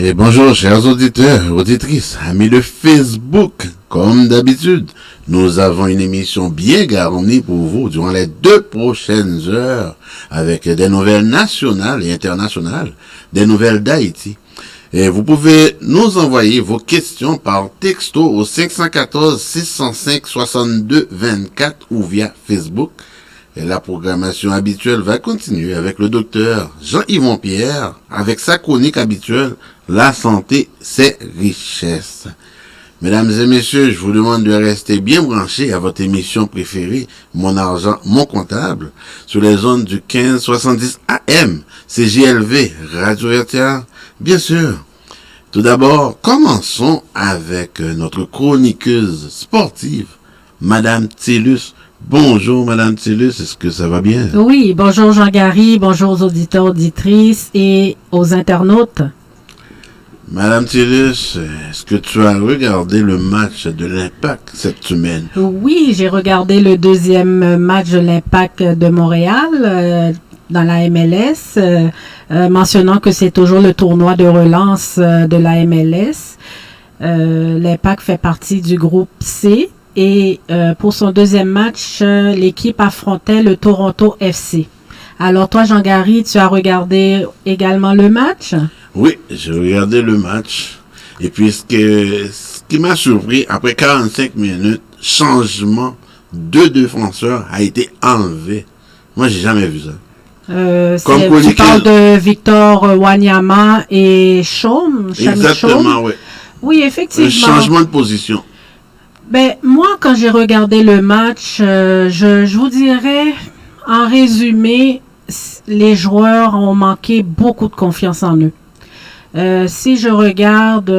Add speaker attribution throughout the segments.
Speaker 1: Et bonjour chers auditeurs, auditrices, amis de Facebook. Comme d'habitude, nous avons une émission bien garnie pour vous durant les 2 prochaines heures avec des nouvelles nationales et internationales, des nouvelles d'Haïti. Et vous pouvez nous envoyer vos questions par texto au 514 605 62 24 ou via Facebook. Et la programmation habituelle va continuer avec le docteur Jean-Yvon Pierre avec sa chronique habituelle « La santé, c'est richesse ». Mesdames et messieurs, je vous demande de rester bien branchés à votre émission préférée « Mon argent, mon comptable » sur les ondes du 1570 AM, CJLV, Radio RTA, bien sûr. Tout d'abord, commençons avec notre chroniqueuse sportive, Madame Tillus. Bonjour Madame Tillus, est-ce que ça va bien?
Speaker 2: Oui, bonjour Jean-Gary, bonjour aux auditeurs, auditrices et aux internautes.
Speaker 1: Madame Tillus, est-ce que tu as regardé le match de l'Impact cette semaine?
Speaker 2: Oui, j'ai regardé le deuxième match de l'Impact de Montréal dans la MLS, mentionnant que c'est toujours le tournoi de relance de la MLS. L'Impact fait partie du groupe C. Et pour son deuxième match, l'équipe affrontait le Toronto FC. Alors toi, Jean-Gary, tu as regardé également le match?
Speaker 1: Oui, j'ai regardé le match. Et puis ce qui m'a surpris, après 45 minutes, changement de défenseur a été enlevé. Moi, j'ai jamais vu ça.
Speaker 2: Tu parles de Victor Wanyama et Chaume?
Speaker 1: Exactement, oui.
Speaker 2: Oui, effectivement.
Speaker 1: Un changement de position.
Speaker 2: Ben, moi, quand j'ai regardé le match, je vous dirais, en résumé, les joueurs ont manqué beaucoup de confiance en eux. Si je regarde,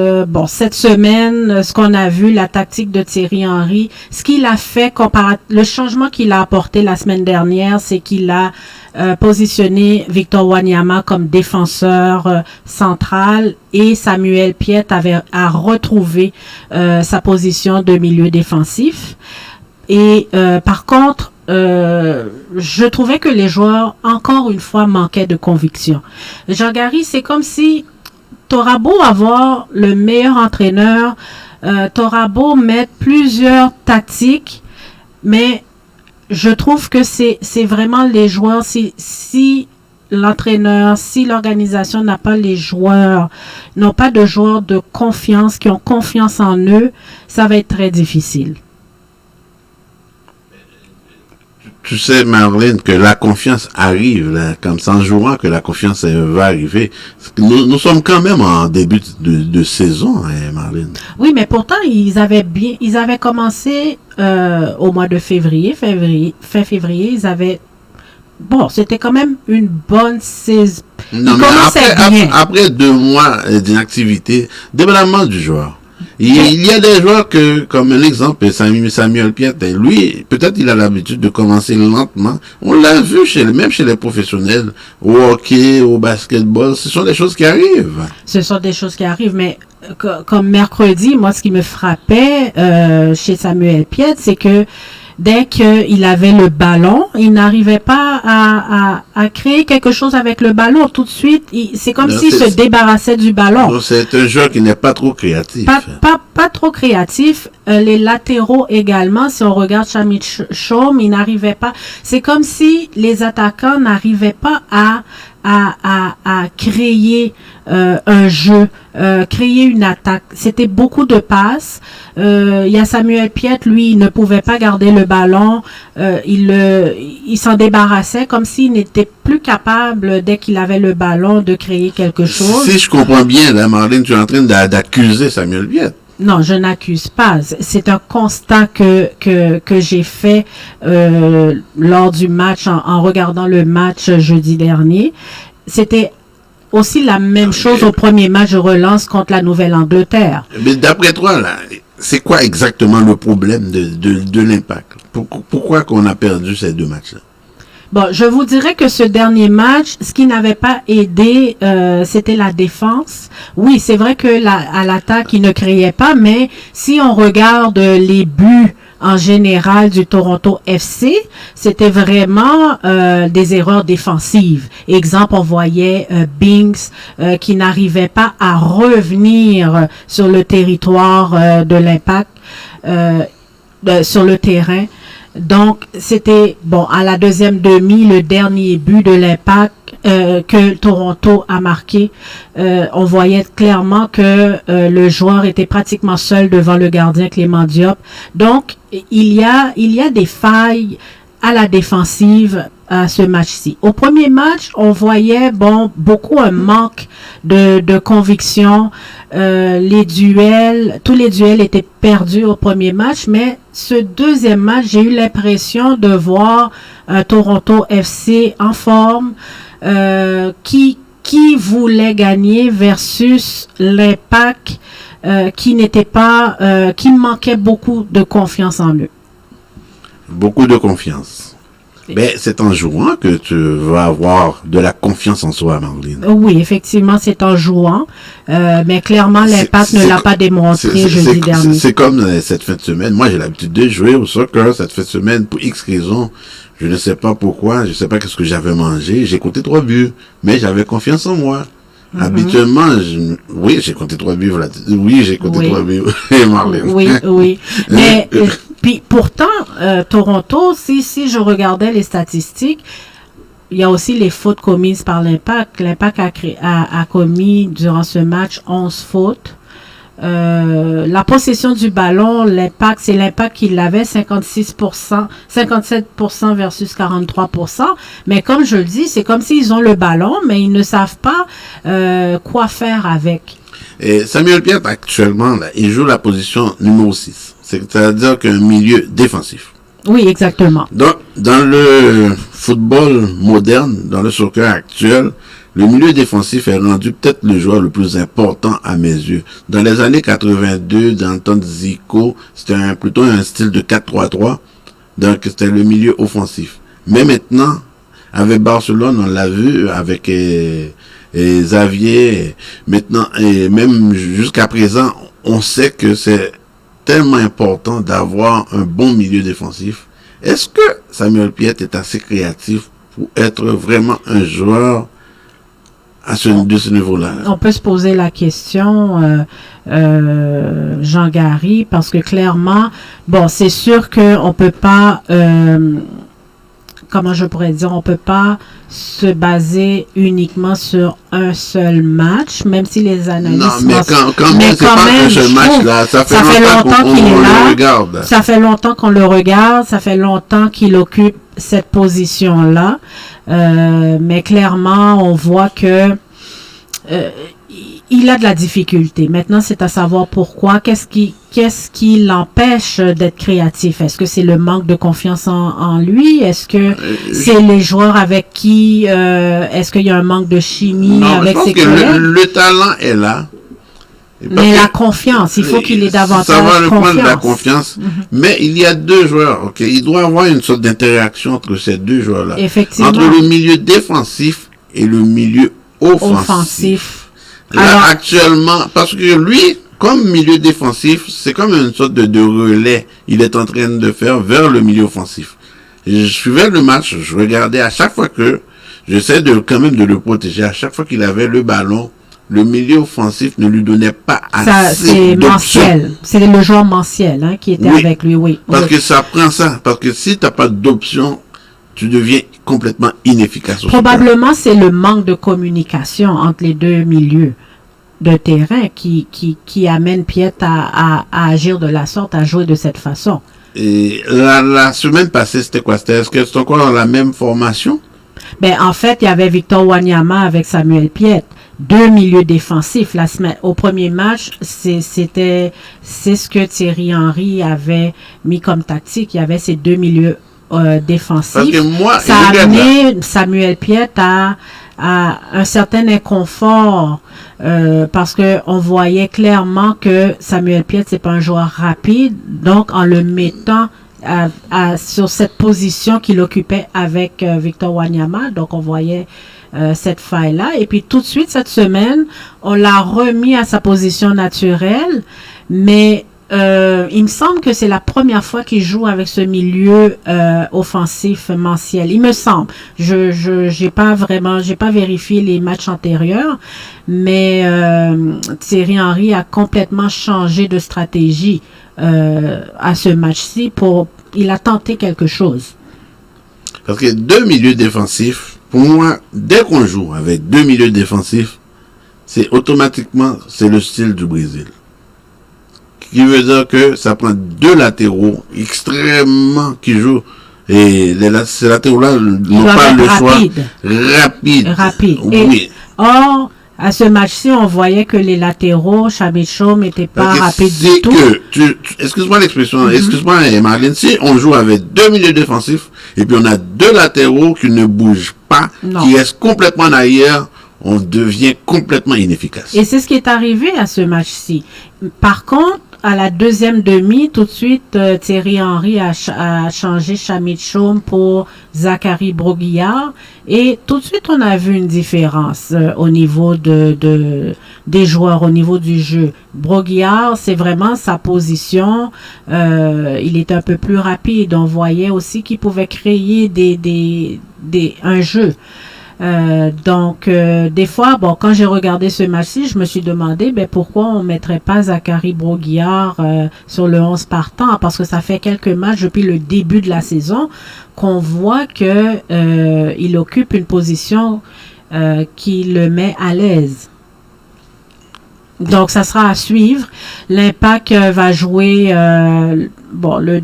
Speaker 2: cette semaine, ce qu'on a vu, la tactique de Thierry Henry, ce qu'il a fait, le changement qu'il a apporté la semaine dernière, c'est qu'il a positionné Victor Wanyama comme défenseur central et Samuel Piet a retrouvé sa position de milieu défensif. Et par contre, je trouvais que les joueurs, encore une fois, manquaient de conviction. Jean-Gary, c'est comme si t'auras beau avoir le meilleur entraîneur, t'auras beau mettre plusieurs tactiques, mais je trouve que c'est vraiment les joueurs, si l'entraîneur, si l'organisation n'a pas les joueurs, n'ont pas de joueurs de confiance, qui ont confiance en eux, ça va être très difficile.
Speaker 1: Tu sais, Marlène, que la confiance arrive, là, comme ça, en jouant, que la confiance va arriver. Nous sommes quand même en début de saison, hein, Marlène.
Speaker 2: Oui, mais pourtant, ils avaient commencé au mois de février, fin février, c'était quand même une bonne saison.
Speaker 1: Non, mais après 2 mois d'inactivité, dépendamment du joueur. Il y a des joueurs comme un exemple, Samuel Piet, lui, peut-être il a l'habitude de commencer lentement. On l'a vu même chez les professionnels, au hockey, au basketball, ce sont des choses qui arrivent.
Speaker 2: Ce sont des choses qui arrivent, mais comme mercredi, moi, ce qui me frappait chez Samuel Piet, c'est que dès qu'il avait le ballon, il n'arrivait pas à créer quelque chose avec le ballon. Tout de suite, c'est comme s'il se débarrassait du ballon.
Speaker 1: Donc c'est un joueur qui n'est pas trop créatif.
Speaker 2: Pas trop créatif. Les latéraux également, si on regarde Shamit Chaume, il n'arrivait pas. C'est comme si les attaquants n'arrivaient pas à créer un jeu, créer une attaque. C'était beaucoup de passes. Il y a Samuel Piet, lui, il ne pouvait pas garder le ballon. Il s'en débarrassait comme s'il n'était plus capable, dès qu'il avait le ballon, de créer quelque chose.
Speaker 1: Si je comprends bien, là, Marlène, tu es en train d'accuser Samuel Piet.
Speaker 2: Non, je n'accuse pas. C'est un constat que j'ai fait lors du match, en regardant le match jeudi dernier. C'était aussi la même chose au premier match de relance contre la Nouvelle-Angleterre.
Speaker 1: Mais d'après toi, là, c'est quoi exactement le problème de l'Impact? Pourquoi qu'on a perdu ces 2 matchs-là?
Speaker 2: Bon, je vous dirais que ce dernier match, ce qui n'avait pas aidé, c'était la défense. Oui, c'est vrai que à l'attaque, il ne créait pas, mais si on regarde les buts en général du Toronto FC, c'était vraiment des erreurs défensives. Exemple, on voyait Binks qui n'arrivait pas à revenir sur le territoire de l'Impact, sur le terrain. Donc, c'était, bon, à la deuxième demi, le dernier but de l'Impact que Toronto a marqué, on voyait clairement que le joueur était pratiquement seul devant le gardien Clément Diop. Donc, il y a des failles à la défensive à ce match-ci. Au premier match, on voyait beaucoup un manque de conviction. Tous les duels étaient perdus au premier match, mais ce deuxième match, j'ai eu l'impression de voir un Toronto FC en forme, qui voulait gagner versus l'Impact qui manquait beaucoup de confiance en eux.
Speaker 1: Beaucoup de confiance. Ben, c'est en jouant que tu vas avoir de la confiance en soi, Marlene.
Speaker 2: Oui, effectivement, c'est en jouant. Mais clairement, l'Impact ne l'a pas démontré jeudi dernier.
Speaker 1: C'est comme cette fin de semaine. Moi, j'ai l'habitude de jouer au soccer cette fin de semaine pour X raisons. Je ne sais pas pourquoi. Je ne sais pas qu'est-ce que j'avais mangé. J'ai compté 3 buts. Mais j'avais confiance en moi. Habituellement, oui, j'ai compté 3 buts. Oui, j'ai compté 3 buts. Marlene.
Speaker 2: Oui. Mais puis pourtant, Toronto, si je regardais les statistiques, il y a aussi les fautes commises par l'Impact. L'Impact a commis durant ce match 11 fautes. La possession du ballon, c'est l'Impact qui l'avait, 56%, 57% versus 43%. Mais comme je le dis, c'est comme s'ils ont le ballon, mais ils ne savent pas quoi faire avec.
Speaker 1: Et Samuel Piette, actuellement, là, il joue la position numéro 6. C'est-à-dire qu'un milieu défensif.
Speaker 2: Oui, exactement.
Speaker 1: Donc, dans le football moderne, dans le soccer actuel, le milieu défensif est rendu peut-être le joueur le plus important à mes yeux. Dans les années 82, dans le temps de Zico, c'était plutôt un style de 4-3-3. Donc, c'était le milieu offensif. Mais maintenant, avec Barcelone, on l'a vu, avec Xavier, maintenant, et même jusqu'à présent, on sait que c'est tellement important d'avoir un bon milieu défensif. Est-ce que Samuel Piette est assez créatif pour être vraiment un joueur de ce niveau-là?
Speaker 2: On peut se poser la question, Jean-Gary, parce que clairement, c'est sûr qu'on peut pas, comment je pourrais dire, on peut pas se baser uniquement sur un seul match, même si les analystes...
Speaker 1: Non, mais quand même, c'est pas un seul match, là. Ça fait longtemps qu'on le regarde.
Speaker 2: Ça fait longtemps qu'on le regarde, ça fait longtemps qu'il occupe cette position-là. Mais clairement, on voit que il a de la difficulté. Maintenant, c'est à savoir pourquoi. Qu'est-ce qui l'empêche d'être créatif? Est-ce que c'est le manque de confiance en lui? Est-ce que c'est les joueurs avec qui... est-ce qu'il y a un manque de chimie avec ses collègues?
Speaker 1: Je pense que le talent est là.
Speaker 2: Mais la confiance, il faut qu'il ait davantage
Speaker 1: confiance. Ça va le prendre
Speaker 2: confiance.
Speaker 1: La confiance. Mais il y a deux joueurs. Ok, il doit y avoir une sorte d'interaction entre ces deux joueurs-là.
Speaker 2: Effectivement.
Speaker 1: Entre le milieu défensif et le milieu offensif. Là, alors, actuellement, parce que lui, comme milieu défensif, c'est comme une sorte de relais. Il est en train de faire vers le milieu offensif. Je suivais le match, je regardais à chaque fois que j'essaie quand même de le protéger. À chaque fois qu'il avait le ballon, le milieu offensif ne lui donnait pas assez d'options.
Speaker 2: C'est le joueur Manciel qui était avec lui, oui.
Speaker 1: Parce que ça prend ça. Parce que si tu n'as pas d'options, tu deviens complètement inefficace.
Speaker 2: Probablement, c'est le manque de communication entre les deux milieux de terrain qui amène Piette à agir de la sorte, à jouer de cette façon. Et
Speaker 1: la semaine passée, c'était quoi? Est-ce que c'est encore dans la même formation?
Speaker 2: En fait, il y avait Victor Wanyama avec Samuel Piette. Deux milieux défensifs. Au premier match, c'est ce que Thierry Henry avait mis comme tactique. Il y avait ces deux milieux défensifs.
Speaker 1: Parce que moi,
Speaker 2: ça a amené Samuel Piette à un certain inconfort parce que on voyait clairement que Samuel Piette, c'est pas un joueur rapide. Donc, en le mettant sur cette position qu'il occupait avec Victor Wanyama, donc on voyait cette faille-là. Et puis tout de suite, cette semaine, on l'a remis à sa position naturelle, mais il me semble que c'est la première fois qu'il joue avec ce milieu offensif Manciel. Il me semble. J'ai pas vérifié les matchs antérieurs, mais Thierry Henry a complètement changé de stratégie à ce match-ci. Il a tenté quelque chose.
Speaker 1: Parce que deux milieux défensifs, pour moi, dès qu'on joue avec deux milieux défensifs, c'est le style du Brésil. Qui veut dire que ça prend deux latéraux extrêmement qui jouent. Et ces latéraux-là n'ont pas le choix. Rapide. Oui.
Speaker 2: Or, à ce match-ci, on voyait que les latéraux, Chamichom, n'étaient pas rapides du tout.
Speaker 1: Excuse-moi l'expression, excuse-moi Marlène, si on joue avec deux milieux défensifs, et puis on a deux latéraux qui ne bougent pas, qui restent complètement en arrière, on devient complètement inefficace.
Speaker 2: Et c'est ce qui est arrivé à ce match-ci. Par contre, à la deuxième demi, tout de suite, Thierry Henry a changé Chamichom pour Zachary Broguillard. Et tout de suite, on a vu une différence au niveau des joueurs, au niveau du jeu. Broguillard, c'est vraiment sa position. Il est un peu plus rapide. On voyait aussi qu'il pouvait créer un jeu. Donc, des fois, quand j'ai regardé ce match-ci, je me suis demandé pourquoi on mettrait pas Zachary Broguillard sur le 11 partant, parce que ça fait quelques matchs depuis le début de la saison qu'on voit que il occupe une position qui le met à l'aise. Donc, ça sera à suivre. L'Impact va jouer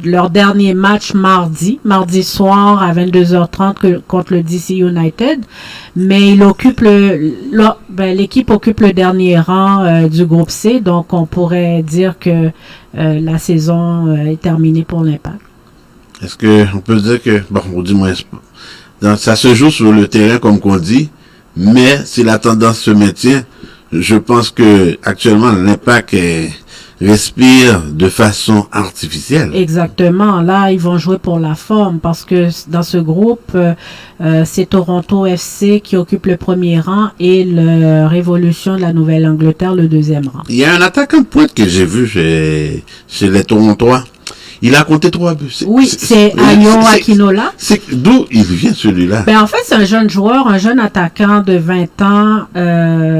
Speaker 2: leur dernier match mardi soir à 22h30 contre le DC United. Mais il occupe l'équipe occupe le dernier rang du groupe C. Donc, on pourrait dire que la saison est terminée pour l'Impact.
Speaker 1: Est-ce qu'on peut dire que, ça se joue sur le terrain comme qu'on dit, mais si la tendance se maintient, je pense que actuellement l'Impact respire de façon artificielle.
Speaker 2: Exactement. Là, ils vont jouer pour la forme parce que dans ce groupe, c'est Toronto FC qui occupe le premier rang et le Révolution de la Nouvelle-Angleterre le deuxième rang.
Speaker 1: Il y a un attaquant de pointe que j'ai vu chez les Torontois. Il a compté 3 buts.
Speaker 2: C'est Ayo Akinola.
Speaker 1: D'où il vient celui-là?
Speaker 2: En fait, c'est un jeune joueur, un jeune attaquant de 20 ans.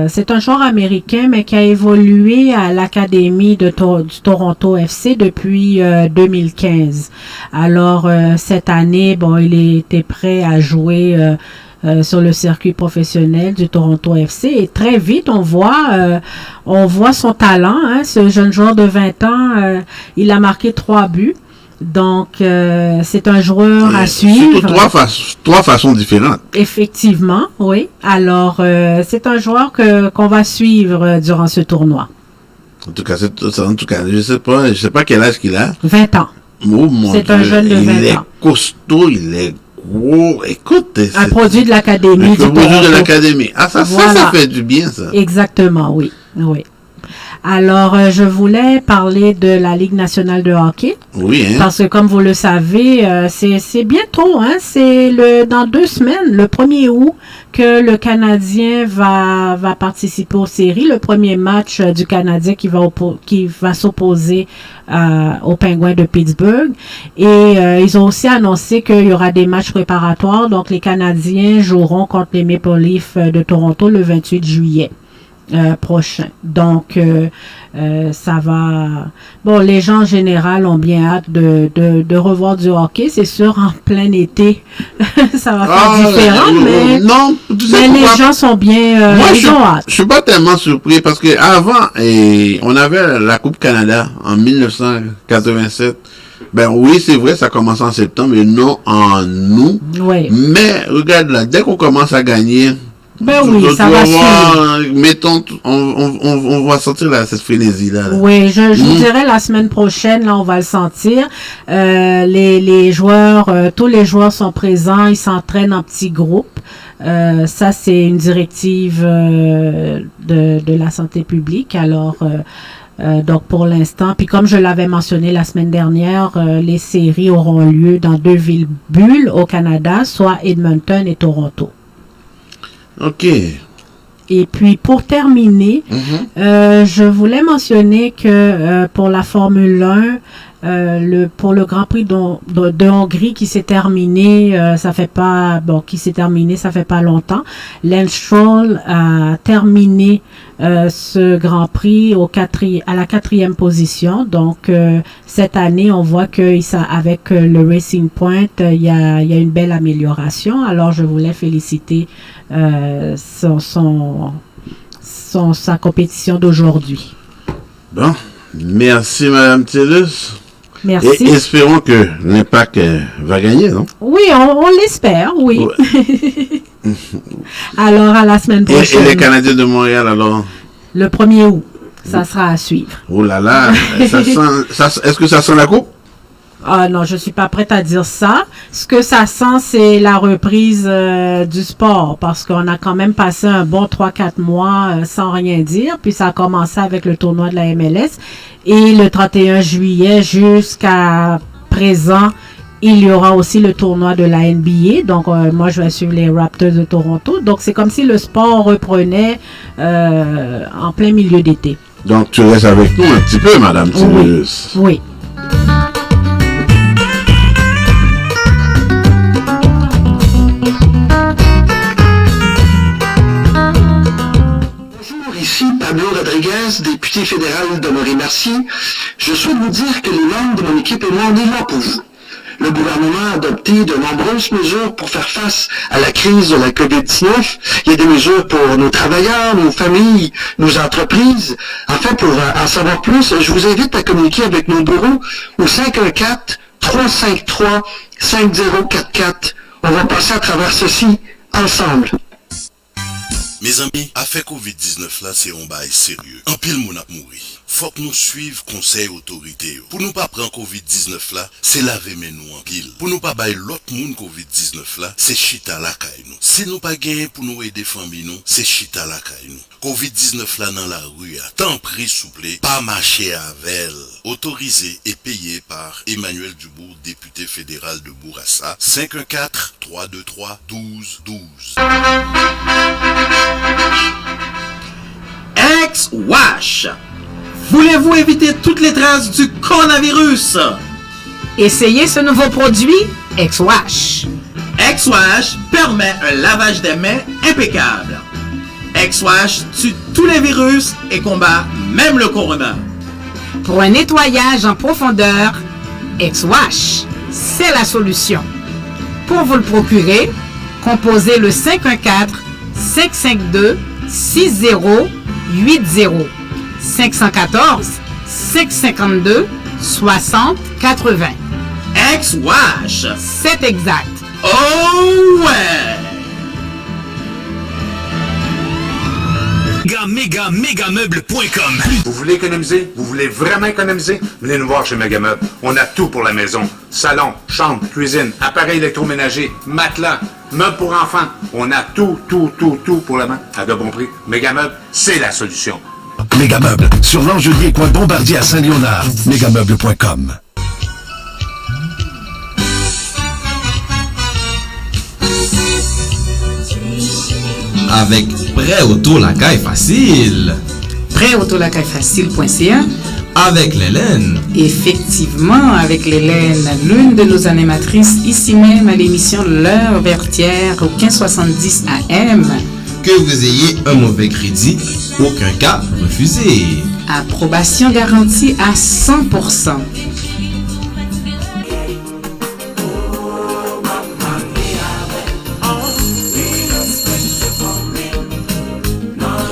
Speaker 2: C'est un joueur américain, mais qui a évolué à l'académie du Toronto FC depuis 2015. Alors, cette année, il était prêt à jouer sur le circuit professionnel du Toronto FC. Et très vite, on voit son talent. Ce jeune joueur de 20 ans, il a marqué 3 buts. Donc, c'est un joueur à suivre.
Speaker 1: Trois façons différentes.
Speaker 2: Effectivement, oui. Alors, c'est un joueur qu'on va suivre durant ce tournoi.
Speaker 1: En tout cas, je sais pas quel âge qu'il a.
Speaker 2: 20 ans.
Speaker 1: Oh,
Speaker 2: c'est un jeune de 20 ans.
Speaker 1: Il est costaud, il est gros. Écoute,
Speaker 2: un produit de l'académie du Toronto.
Speaker 1: De l'académie. Ah, ça fait du bien, ça.
Speaker 2: Exactement, oui. Alors, je voulais parler de la Ligue nationale de hockey.
Speaker 1: Oui,
Speaker 2: Parce que, comme vous le savez, c'est bientôt, c'est dans 2 semaines, le 1er août, que le Canadien va participer aux séries. Le premier match du Canadien qui va s'opposer aux Penguins de Pittsburgh. Et ils ont aussi annoncé qu'il y aura des matchs préparatoires. Donc, les Canadiens joueront contre les Maple Leafs de Toronto le 28 juillet. Prochain. Donc, ça va... les gens en général ont bien hâte de revoir du hockey. C'est sûr, en plein été, ça va faire différent, mais les gens sont bien...
Speaker 1: Moi, je suis pas tellement surpris parce que avant, on avait la Coupe Canada en 1987. Oui, c'est vrai, ça commence en septembre, mais non en août.
Speaker 2: Oui.
Speaker 1: Mais, regarde là, dès qu'on commence à gagner...
Speaker 2: ça va suivre.
Speaker 1: Mettons, on va sentir cette frénésie-là.
Speaker 2: Oui, je vous dirais la semaine prochaine, là, on va le sentir. Les joueurs, tous les joueurs sont présents, ils s'entraînent en petits groupes. Ça, c'est une directive de la santé publique. Alors, donc pour l'instant, puis comme je l'avais mentionné la semaine dernière, les séries auront lieu dans 2 villes bulles au Canada, soit Edmonton et Toronto.
Speaker 1: OK.
Speaker 2: Et puis, pour terminer, je voulais mentionner que pour la Formule 1, pour le Grand Prix de Hongrie qui s'est terminé, ça fait pas longtemps. Lance Stroll a terminé ce Grand Prix à la 4e position. Donc cette année, on voit que avec le Racing Point, il y a une belle amélioration. Alors je voulais féliciter sa compétition d'aujourd'hui.
Speaker 1: Bon, merci Madame Tellus.
Speaker 2: Merci.
Speaker 1: Et espérons que l'Impact va gagner, non?
Speaker 2: Oui, on l'espère, oui. Ouais. Alors, à la semaine prochaine.
Speaker 1: Et les Canadiens de Montréal, alors?
Speaker 2: Le 1er août, ça sera à suivre.
Speaker 1: Oh là là, est-ce que ça sent la coupe?
Speaker 2: Ah non, je suis pas prête à dire ça. Ce que ça sent, c'est la reprise du sport, parce qu'on a quand même passé un bon 3-4 mois sans rien dire, puis ça a commencé avec le tournoi de la MLS, et le 31 juillet jusqu'à présent, il y aura aussi le tournoi de la NBA, donc moi je vais suivre les Raptors de Toronto, donc c'est comme si le sport reprenait en plein milieu d'été.
Speaker 1: Donc tu restes avec nous un petit peu, Madame Tillus.
Speaker 2: Oui.
Speaker 3: Ici Pablo Rodriguez, député fédéral de Mauricie. Je souhaite vous dire que les membres de mon équipe et moi, on est là pour vous. Le gouvernement a adopté de nombreuses mesures pour faire face à la crise de la COVID-19. Il y a des mesures pour nos travailleurs, nos familles, nos entreprises. Enfin, pour en savoir plus, je vous invite à communiquer avec nos bureaux au 514-353-5044. On va passer à travers ceci ensemble.
Speaker 4: Mes amis, affaire COVID-19 là, c'est un bail sérieux. En pile, moun ap mouri. Faut que nous suivions conseil autorité. Pour nous pas prendre COVID-19 là, c'est laver mes nous en pile. Pour nous pas bailler l'autre monde COVID-19 là, c'est chita la caille nous. Si nous pas gagner pour nous aider famille nous, c'est chita la caille nous. COVID-19 là dans la rue, tant pris souple, pas marcher avec. Autorisé et payé par Emmanuel Dubourg, député fédéral de Bourassa. 514-323-1212.
Speaker 5: Ex-Wash. Voulez-vous éviter toutes les traces du coronavirus?
Speaker 6: Essayez ce nouveau produit, Ex-Wash.
Speaker 5: Ex-Wash permet un lavage des mains impeccable. Ex-Wash tue tous les virus et combat même le corona.
Speaker 6: Pour un nettoyage en profondeur, Ex-Wash, c'est la solution. Pour vous le procurer, composez le 514-552-6080. 514-552-6080.
Speaker 5: Ex-Wash.
Speaker 6: C'est exact.
Speaker 5: Oh ouais!
Speaker 7: Megameuble.com. Vous voulez économiser? Vous voulez vraiment économiser? Venez nous voir chez Megameuble. On a tout pour la maison. Salon, chambre, cuisine, appareils électroménagers, matelas, meubles pour enfants. On a tout pour la main à de bons prix. Megameuble, c'est la solution.
Speaker 8: Megameuble, sur l'Angelier, coin Bombardier à Saint-Léonard. Megameuble.com.
Speaker 9: Avec Prêt Auto la caille facile.
Speaker 6: Prêtautolacaillefacile.ca.
Speaker 9: Avec l'Hélène.
Speaker 6: Effectivement, avec l'Hélène, l'une de nos animatrices ici même à l'émission L'Heure Vertière au 1570 AM.
Speaker 9: Que vous ayez un mauvais crédit, aucun cas refusé.
Speaker 6: Approbation garantie à 100%.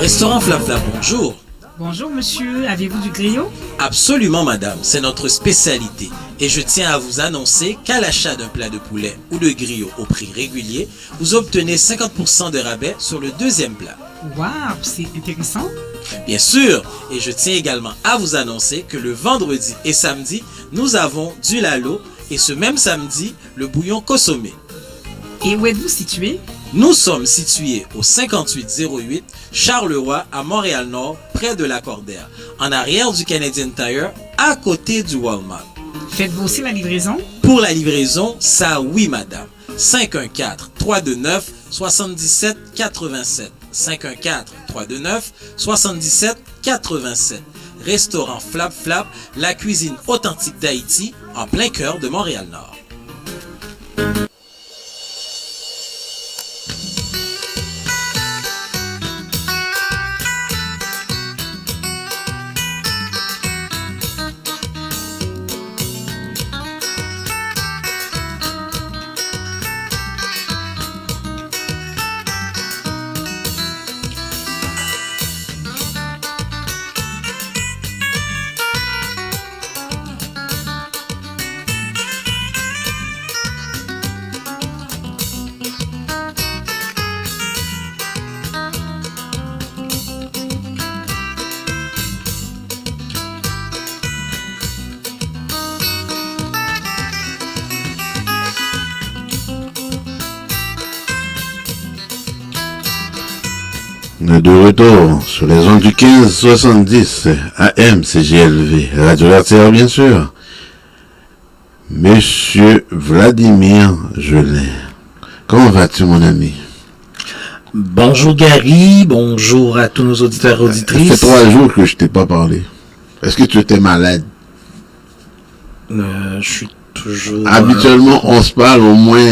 Speaker 10: Restaurant Flam Flam, bonjour.
Speaker 6: Bonjour monsieur, avez-vous du griot?
Speaker 10: Absolument madame, c'est notre spécialité. Et je tiens à vous annoncer qu'à l'achat d'un plat de poulet ou de griot au prix régulier, vous obtenez 50% de rabais sur le deuxième plat.
Speaker 6: Waouh, c'est intéressant.
Speaker 10: Bien sûr, et je tiens également à vous annoncer que le vendredi et samedi, nous avons du lalo et ce même samedi, le bouillon consommé.
Speaker 6: Et où êtes-vous situé?
Speaker 10: Nous sommes situés au 5808 Charleroi à Montréal-Nord, près de la Cordère, en arrière du Canadian Tire, à côté du Walmart.
Speaker 6: Faites-vous aussi la livraison?
Speaker 10: Pour la livraison, ça oui madame. 514-329-7787. 329 77 87. Restaurant Flap Flap, la cuisine authentique d'Haïti, en plein cœur de Montréal-Nord.
Speaker 1: De retour sur les ondes du 1570 AM CGLV, Radio RTR bien sûr. Monsieur Vladimir Gelin, comment vas-tu mon ami?
Speaker 11: Bonjour Gary, bonjour à tous nos auditeurs et auditrices.
Speaker 1: Ça fait 3 jours que je t'ai pas parlé. Est-ce que tu étais malade?
Speaker 11: Je suis toujours...
Speaker 1: Habituellement, on se parle au moins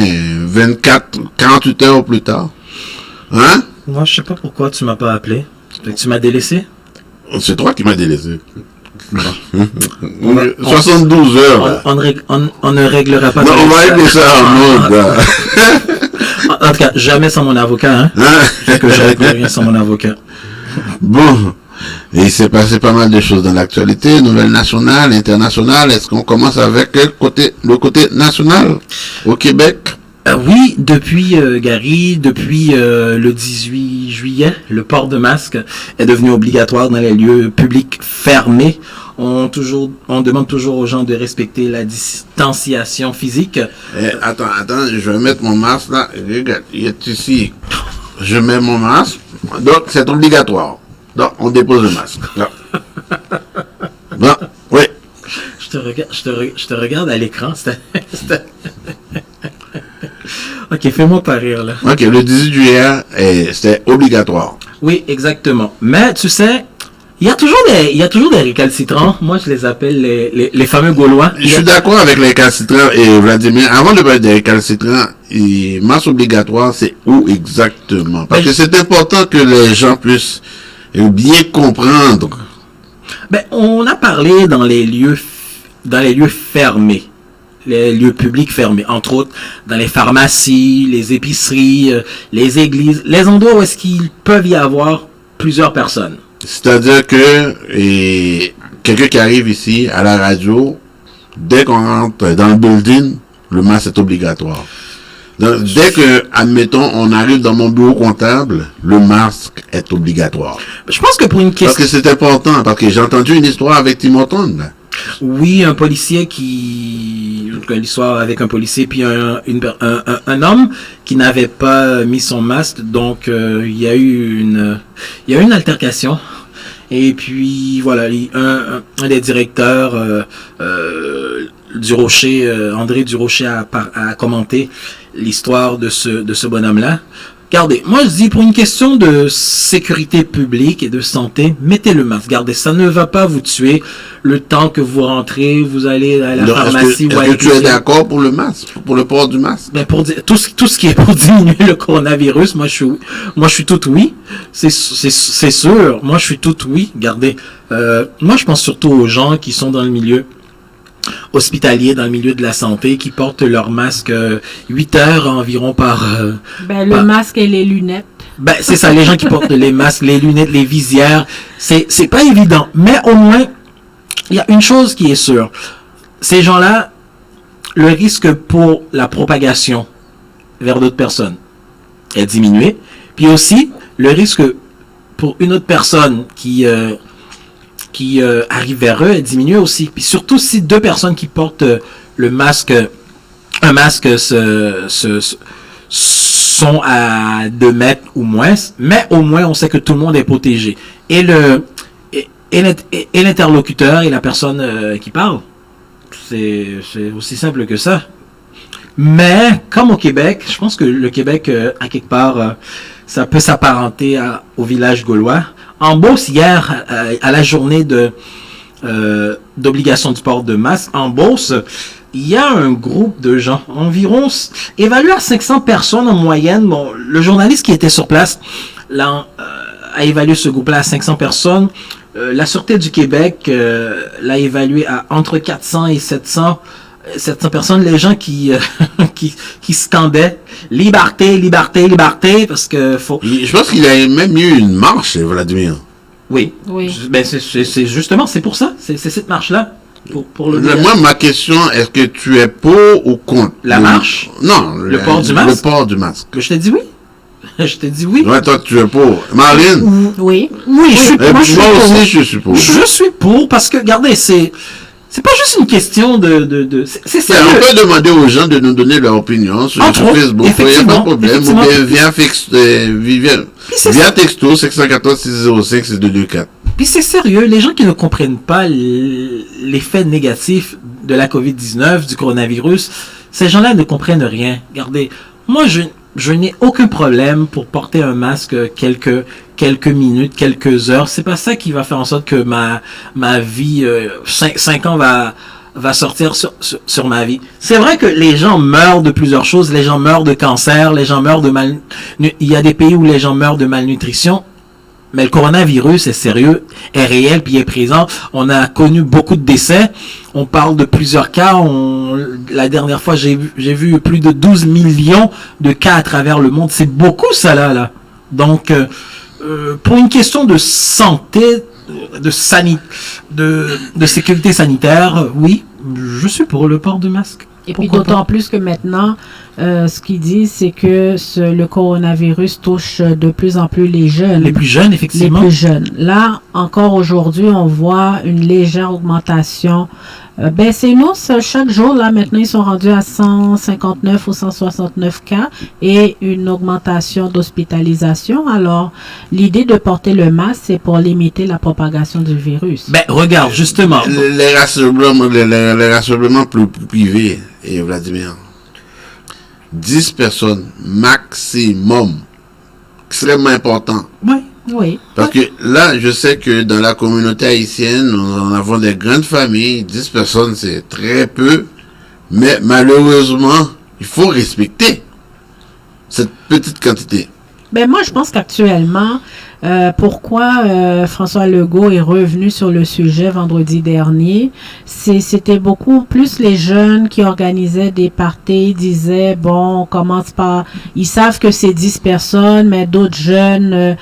Speaker 1: 48 heures plus tard. Hein?
Speaker 11: Moi, je sais pas pourquoi tu m'as pas appelé. Tu m'as délaissé?
Speaker 1: C'est toi qui m'as délaissé. 72 heures.
Speaker 11: On ne réglera pas...
Speaker 1: Non, on va régler ça en mode...
Speaker 11: En tout cas, jamais sans mon avocat. Hein? Que je règle rien sans mon avocat.
Speaker 1: Bon, et il s'est passé pas mal de choses dans l'actualité, nouvelles nationales, internationales. Est-ce qu'on commence avec le côté national au Québec?
Speaker 11: Oui, depuis Gary, depuis le 18 juillet, le port de masque est devenu obligatoire dans les lieux publics fermés. On demande toujours aux gens de respecter la distanciation physique.
Speaker 1: Attends, je vais mettre mon masque là. Regarde, il est ici. Je mets mon masque. Donc, c'est obligatoire. Donc, on dépose le masque. Bon, oui.
Speaker 11: Je te regarde à l'écran. Ok, fais-moi pas rire là.
Speaker 1: Ok, le 18 juillet, c'était obligatoire.
Speaker 11: Oui, exactement. Mais tu sais, il y a toujours des récalcitrants. Moi, je les appelle les fameux Gaulois.
Speaker 1: Je suis d'accord avec les récalcitrants et Vladimir. Avant de parler des récalcitrants, masse obligatoire, c'est où exactement? Parce que c'est important que les gens puissent bien comprendre.
Speaker 11: Ben, on a parlé dans les lieux fermés. Les lieux publics fermés, entre autres dans les pharmacies, les épiceries, les églises, les endroits où est-ce qu'il peut y avoir plusieurs personnes.
Speaker 1: C'est-à-dire que quelqu'un qui arrive ici à la radio, dès qu'on rentre dans le building, le masque est obligatoire. Donc, dès que, admettons, on arrive dans mon bureau comptable, le masque est obligatoire.
Speaker 11: Je pense que pour une question...
Speaker 1: Parce que c'est important, parce que j'ai entendu une histoire avec Tim Hortons, là.
Speaker 11: Oui, un policier l'histoire avec un policier puis un homme qui n'avait pas mis son masque, donc il y a eu une altercation et puis voilà, un des directeurs du Rocher, André du Rocher a commenté l'histoire de ce bonhomme là. Regardez, moi je dis pour une question de sécurité publique et de santé, mettez le masque. Regardez, ça ne va pas vous tuer le temps que vous rentrez, vous allez à la pharmacie ou à
Speaker 1: l'épicerie. Est-ce que tu es d'accord pour le masque, pour le port du masque?
Speaker 11: Ben pour tout ce qui est pour diminuer le coronavirus, moi je suis tout oui. C'est sûr, moi je suis tout oui. Regardez, moi je pense surtout aux gens qui sont dans le milieu hospitaliers, dans le milieu de la santé, qui portent leur masque 8 heures environ par...
Speaker 2: le masque et les lunettes.
Speaker 11: Ben, c'est ça, les gens qui portent les masques, les lunettes, les visières, c'est pas évident. Mais au moins, il y a une chose qui est sûre. Ces gens-là, le risque pour la propagation vers d'autres personnes est diminué. Puis aussi, le risque pour une autre personne qui arrive vers eux est diminué aussi. Puis surtout si 2 personnes qui portent un masque sont à 2 mètres ou moins, mais au moins on sait que tout le monde est protégé. Et l'interlocuteur et la personne qui parle, c'est aussi simple que ça. Mais comme au Québec, je pense que le Québec à quelque part ça peut s'apparenter au village gaulois. En Beauce, hier, à la journée d'obligation du port de masque, en Beauce, il y a un groupe de gens, environ évalué à 500 personnes en moyenne. Bon, le journaliste qui était sur place là, a évalué ce groupe-là à 500 personnes. La Sûreté du Québec l'a évalué à entre 400 et 700 personnes. Les gens qui scandaient liberté, liberté, liberté, parce que faut.
Speaker 1: Je pense qu'il a même eu une marche, Vladimir.
Speaker 11: Oui. Ben c'est justement, c'est pour ça, c'est cette marche-là. Pour
Speaker 1: moi, ma question, est-ce que tu es pour ou contre
Speaker 11: la marche?
Speaker 1: Non,
Speaker 11: le port du masque.
Speaker 1: Le port du masque.
Speaker 11: Je t'ai dit oui. Je t'ai dit oui.
Speaker 1: Ouais, toi, tu es pour. Marlène?
Speaker 2: Oui.
Speaker 11: Moi
Speaker 1: aussi, je suis pour.
Speaker 11: Je suis pour parce que, regardez, c'est pas juste une question de c'est sérieux.
Speaker 1: On peut demander aux gens de nous donner leur opinion sur Facebook. Il n'y a pas de problème. Ou bien via texto 614 605 6224.
Speaker 11: Puis c'est sérieux, les gens qui ne comprennent pas l'effet négatif de la COVID-19, du coronavirus, ces gens-là ne comprennent rien. Regardez, moi je n'ai aucun problème pour porter un masque quelques minutes, quelques heures. C'est pas ça qui va faire en sorte que ma vie, 5 ans va sortir sur ma vie. C'est vrai que les gens meurent de plusieurs choses. Les gens meurent de cancer, les gens meurent il y a des pays où les gens meurent de malnutrition. Mais le coronavirus est sérieux, est réel, puis est présent. On a connu beaucoup de décès. On parle de plusieurs cas. La dernière fois, j'ai vu plus de 12 millions de cas à travers le monde. C'est beaucoup, ça, là. Donc, pour une question de santé, de sécurité sanitaire, oui, je suis pour le port du masque.
Speaker 2: Et puis d'autant plus que maintenant, ce qu'ils disent, c'est que le coronavirus touche de plus en plus les jeunes.
Speaker 11: Les plus jeunes, effectivement.
Speaker 2: Les plus jeunes. Là, encore aujourd'hui, on voit une légère augmentation. C'est une hausse chaque jour. Là, maintenant, ils sont rendus à 159 ou 169 cas et une augmentation d'hospitalisation. Alors, l'idée de porter le masque, c'est pour limiter la propagation du virus.
Speaker 11: Regarde, justement.
Speaker 1: Les rassemblements plus privés, et Vladimir, 10 personnes maximum, extrêmement important.
Speaker 2: Oui.
Speaker 1: Parce que là, je sais que dans la communauté haïtienne, nous en avons des grandes familles. 10 personnes, c'est très peu. Mais malheureusement, il faut respecter cette petite quantité.
Speaker 2: Moi, je pense qu'actuellement, pourquoi François Legault est revenu sur le sujet vendredi dernier, c'était beaucoup plus les jeunes qui organisaient des parties, disaient, bon, on commence par... Ils savent que c'est 10 personnes, mais d'autres jeunes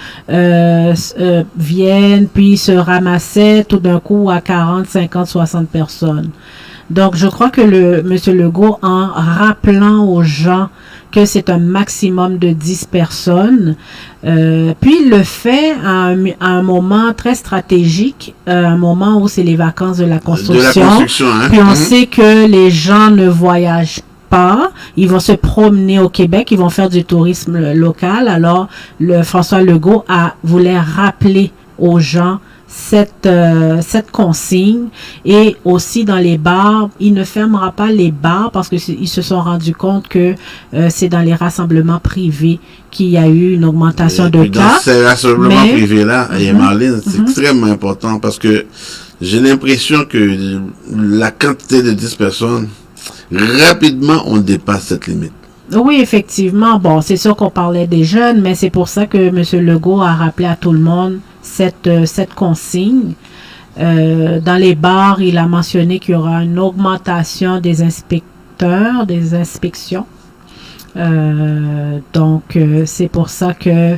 Speaker 2: viennent, puis se ramassaient tout d'un coup à 40, 50, 60 personnes. Donc, je crois que M. Legault, en rappelant aux gens que c'est un maximum de 10 personnes, puis il le fait à un moment très stratégique, un moment où c'est les vacances de la construction. Puis on sait que les gens ne voyagent pas, ils vont se promener au Québec, ils vont faire du tourisme local. Alors, François Legault voulait rappeler aux gens cette consigne, et aussi dans les bars, il ne fermera pas les bars parce que ils se sont rendus compte que c'est dans les rassemblements privés qu'il y a eu une augmentation de cas.
Speaker 1: Dans ces rassemblements privés-là, Marlène, c'est extrêmement important parce que j'ai l'impression que la quantité de 10 personnes, rapidement, on dépasse cette limite.
Speaker 2: Oui, effectivement. Bon, c'est sûr qu'on parlait des jeunes, mais c'est pour ça que M. Legault a rappelé à tout le monde cette consigne. Dans les bars, il a mentionné qu'il y aura une augmentation des inspecteurs, des inspections. Donc, c'est pour ça que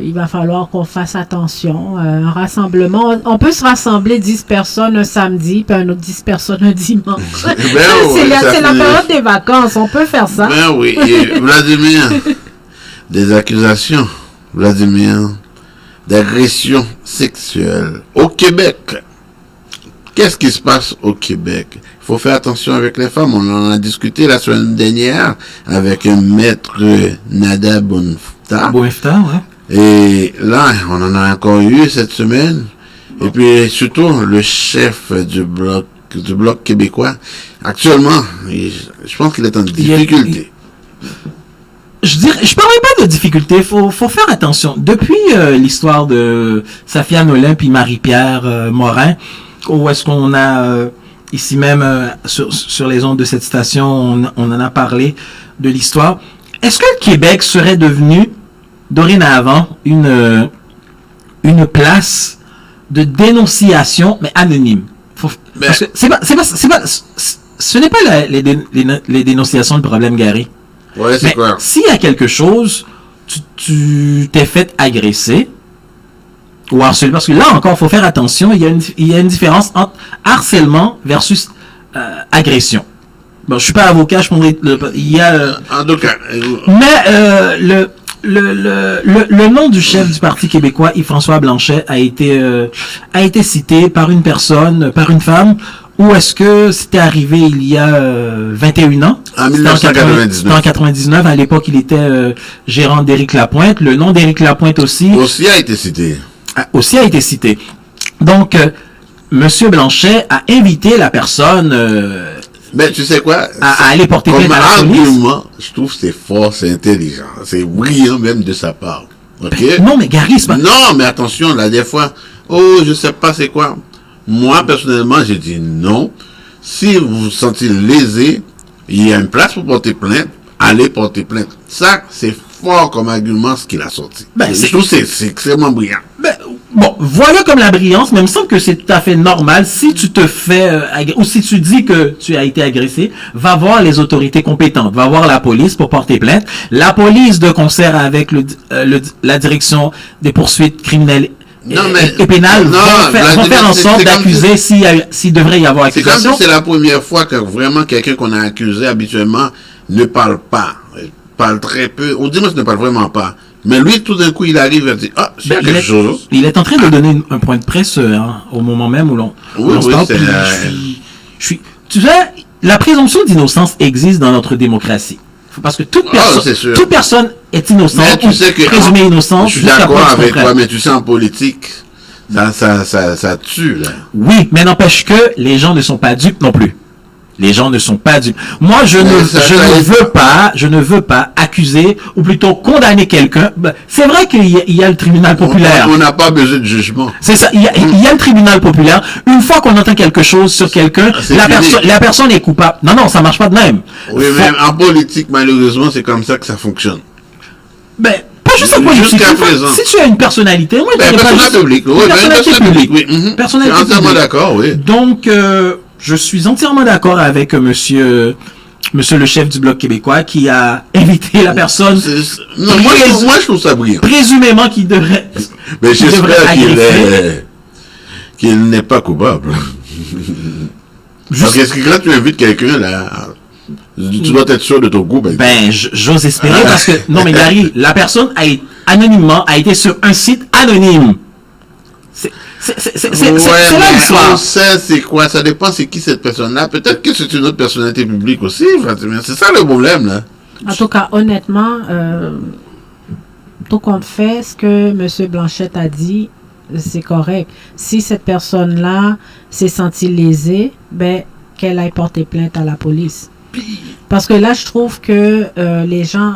Speaker 2: il va falloir qu'on fasse attention. Un rassemblement, on peut se rassembler 10 personnes un samedi, puis un autre 10 personnes un dimanche. C'est la période des vacances, on peut faire ça.
Speaker 1: Oui, et Vladimir, des accusations, Vladimir, d'agression sexuelle au Québec. Qu'est-ce qui se passe au Québec? Il faut faire attention avec les femmes. On en a discuté la semaine dernière avec un maître Nada Bonifta. Et là, on en a encore eu cette semaine. Et puis surtout le chef du bloc québécois. Actuellement, je pense qu'il est en difficulté.
Speaker 11: je parlerai pas de difficulté. Faut faire attention. Depuis l'histoire de Safia Nolin puis Marie-Pierre Morin, où est-ce qu'on a ici même sur les ondes de cette station, on en a parlé de l'histoire. Est-ce que le Québec serait devenu dorénavant une place de dénonciation mais anonyme? Parce que ce n'est pas les dénonciations le problème, Gary.
Speaker 1: Ouais, c'est quoi?
Speaker 11: S'il y a quelque chose, tu t'es fait agresser ou harceler, parce que là encore, il faut faire attention, il y a une différence entre harcèlement versus agression. Bon, je suis pas avocat, il y a...
Speaker 1: en tout cas...
Speaker 11: Mais le nom du chef du Parti québécois, Yves-François Blanchet, a été cité par une personne, par une femme. Où est-ce que c'était arrivé il y a 21 ans?
Speaker 1: En 1999.
Speaker 11: C'était en 99. À l'époque, il était gérant d'Éric Lapointe. Le nom d'Éric Lapointe aussi
Speaker 1: a été cité.
Speaker 11: Aussi a été cité. Donc, Monsieur Blanchet a invité la personne...
Speaker 1: mais tu sais quoi?
Speaker 11: À aller porter plainte à la police.
Speaker 1: Argument, je trouve que c'est fort, c'est intelligent. C'est brillant même de sa part. OK?
Speaker 11: Non, mais Gary, c'est pas...
Speaker 1: Non, mais attention, là, des fois, oh, je sais pas c'est quoi. Moi, personnellement, j'ai dit non. Si vous vous sentez lésé, il y a une place pour porter plainte, allez porter plainte. Ça, c'est fort comme argument ce qu'il a sorti. Je trouve que c'est extrêmement brillant.
Speaker 11: Bon, voilà comme la brillance, mais il me semble que c'est tout à fait normal. Si tu te fais, ou si tu dis que tu as été agressé, va voir les autorités compétentes, va voir la police pour porter plainte. La police, de concert avec la direction des poursuites criminelles et pénales, vont faire en sorte d'accuser s'il devrait y avoir accusation.
Speaker 1: C'est comme si c'est la première fois que vraiment quelqu'un qu'on a accusé habituellement ne parle pas. Il parle très peu. On dit moi, ne parle vraiment pas. Mais lui, tout d'un coup, il arrive et dit, ah, c'est quelque chose.
Speaker 11: Il est en train de donner un point de presse au moment même où l'on se parle. Tu sais, la présomption d'innocence existe dans notre démocratie. Parce que toute personne est innocente, présumée innocente.
Speaker 1: Je suis d'accord avec toi, mais tu sais, en politique, ça tue, là.
Speaker 11: Oui, mais n'empêche que les gens ne sont pas dupes non plus. Les gens ne sont pas dupes. Moi, je ne veux pas accuser, ou plutôt condamner quelqu'un. C'est vrai qu'il y a le tribunal populaire.
Speaker 1: On n'a pas besoin de jugement.
Speaker 11: C'est ça. Il y a le tribunal populaire. Une fois qu'on entend quelque chose sur quelqu'un, la personne est coupable. Non, ça marche pas de même.
Speaker 1: Oui, mais en politique, malheureusement, c'est comme ça que ça fonctionne.
Speaker 11: Pas juste en politique.
Speaker 1: Jusqu'à présent.
Speaker 11: Si tu as une personnalité, moi,
Speaker 1: personnalité publique. Oui, personnalité publique. Oui.
Speaker 11: Personnalité
Speaker 1: je suis entièrement d'accord, oui.
Speaker 11: Donc, je suis entièrement d'accord avec monsieur le chef du Bloc québécois qui a invité la personne.
Speaker 1: Non, moi, je trouve ça brillant.
Speaker 11: Présumément qu'il devrait.
Speaker 1: Mais j'espère qu'il n'est pas coupable. Parce que quand tu invites quelqu'un, là, tu dois être sûr de ton goût.
Speaker 11: J'ose espérer parce que, non, mais Gary, la personne anonymement a été sur un site anonyme. C'est là l'histoire.
Speaker 1: On sait c'est quoi, ça dépend c'est qui cette personne-là. Peut-être que c'est une autre personnalité publique aussi. C'est ça le problème, là.
Speaker 2: En tout cas, honnêtement, tout compte fait, ce que M. Blanchette a dit, c'est correct. Si cette personne-là s'est sentie lésée, qu'elle aille porter plainte à la police. Parce que là, je trouve que les gens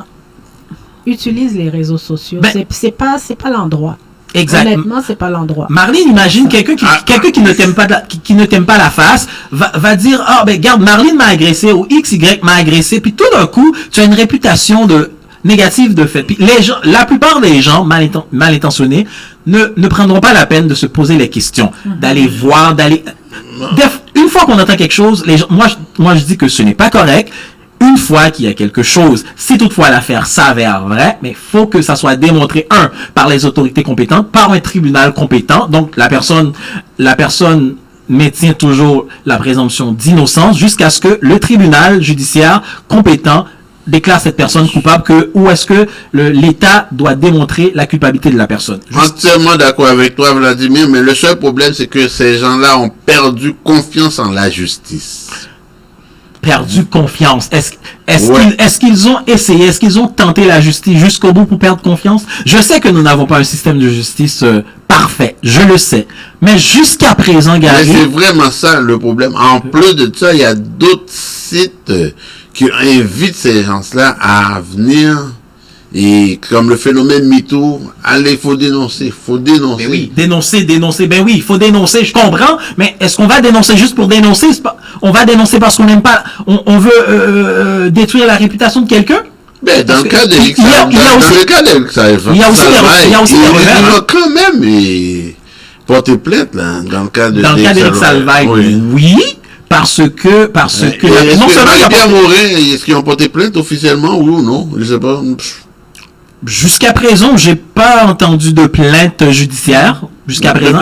Speaker 2: utilisent les réseaux sociaux. C'est pas l'endroit.
Speaker 11: Exactement.
Speaker 2: Honnêtement, c'est pas l'endroit.
Speaker 11: Marlene, imagine quelqu'un qui ne t'aime pas qui ne t'aime pas la face va dire regarde, Marlene m'a agressé ou XY m'a agressé, puis tout d'un coup tu as une réputation négative de fait. Puis les gens, la plupart des gens mal intentionnés ne prendront pas la peine de se poser les questions, d'aller voir, une fois qu'on entend quelque chose, les gens, moi je dis que ce n'est pas correct. Une fois qu'il y a quelque chose, si toutefois l'affaire s'avère vraie, mais il faut que ça soit démontré, par les autorités compétentes, par un tribunal compétent. Donc, la personne maintient toujours la présomption d'innocence jusqu'à ce que le tribunal judiciaire compétent déclare cette personne coupable, ou est-ce que l'État doit démontrer la culpabilité de la personne.
Speaker 1: Entièrement d'accord avec toi, Vladimir, mais le seul problème, c'est que ces gens-là ont perdu confiance en la justice.
Speaker 11: Perdu confiance. Est-ce qu'ils ont essayé, est-ce qu'ils ont tenté la justice jusqu'au bout pour perdre confiance? Je sais que nous n'avons pas un système de justice parfait, je le sais. Mais jusqu'à présent, Gary...
Speaker 1: Mais c'est vraiment ça le problème. En plus de ça, il y a d'autres sites qui invitent ces gens-là à venir Et comme le phénomène MeToo, allez, faut dénoncer.
Speaker 11: Ben oui, dénoncer. Ben oui, il faut dénoncer, je comprends. Mais est-ce qu'on va dénoncer juste pour dénoncer? On va dénoncer parce qu'on n'aime pas, on veut détruire la réputation de quelqu'un?
Speaker 1: Ben, dans le cas d'Éric Salvaille, il y a aussi des revers. Quand même, porter plainte, là, dans le cas
Speaker 11: d'Éric Salvaille, oui. Parce que
Speaker 1: non seulement Marie-Pierre Morin, est-ce qu'ils ont porté plainte officiellement, oui ou non? Je sais pas.
Speaker 11: Jusqu'à présent, j'ai pas entendu de plainte judiciaire. Jusqu'à présent,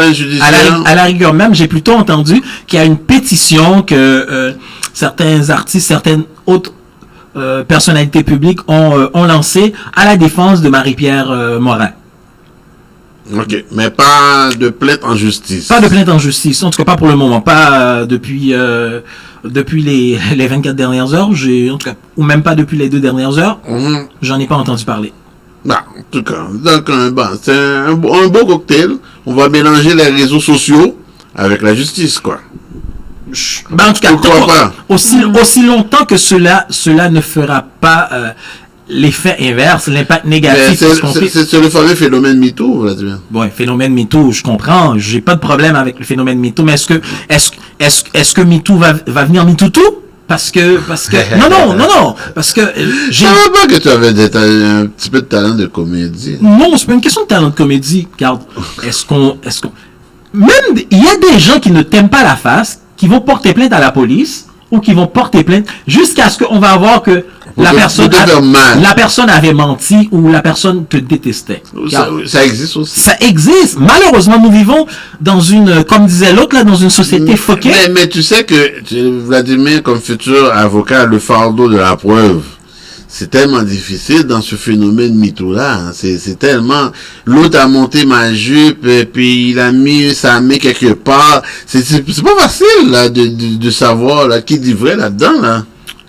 Speaker 11: à la rigueur même, j'ai plutôt entendu qu'il y a une pétition que certains artistes, certaines autres personnalités publiques ont lancée à la défense de Marie-Pierre Morin.
Speaker 1: Ok, mais pas de plainte en justice.
Speaker 11: Pas de plainte en justice, en tout cas pas pour le moment, pas depuis les 24 dernières heures, en tout cas, ou même pas depuis les 2 dernières heures, j'en ai pas entendu parler.
Speaker 1: En tout cas, donc c'est un beau cocktail. On va mélanger les réseaux sociaux avec la justice, quoi.
Speaker 11: En tout cas, aussi longtemps que cela ne fera pas l'effet inverse, l'impact négatif.
Speaker 1: C'est le fameux phénomène MeToo, Vladimir.
Speaker 11: Bon, phénomène MeToo, je comprends. J'ai pas de problème avec le phénomène MeToo, mais est-ce que MeToo va venir MeToo tout? Parce que non, parce que
Speaker 1: je savais pas que tu avais un petit peu de talent de comédie.
Speaker 11: Non, c'est pas une question de talent de comédie. Regarde, même il y a des gens qui ne t'aiment pas la face, qui vont porter plainte à la police ou qui vont porter plainte jusqu'à ce qu'on va voir que la personne avait menti ou la personne te détestait.
Speaker 1: Ça existe aussi.
Speaker 11: Ça existe. Malheureusement, nous vivons dans comme disait l'autre là, dans une société foquée.
Speaker 1: Mais tu sais que Vladimir, comme futur avocat, le fardeau de la preuve, c'est tellement difficile dans ce phénomène MeToo-là. Hein. C'est tellement... L'autre a monté ma jupe, et puis il a mis sa main quelque part. C'est pas facile là, de savoir là, qui dit vrai là-dedans. Là.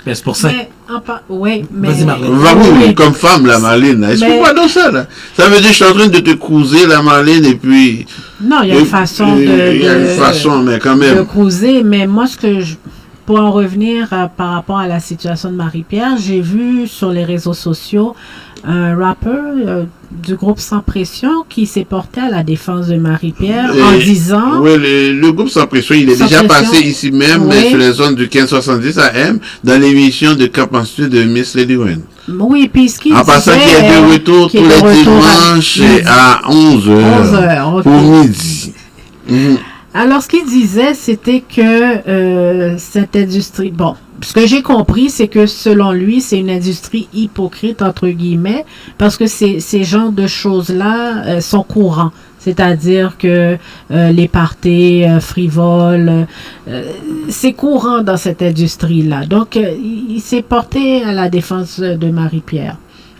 Speaker 11: C'est pour ça.
Speaker 2: Vas-y,
Speaker 11: Marlène.
Speaker 1: Oui, comme femme, la Marlène. Explique-moi donc ça, là. Ça veut dire que je suis en train de te cruiser, la Marlène, et puis...
Speaker 2: Non, il y a une façon
Speaker 1: mais quand même.
Speaker 2: de cruiser, mais moi, pour en revenir par rapport à la situation de Marie-Pierre, j'ai vu sur les réseaux sociaux un rappeur du groupe Sans Pression qui s'est porté à la défense de Marie-Pierre en disant...
Speaker 1: Oui, le groupe Sans Pression, il est déjà passé ici même, sur les zones du 1570 AM, dans l'émission de Cap en Studio de Miss Lady Wayne.
Speaker 2: Oui, puis ce qu'il disait...
Speaker 1: En passant qu'il y a de retour tous les dimanches à 11h. Pour midi.
Speaker 2: Alors, ce qu'il disait, c'était que cette industrie... Bon, ce que j'ai compris, c'est que selon lui, c'est une industrie hypocrite, entre guillemets, parce que ces genres de choses-là sont courants. C'est-à-dire que les parties frivoles, c'est courant dans cette industrie-là. Donc, il s'est porté à la défense de Marie-Pierre.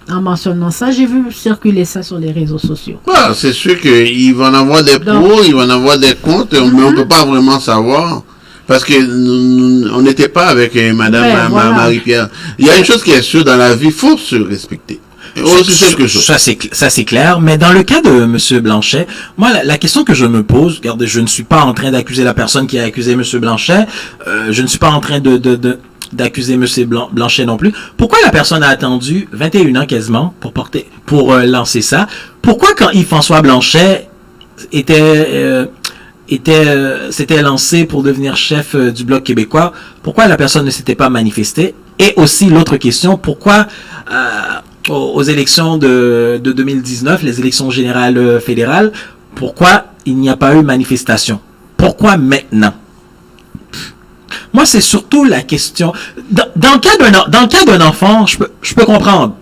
Speaker 2: En mentionnant ça, j'ai vu circuler ça sur les réseaux sociaux.
Speaker 1: C'est sûr qu'il va en avoir des pros, il va en avoir des contre, mais on ne peut pas vraiment savoir. Parce que on n'était pas avec Madame Marie-Pierre. Il y a une chose qui est sûre dans la vie, il faut se respecter.
Speaker 11: Ça c'est clair, mais dans le cas de Monsieur Blanchet, moi la question que je me pose, regardez, je ne suis pas en train d'accuser la personne qui a accusé Monsieur Blanchet, je ne suis pas en train d'accuser Monsieur Blanchet non plus. Pourquoi la personne a attendu 21 ans quasiment pour lancer ça? Pourquoi quand Yves-François Blanchet s'était lancé pour devenir chef du Bloc québécois, pourquoi la personne ne s'était pas manifestée? Et aussi l'autre question, pourquoi aux élections de 2019, les élections générales fédérales, pourquoi il n'y a pas eu manifestation? Pourquoi maintenant? Moi, c'est surtout la question. Dans le cas d'un enfant, je peux comprendre.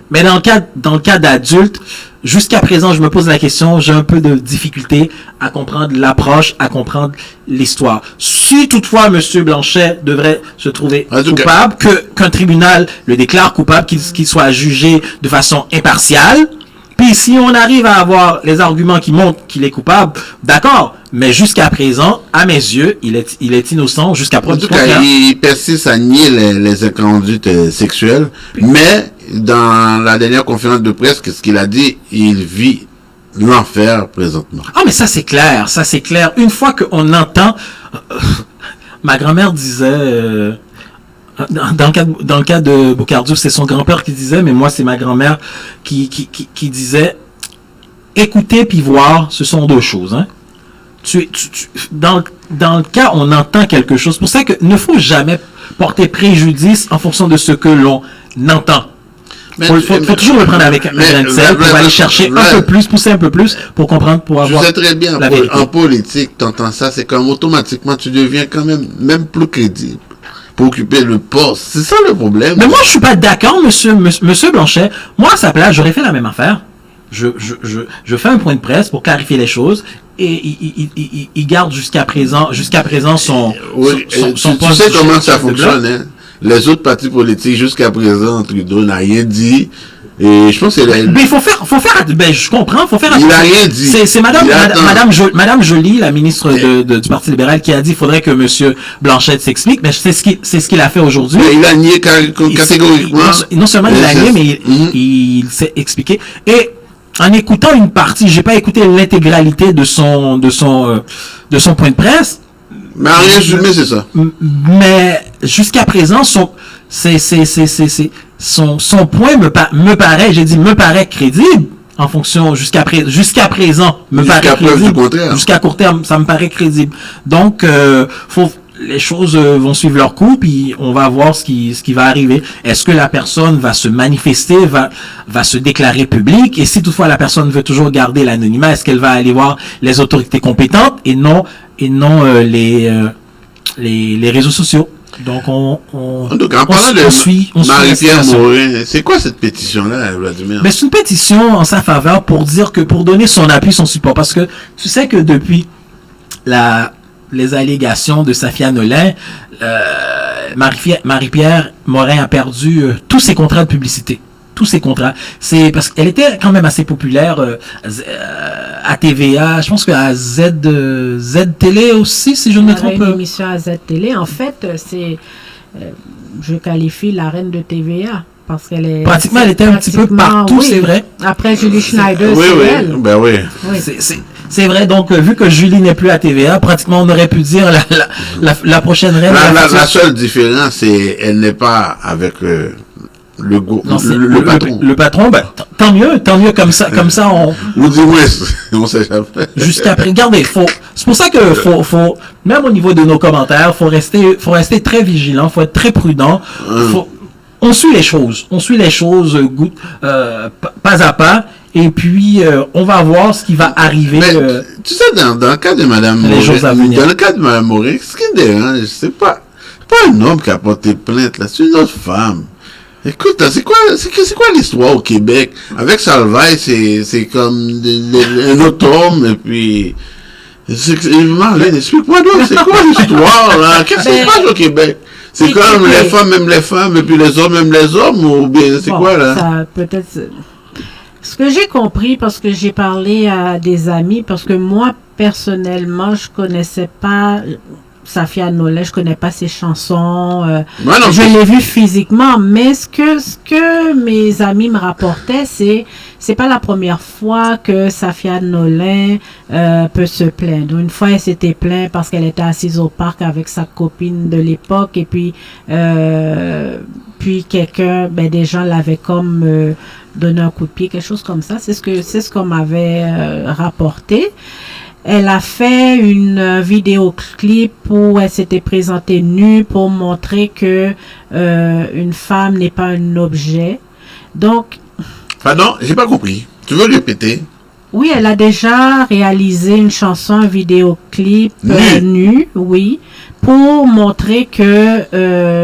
Speaker 11: Mais dans le cas d'adulte, jusqu'à présent, je me pose la question, j'ai un peu de difficulté à comprendre l'approche, à comprendre l'histoire. Si toutefois Monsieur Blanchet devrait se trouver coupable, qu'un tribunal le déclare coupable, qu'il soit jugé de façon impartiale, puis si on arrive à avoir les arguments qui montrent qu'il est coupable, d'accord. Mais jusqu'à présent, à mes yeux, il est innocent jusqu'à preuve du contraire.
Speaker 1: En tout cas, il persiste à nier les inconduites sexuelles, mais dans la dernière conférence de presse, qu'est-ce qu'il a dit? Il vit l'enfer présentement.
Speaker 11: Ah, mais ça c'est clair. Une fois qu'on entend... ma grand-mère disait... dans le cas de Boucardiouf, c'est son grand-père qui disait, mais moi, c'est ma grand-mère qui disait, écouter puis voir, ce sont deux choses. Hein. Dans le cas, on entend quelque chose. C'est pour ça que ne faut jamais porter préjudice en fonction de ce que l'on entend. Il faut toujours le prendre avec un grain de sel pour aller chercher un peu plus, pousser un peu plus pour comprendre, pour avoir.
Speaker 1: Je sais très bien, en politique, t'entends ça, c'est comme automatiquement tu deviens quand même plus crédible pour occuper le poste. C'est ça le problème.
Speaker 11: Mais moi, je suis pas d'accord, monsieur Blanchet. Moi, à sa place, j'aurais fait la même affaire. Je fais un point de presse pour clarifier les choses et il garde jusqu'à présent son poste.
Speaker 1: Tu sais comment ça fonctionne, hein? Les autres partis politiques jusqu'à présent, Trudeau n'a rien dit. Et je pense que
Speaker 11: mais il faut faire, je comprends, faut faire.
Speaker 1: Il n'a rien dit.
Speaker 11: C'est Madame Joly, la ministre du Parti libéral, qui a dit qu'il faudrait que Monsieur Blanchet s'explique, mais c'est ce qu'il a fait aujourd'hui.
Speaker 1: Il a nié catégoriquement.
Speaker 11: Non seulement il a nié, mais il s'est expliqué. Et en écoutant une partie, j'ai pas écouté l'intégralité de son point de presse.
Speaker 1: Mais en résumé, c'est ça.
Speaker 11: Mais jusqu'à présent, son point me paraît crédible en fonction jusqu'à présent me paraît crédible. Jusqu'à court terme, ça me paraît crédible. Donc les choses vont suivre leur cours, puis on va voir ce qui va arriver. Est-ce que la personne va se manifester, va se déclarer publique, et si toutefois la personne veut toujours garder l'anonymat, est-ce qu'elle va aller voir les autorités compétentes et non les réseaux sociaux. Donc
Speaker 1: en tout cas, en parlant de Marie-Pierre Morin, c'est quoi cette pétition-là, Vladimir?
Speaker 11: Mais c'est une pétition en sa faveur pour dire que, pour donner son appui, son support, parce que tu sais que depuis les allégations de Safia Nolin, Marie-Pierre Morin a perdu tous ses contrats de publicité. Tous ses contrats. C'est parce qu'elle était quand même assez populaire à TVA, je pense qu'à Z Télé aussi, si je ne me trompe pas.
Speaker 2: Une émission à Z Télé, en fait, je qualifie la reine de TVA. Parce qu'elle est
Speaker 11: pratiquement, elle était un petit peu partout, oui. C'est vrai.
Speaker 2: Après Julie Schneider,
Speaker 1: elle. Ben oui.
Speaker 11: C'est vrai, donc vu que Julie n'est plus à TVA, pratiquement on aurait pu dire la prochaine reine.
Speaker 1: La seule différence, c'est elle n'est pas avec le patron.
Speaker 11: Le patron, ben, tant mieux comme ça on.
Speaker 1: Ou du moins, on sait jamais.
Speaker 11: Jusqu'à après, regardez, c'est pour ça que faut, même au niveau de nos commentaires, faut rester très vigilant, faut être très prudent. On suit les choses, pas à pas, et puis on va voir ce qui va arriver.
Speaker 1: Mais, tu sais, dans le cas de Madame Morin, ce qui me dérange, c'est pas un homme qui a porté plainte, là, c'est une autre femme. Écoute, c'est quoi l'histoire au Québec? Avec Salvaille, c'est comme un autre homme, et puis Marlène, explique-moi donc, c'est quoi l'histoire, là? Qu'est-ce qui se passe au Québec? C'est comme les femmes aiment les femmes, et puis les hommes aiment les hommes, ou bien c'est quoi, là?
Speaker 2: Ça, peut-être. Ce que j'ai compris, parce que j'ai parlé à des amis, parce que moi, personnellement, je connaissais pas Safia Nolin, je connais pas ses chansons. Je l'ai vu physiquement, mais ce que mes amis me rapportaient, c'est pas la première fois que Safia Nolin peut se plaindre. Une fois, elle s'était plainte parce qu'elle était assise au parc avec sa copine de l'époque, et puis quelqu'un, des gens l'avaient comme donné un coup de pied, quelque chose comme ça. C'est ce qu'on m'avait rapporté. Elle a fait une vidéoclip où elle s'était présentée nue pour montrer que une femme n'est pas un objet. Donc...
Speaker 1: Pardon, j'ai pas compris. Tu veux répéter?
Speaker 2: Oui, elle a déjà réalisé une chanson, un vidéoclip nu, oui, pour montrer que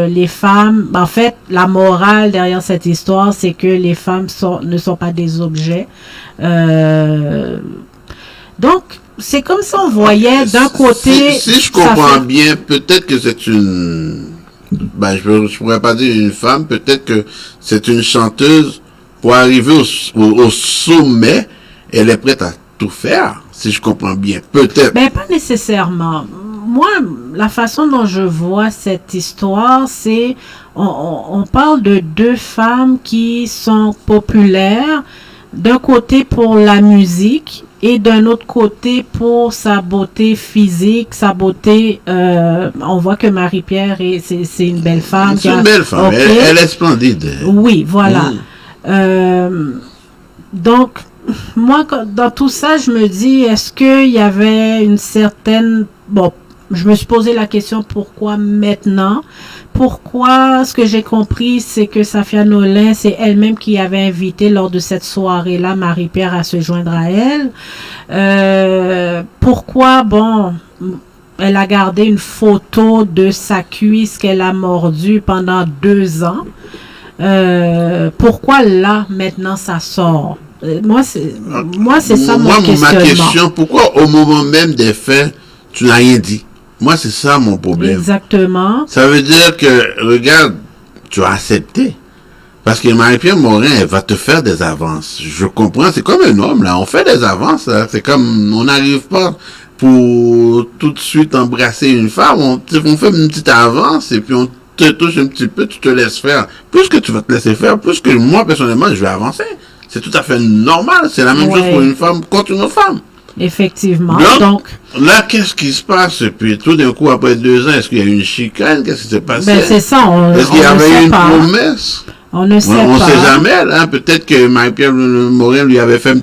Speaker 2: les femmes... En fait, la morale derrière cette histoire, c'est que les femmes ne sont pas des objets. Donc... C'est comme ça on voyait d'un côté...
Speaker 1: Si je comprends bien, peut-être que c'est une... je pourrais pas dire une femme, peut-être que c'est une chanteuse pour arriver au sommet, elle est prête à tout faire, si je comprends bien, peut-être.
Speaker 2: Mais pas nécessairement. Moi, la façon dont je vois cette histoire, c'est... On parle de deux femmes qui sont populaires, d'un côté pour la musique, et d'un autre côté, pour sa beauté physique, sa beauté, on voit que Marie-Pierre, c'est une belle femme.
Speaker 1: C'est une belle femme,
Speaker 2: okay.
Speaker 1: Elle est splendide.
Speaker 2: Oui, voilà. Donc, moi, dans tout ça, je me dis, est-ce qu'il y avait une certaine... Bon, je me suis posé la question, pourquoi maintenant? Pourquoi, ce que j'ai compris, c'est que Safia Nolin, c'est elle-même qui avait invité lors de cette soirée-là Marie-Pierre à se joindre à elle. Pourquoi, bon, elle a gardé une photo de sa cuisse qu'elle a mordue pendant 2 ans. Pourquoi là, maintenant, ça sort? Moi, c'est ça mon questionnement.
Speaker 1: Ma question, pourquoi au moment même des faits, tu n'as rien dit? Moi, c'est ça mon problème.
Speaker 2: Exactement.
Speaker 1: Ça veut dire que, regarde, tu as accepté. Parce que Marie-Pierre Morin, elle va te faire des avances. Je comprends, c'est comme un homme, là. On fait des avances, là. C'est comme, on n'arrive pas pour tout de suite embrasser une femme. On fait une petite avance et puis on te touche un petit peu, tu te laisses faire. Plus que tu vas te laisser faire, plus que moi, personnellement, je vais avancer. C'est tout à fait normal. C'est la même chose pour une femme contre une autre femme.
Speaker 2: Effectivement.
Speaker 1: Donc, là, qu'est-ce qui se passe? Et puis, tout d'un coup, après 2 ans, est-ce qu'il y a eu une chicane? Qu'est-ce qui s'est passé?
Speaker 2: Ben, c'est ça.
Speaker 1: Est-ce qu'il y avait eu une promesse?
Speaker 2: On ne sait pas.
Speaker 1: On ne sait jamais, là. Peut-être que Marie-Pierre Morin lui avait fait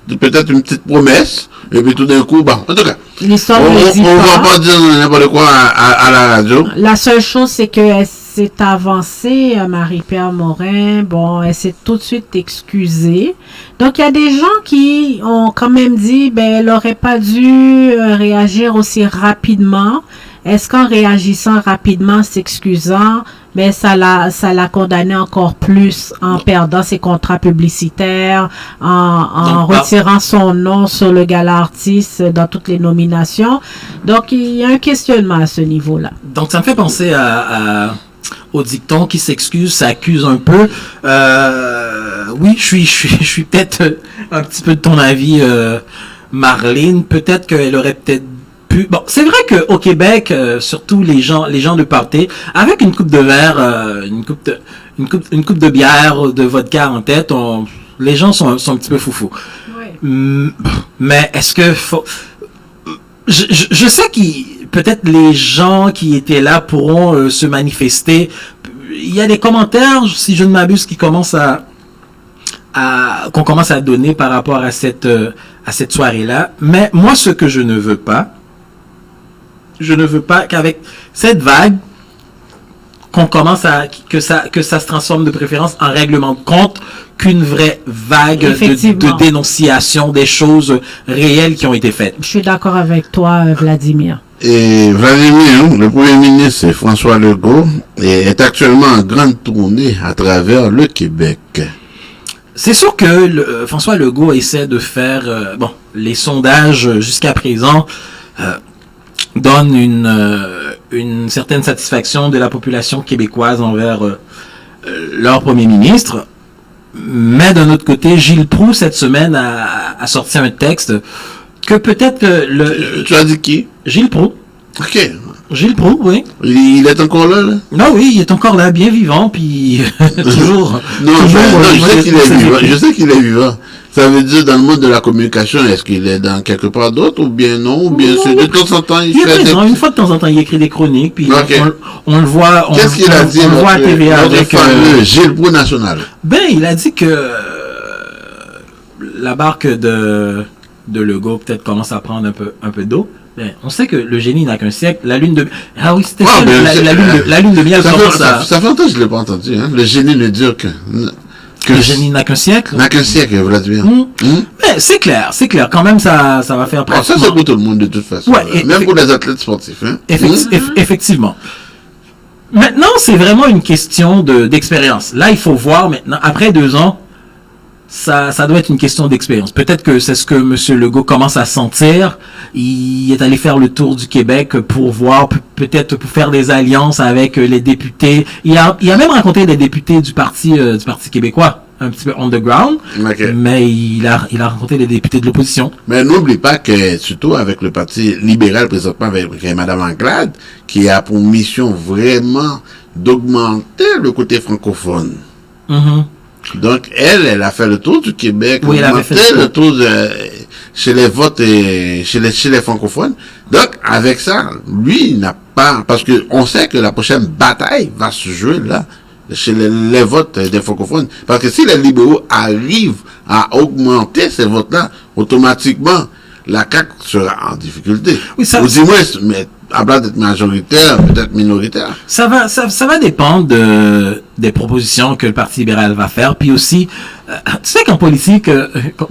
Speaker 1: peut-être une petite promesse. Et puis, tout d'un coup, bon, en tout cas.
Speaker 2: L'histoire ne dit pas.
Speaker 1: On va pas dire n'importe quoi à la radio.
Speaker 2: La seule chose, c'est qu'elle s'est avancée, Marie-Pierre Morin. Bon, elle s'est tout de suite excusée. Donc, il y a des gens qui ont quand même dit, ben, elle aurait pas dû réagir aussi rapidement. Est-ce qu'en réagissant rapidement, s'excusant, mais ça l'a condamné encore plus en perdant ses contrats publicitaires, en retirant son nom sur le gala artiste dans toutes les nominations. Donc, il y a un questionnement à ce niveau-là.
Speaker 11: Donc, ça me fait penser au dicton qui s'excuse, s'accuse un peu. Oui, je suis peut-être un petit peu de ton avis, Marlene. Peut-être qu'elle aurait peut-être pu... Bon, c'est vrai qu'au Québec, surtout les gens de party, avec une coupe de verre, une coupe de bière, de vodka en tête, les gens sont un petit peu foufous. Ouais. Mais est-ce que je sais peut-être les gens qui étaient là pourront se manifester. Il y a des commentaires, si je ne m'abuse, qui commencent qu'on commence à donner par rapport à cette soirée-là. Mais moi, ce que je ne veux pas qu'avec cette vague, qu'on commence que ça se transforme de préférence en règlement de compte, qu'une vraie vague de dénonciation des choses réelles qui ont été faites.
Speaker 2: Je suis d'accord avec toi, Vladimir.
Speaker 1: Et Vladimir, le Premier ministre, c'est François Legault, et est actuellement en grande tournée à travers le Québec.
Speaker 11: C'est sûr que François Legault essaie de faire... les sondages jusqu'à présent donnent une certaine satisfaction de la population québécoise envers leur Premier ministre. Mais d'un autre côté, Gilles Proulx, cette semaine, a sorti un texte que peut-être que
Speaker 1: Tu as dit qui?
Speaker 11: Gilles Proulx.
Speaker 1: Ok.
Speaker 11: Gilles Proulx, oui.
Speaker 1: Il est encore là?
Speaker 11: Non, oui, il est encore là, bien vivant, puis toujours...
Speaker 1: je sais qu'il est vivant. Ça veut dire, dans le monde de la communication, est-ce qu'il est dans quelque part d'autre, ou bien non, ou bien c'est de temps en temps, il fait
Speaker 11: présent, une fois de temps en temps, il écrit des chroniques, puis on le voit,
Speaker 1: qu'est-ce qu'il a dit,
Speaker 11: on le voit à TVA avec
Speaker 1: Gilles Proulx national.
Speaker 11: Ben, il a dit que la barque de Legault peut-être commence à prendre un peu d'eau. Ben, on sait que le génie n'a qu'un siècle, la lune de... Ah oui, c'était ça, la lune de miel commence à...
Speaker 1: Ça fait longtemps que je ne l'ai pas entendu, hein. Le génie ne dure que...
Speaker 11: Le génie n'a qu'un siècle.
Speaker 1: N'a qu'un siècle, Vladimir.
Speaker 11: Mais c'est clair. Quand même, ça va faire
Speaker 1: pratiquement... Ça, c'est pour tout le monde, de toute façon.
Speaker 11: Ouais,
Speaker 1: même pour les athlètes sportifs, hein.
Speaker 11: Effectivement. Maintenant, c'est vraiment une question d'expérience. Là, il faut voir maintenant, après 2 ans, ça doit être une question d'expérience. Peut-être que c'est ce que M. Legault commence à sentir. Il est allé faire le tour du Québec pour voir, peut-être pour faire des alliances avec les députés. Il a même rencontré des députés du Parti québécois, un petit peu underground. Okay. Mais il a rencontré des députés de l'opposition.
Speaker 1: Mais n'oublie pas que, surtout avec le Parti libéral présentement, avec Mme Anglade, qui a pour mission vraiment d'augmenter le côté francophone. Donc, elle a fait le tour du Québec.
Speaker 11: Oui, elle avait fait
Speaker 1: le tour chez les votes et chez les francophones. Donc, avec ça, lui, il n'a pas, parce que on sait que la prochaine bataille va se jouer là, chez les votes des francophones. Parce que si les libéraux arrivent à augmenter ces votes-là, automatiquement, la CAQ sera en difficulté.
Speaker 11: Oui, ça,
Speaker 1: ou du moins, mais à place d'être majoritaire, peut-être minoritaire.
Speaker 11: Ça va dépendre des propositions que le Parti libéral va faire. Puis aussi, tu sais qu'en politique,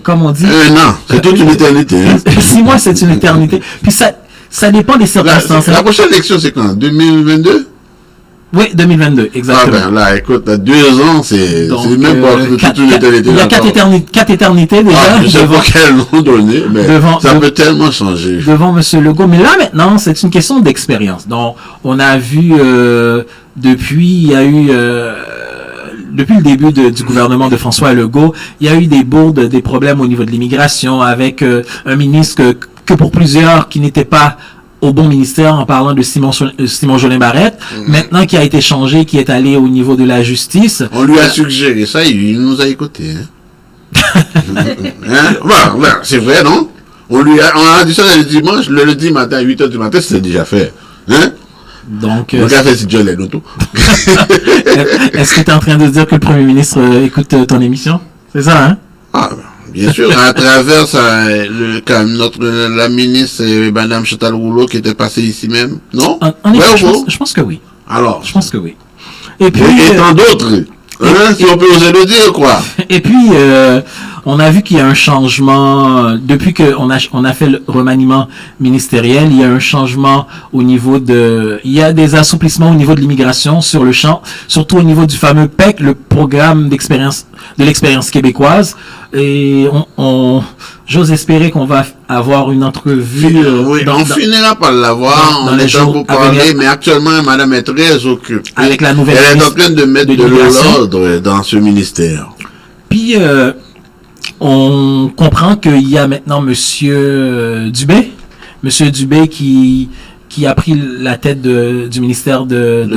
Speaker 11: comme on dit...
Speaker 1: non, c'est toute une éternité. Hein.
Speaker 11: 6 mois, c'est une éternité. Puis ça dépend des circonstances.
Speaker 1: La prochaine élection, c'est quand? 2022?
Speaker 11: Oui, 2022, exactement.
Speaker 1: Ah ben là, écoute, 2 ans, c'est même pas toute une éternité.
Speaker 11: Il y a 4 éternités déjà.
Speaker 1: Je sais pas quel nom donner, mais ça peut tellement changer.
Speaker 11: Devant M. Legault. Mais là, maintenant, c'est une question d'expérience. Donc, on a vu, depuis le début du gouvernement de François Legault, il y a eu des bourdes, des problèmes au niveau de l'immigration avec un ministre que pour plusieurs qui n'était pas au bon ministère, en parlant de Simon Jolin Barrette, maintenant qui a été changé, qui est allé au niveau de la justice.
Speaker 1: On lui a suggéré ça, il nous a écouté. Bon, c'est vrai, non? On a dit ça le dimanche, le lundi matin, à 8h du matin, c'est déjà fait. Hein?
Speaker 11: Donc,
Speaker 1: est-ce
Speaker 11: que tu es en train de dire que le Premier ministre écoute ton émission? C'est ça, hein?
Speaker 1: Ah, bien sûr, à travers la ministre Madame Chantal Rouleau qui était passée ici même, non?
Speaker 11: Je pense que oui.
Speaker 1: Alors?
Speaker 11: Je pense que oui. Et puis...
Speaker 1: Et tant d'autres. Si on peut oser le dire, quoi.
Speaker 11: Et puis, on a vu qu'il y a un changement, depuis qu'on a fait le remaniement ministériel, il y a un changement au niveau il y a des assouplissements au niveau de l'immigration sur le champ, surtout au niveau du fameux PEC, le programme de l'expérience québécoise. Et j'ose espérer qu'on va avoir une entrevue.
Speaker 1: On finira par l'avoir dans les jours pour parler, mais actuellement, madame est très occupée.
Speaker 11: Avec la nouvelle
Speaker 1: Elle est en train de mettre de l'ordre dans ce ministère.
Speaker 11: Puis, on comprend qu'il y a maintenant Monsieur Dubé qui a pris la tête du ministère de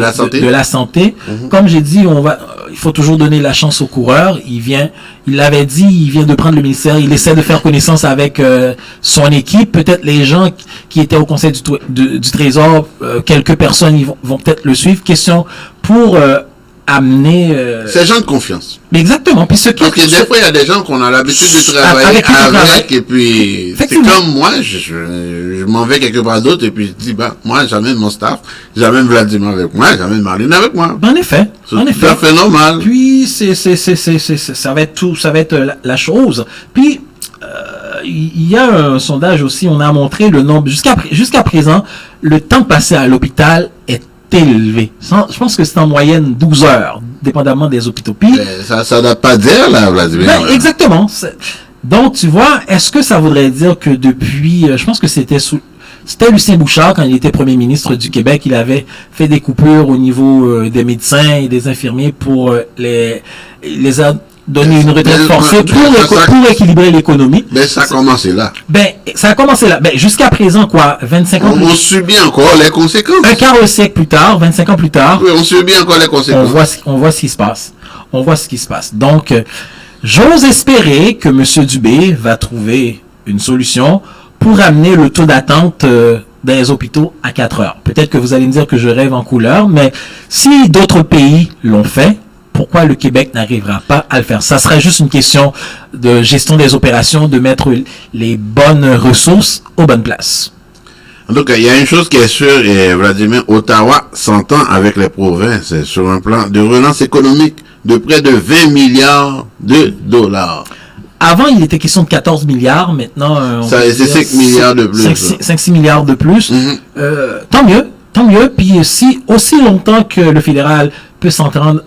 Speaker 11: la Santé. Comme j'ai dit, il faut toujours donner la chance au coureur. Il vient de prendre le ministère. Il essaie de faire connaissance avec son équipe. Peut-être les gens qui étaient au Conseil du Trésor, quelques personnes vont peut-être le suivre. Question pour amener...
Speaker 1: C'est gens de confiance.
Speaker 11: Mais exactement. Puis
Speaker 1: parce que des fois, il y a des gens qu'on a l'habitude de travailler avec et puis c'est comme moi, je m'en vais quelque part d'autre et puis je dis, moi, j'amène mon staff, j'amène Vladimir avec moi, j'amène Marlène avec moi.
Speaker 11: En effet.
Speaker 1: C'est tout à fait normal.
Speaker 11: Puis, ça va être la chose. Puis, il y a un sondage aussi, on a montré le nombre, jusqu'à présent, le temps passé à l'hôpital est élevé. Je pense que c'est en moyenne 12 heures, dépendamment des hôpitaux. Puis,
Speaker 1: ça date pas dire, là, Vladimir.
Speaker 11: Exactement. Donc, tu vois, est-ce que ça voudrait dire que depuis, je pense que c'était Lucien Bouchard, quand il était premier ministre du Québec, il avait fait des coupures au niveau des médecins et des infirmiers pour les donner une retraite forcée pour équilibrer l'économie.
Speaker 1: Mais ça a commencé là.
Speaker 11: Ça a commencé là. Jusqu'à présent, 25 ans
Speaker 1: on subit encore les conséquences.
Speaker 11: Un quart de siècle plus tard, 25 ans plus tard.
Speaker 1: Oui, on subit encore les conséquences.
Speaker 11: On voit ce qui se passe. Donc, j'ose espérer que M. Dubé va trouver une solution pour amener le taux d'attente dans les hôpitaux à 4 heures. Peut-être que vous allez me dire que je rêve en couleur, mais si d'autres pays l'ont fait, pourquoi le Québec n'arrivera pas à le faire? Ça serait juste une question de gestion des opérations, de mettre les bonnes ressources aux bonnes places.
Speaker 1: En tout cas, il y a une chose qui est sûre, et Vladimir, Ottawa s'entend avec les provinces sur un plan de relance économique de près de 20 milliards de dollars.
Speaker 11: Avant, il était question de 14 milliards. Maintenant,
Speaker 1: c'est 5 milliards de plus.
Speaker 11: 5-6 milliards de plus. Tant mieux. Puis aussi longtemps que le fédéral peut s'entendre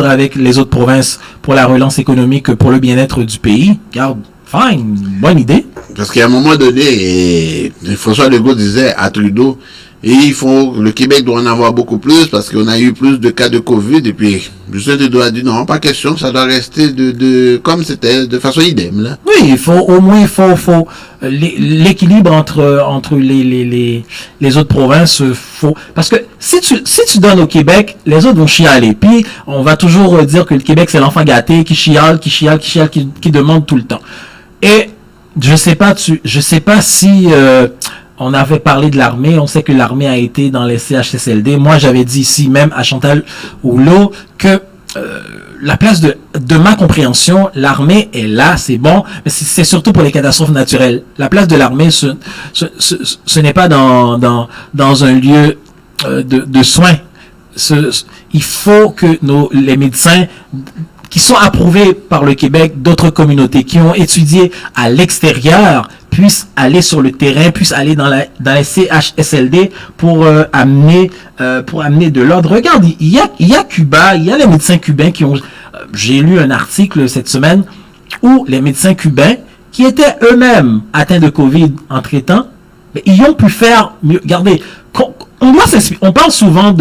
Speaker 11: avec les autres provinces pour la relance économique, pour le bien-être du pays. Regarde, fine, bonne idée.
Speaker 1: Parce qu'à un moment donné, François Legault disait à Trudeau, Et le Québec doit en avoir beaucoup plus parce qu'on a eu plus de cas de Covid et puis Justin Trudeau a dit non, pas question, ça doit rester comme c'était, de façon idem, là.
Speaker 11: Oui, il faut l'équilibre entre les autres provinces, parce que si tu donnes au Québec, les autres vont chialer. Puis, on va toujours dire que le Québec c'est l'enfant gâté qui chiale, qui demande tout le temps. Et, je sais pas si, on avait parlé de l'armée, on sait que l'armée a été dans les CHSLD. Moi, j'avais dit ici, même à Chantal Houlot, que la place de ma compréhension, l'armée est là, c'est bon, mais c'est surtout pour les catastrophes naturelles. La place de l'armée, ce n'est pas dans un lieu de soins. Il faut que les médecins qui sont approuvés par le Québec, d'autres communautés qui ont étudié à l'extérieur, puissent aller sur le terrain, puissent aller dans les CHSLD pour amener de l'ordre. Regarde, il y a Cuba, il y a les médecins cubains qui ont... j'ai lu un article cette semaine où les médecins cubains, qui étaient eux-mêmes atteints de Covid en traitant, mais ils ont pu faire mieux. Regardez, on parle souvent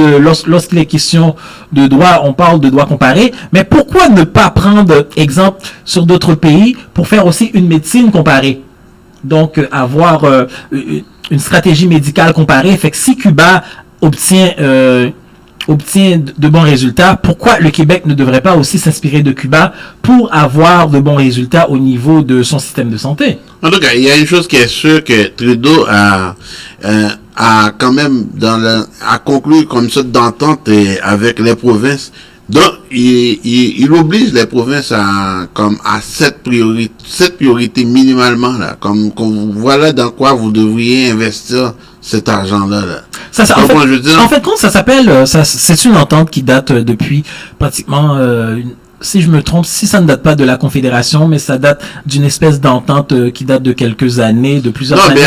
Speaker 11: lorsqu'il est question de droit, on parle de droit comparé, mais pourquoi ne pas prendre exemple sur d'autres pays pour faire aussi une médecine comparée? Donc, avoir une stratégie médicale comparée. Fait que si Cuba obtient de bons résultats, pourquoi le Québec ne devrait pas aussi s'inspirer de Cuba pour avoir de bons résultats au niveau de son système de santé?
Speaker 1: En tout cas, il y a une chose qui est sûre, que Trudeau a quand même a conclu comme sorte d'entente avec les provinces. Donc, il oblige les provinces à 7 priorités minimalement, là. Comme voilà dans quoi vous devriez investir cet argent-là, là.
Speaker 11: En fait, quand ça s'appelle, c'est une entente qui date depuis pratiquement, si je me trompe, si ça ne date pas de la Confédération, mais ça date d'une espèce d'entente qui date de quelques années, de plusieurs années.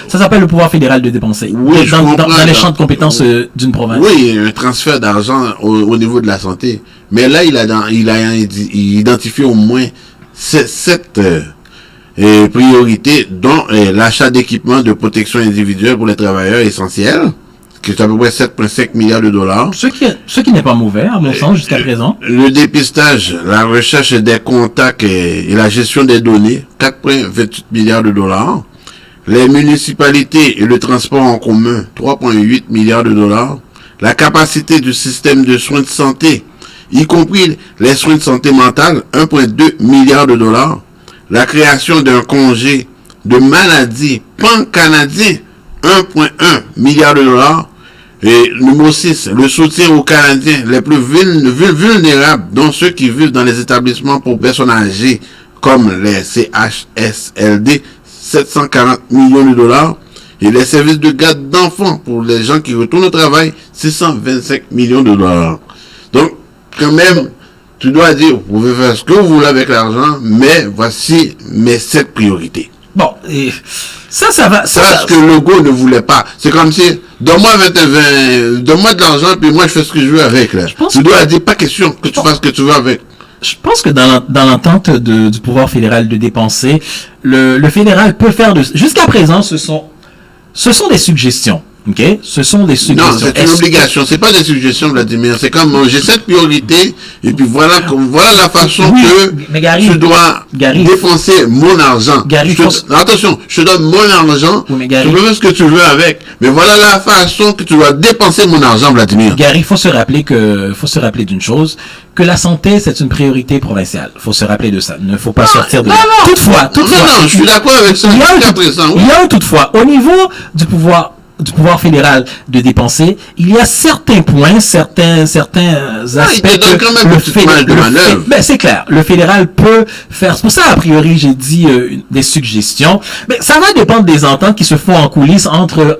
Speaker 11: Ça s'appelle le pouvoir fédéral de dépenser.
Speaker 1: Oui,
Speaker 11: dans les champs de compétences d'une province.
Speaker 1: Oui, un transfert d'argent au niveau de la santé. Mais là, il a identifié au moins 7 priorités, dont l'achat d'équipements de protection individuelle pour les travailleurs essentiels, qui est à peu près 7,5 milliards de dollars.
Speaker 11: Ce qui n'est pas mauvais, à mon sens, jusqu'à présent.
Speaker 1: Le dépistage, la recherche des contacts et la gestion des données, 4,28 milliards de dollars. Les municipalités et le transport en commun, 3,8 milliards de dollars. La capacité du système de soins de santé, y compris les soins de santé mentale, 1,2 milliards de dollars. La création d'un congé de maladie pan-canadien, 1,1 milliard de dollars. Et numéro 6, le soutien aux Canadiens les plus vulnérables, dont ceux qui vivent dans les établissements pour personnes âgées, comme les CHSLD, 740 millions de dollars. Et les services de garde d'enfants pour les gens qui retournent au travail, 625 millions de dollars. Donc, quand même, tu dois dire, vous pouvez faire ce que vous voulez avec l'argent, mais voici mes 7 priorités.
Speaker 11: Bon, et ça va.
Speaker 1: Ce que Legault ne voulait pas. C'est comme si, donne-moi donne-moi de l'argent, puis moi je fais ce que je veux avec, là. Tu dois dire, pas question que tu fasses ce que tu veux avec.
Speaker 11: Je pense que dans l'entente du pouvoir fédéral de dépenser, le fédéral peut faire jusqu'à présent, ce sont des suggestions. OK? Ce sont des suggestions.
Speaker 1: Non, c'est une obligation. C'est pas des suggestions, Vladimir. C'est comme, j'ai cette priorité, et puis voilà la façon tu dois dépenser mon argent. Attention, je te donne mon argent. Tu peux faire ce que tu veux avec. Mais voilà la façon que tu dois dépenser mon argent, Vladimir.
Speaker 11: Gary, faut se rappeler d'une chose, que la santé, c'est une priorité provinciale. Faut se rappeler de ça. Il ne faut pas sortir de là. Toutefois.
Speaker 1: Non, je suis d'accord avec ça.
Speaker 11: Il y a un toutefois. Au niveau du pouvoir fédéral de dépenser, il y a certains points, certains aspects c'est clair, le fédéral peut faire. C'est pour ça, a priori, j'ai dit des suggestions, mais ça va dépendre des ententes qui se font en coulisses entre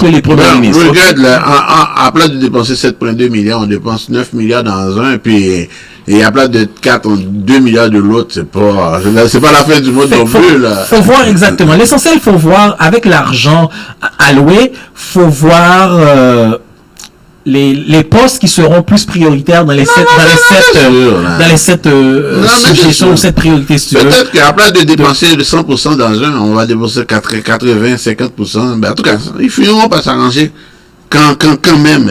Speaker 11: les premiers ministres.
Speaker 1: Regarde, là, à place de dépenser 7,2 milliards, on dépense 9 milliards dans un, puis et à place de 2 milliards de l'autre, c'est pas la fin du monde non plus, là.
Speaker 11: Faut voir exactement. L'essentiel, faut voir, avec l'argent alloué, faut voir les postes qui seront plus prioritaires dans les sept suggestions ou 7 priorités, si tu veux.
Speaker 1: Peut-être qu'à place de dépenser de 100% d'argent, on va dépenser 80, 50%. Ben, en tout cas, ils finiront par s'arranger. Quand même,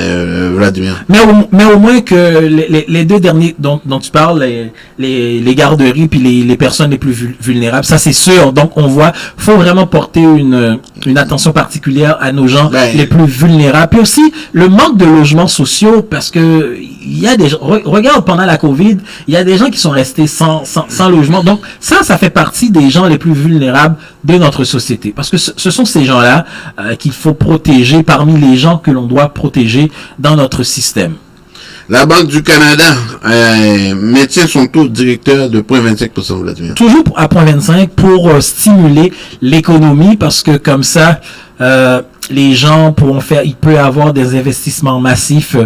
Speaker 1: Vladimir.
Speaker 11: Mais au moins que les deux derniers dont tu parles, les garderies puis les personnes les plus vulnérables, ça c'est sûr. Donc on voit, faut vraiment porter une attention particulière à nos gens les plus vulnérables. Puis aussi le manque de logements sociaux, parce que il y a des gens, regarde pendant la COVID, il y a des gens qui sont restés sans logement. Donc ça fait partie des gens les plus vulnérables de notre société, parce que ce sont ces gens-là qu'il faut protéger parmi les gens que l'on doit protéger dans notre système.
Speaker 1: La Banque du Canada maintient son taux directeur de 0,25%, Vladimir.
Speaker 11: Toujours à 0,25 pour stimuler l'économie, parce que comme ça, les gens pourront il peut y avoir des investissements massifs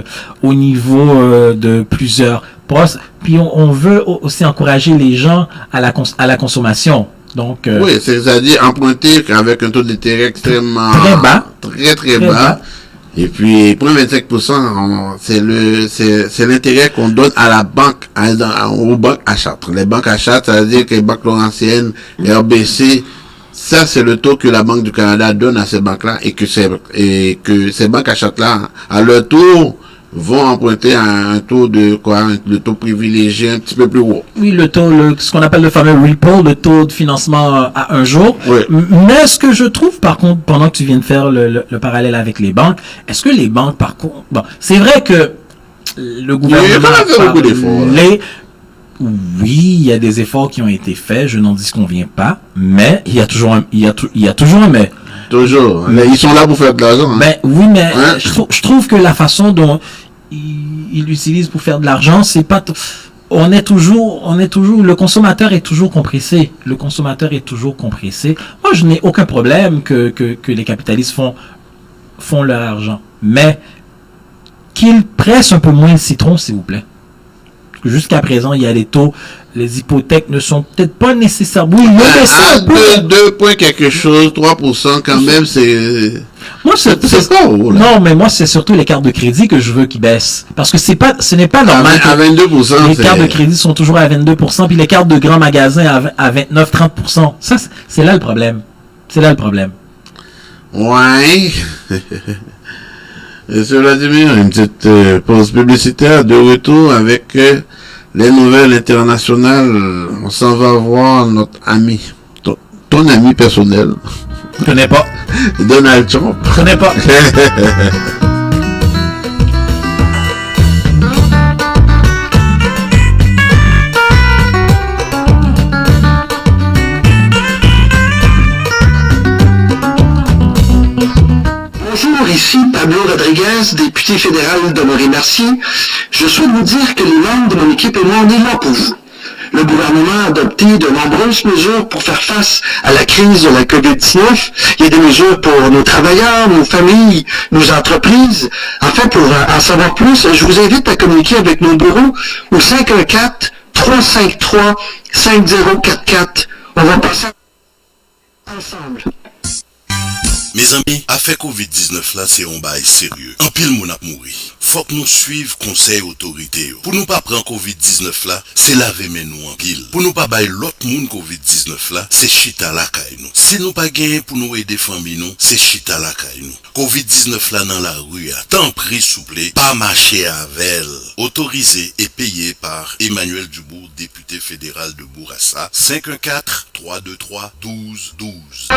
Speaker 11: au niveau de plusieurs postes. Puis on veut aussi encourager les gens à la consommation. Donc,
Speaker 1: oui, c'est-à-dire emprunter avec un taux d'intérêt extrêmement très bas. Et puis 0,25%, c'est l'intérêt qu'on donne à la banque, aux banques à Chartres. Les banques à Chartres, c'est-à-dire que les banques Laurentiennes, RBC, ça c'est le taux que la Banque du Canada donne à ces banques-là, et que ces banques à Chartres-là, à leur tour, vont emprunter à un taux le taux privilégié un petit peu plus haut.
Speaker 11: Oui, ce qu'on appelle le fameux repo, le taux de financement à un jour.
Speaker 1: Oui.
Speaker 11: Mais ce que je trouve, par contre, pendant que tu viens de faire le parallèle avec les banques, est-ce que les banques, par contre, bon, c'est vrai que le gouvernement a fait beaucoup d'efforts. Oui, il y a des efforts qui ont été faits, je n'en disconviens pas, mais il y a toujours un mais.
Speaker 1: Toujours. Mais ils sont là pour faire de l'argent. Hein.
Speaker 11: Ben oui, mais je trouve que la façon dont ils l'utilisent pour faire de l'argent, c'est pas. On est toujours, le consommateur est toujours compressé. Moi, je n'ai aucun problème que les capitalistes font leur argent, mais qu'ils pressent un peu moins le citron, s'il vous plaît. Jusqu'à présent, il y a des taux, les hypothèques ne sont peut-être pas nécessaires. Oui,
Speaker 1: à 2 points quelque chose, 3% quand même, c'est...
Speaker 11: Moi, c'est pas haut, là. Non, mais moi, c'est surtout les cartes de crédit que je veux qu'ils baissent. Parce que ce n'est pas normal.
Speaker 1: À 22%.
Speaker 11: Les cartes de crédit sont toujours à 22%, puis les cartes de grands magasins à 29-30%. Ça, c'est là le problème.
Speaker 1: Ouais. Monsieur Vladimir, une petite pause publicitaire de retour avec les nouvelles internationales. On s'en va voir notre ami, ton ami personnel.
Speaker 11: Je connais pas.
Speaker 1: Donald Trump.
Speaker 11: Je connais pas.
Speaker 3: Bonjour, ici Pablo Rodriguez, député fédéral de Marie-Merci. Je souhaite vous dire que les membres de mon équipe et moi, on est là pour vous. Le gouvernement a adopté de nombreuses mesures pour faire face à la crise de la COVID-19. Il y a des mesures pour nos travailleurs, nos familles, nos entreprises. Enfin, pour en savoir plus, je vous invite à communiquer avec nos bureaux au 514-353-5044. On va passer ensemble.
Speaker 4: Mes amis, affaire COVID-19 là, c'est un bail sérieux. En pile, moun ap mouri. Faut que nous suivions conseil autorité. Pour nous pas prendre COVID-19 là, c'est laver mais nous en pile. Pour nous pas bailler l'autre monde COVID-19 là, c'est chita la caille nous. Si nous pas gagner pour nous aider famille nous, c'est chita la caille nous. COVID-19 là dans la rue, tant pris souple, pas marcher avec. Autorisé et payé par Emmanuel Dubourg, député fédéral de Bourassa. 514-323-1212.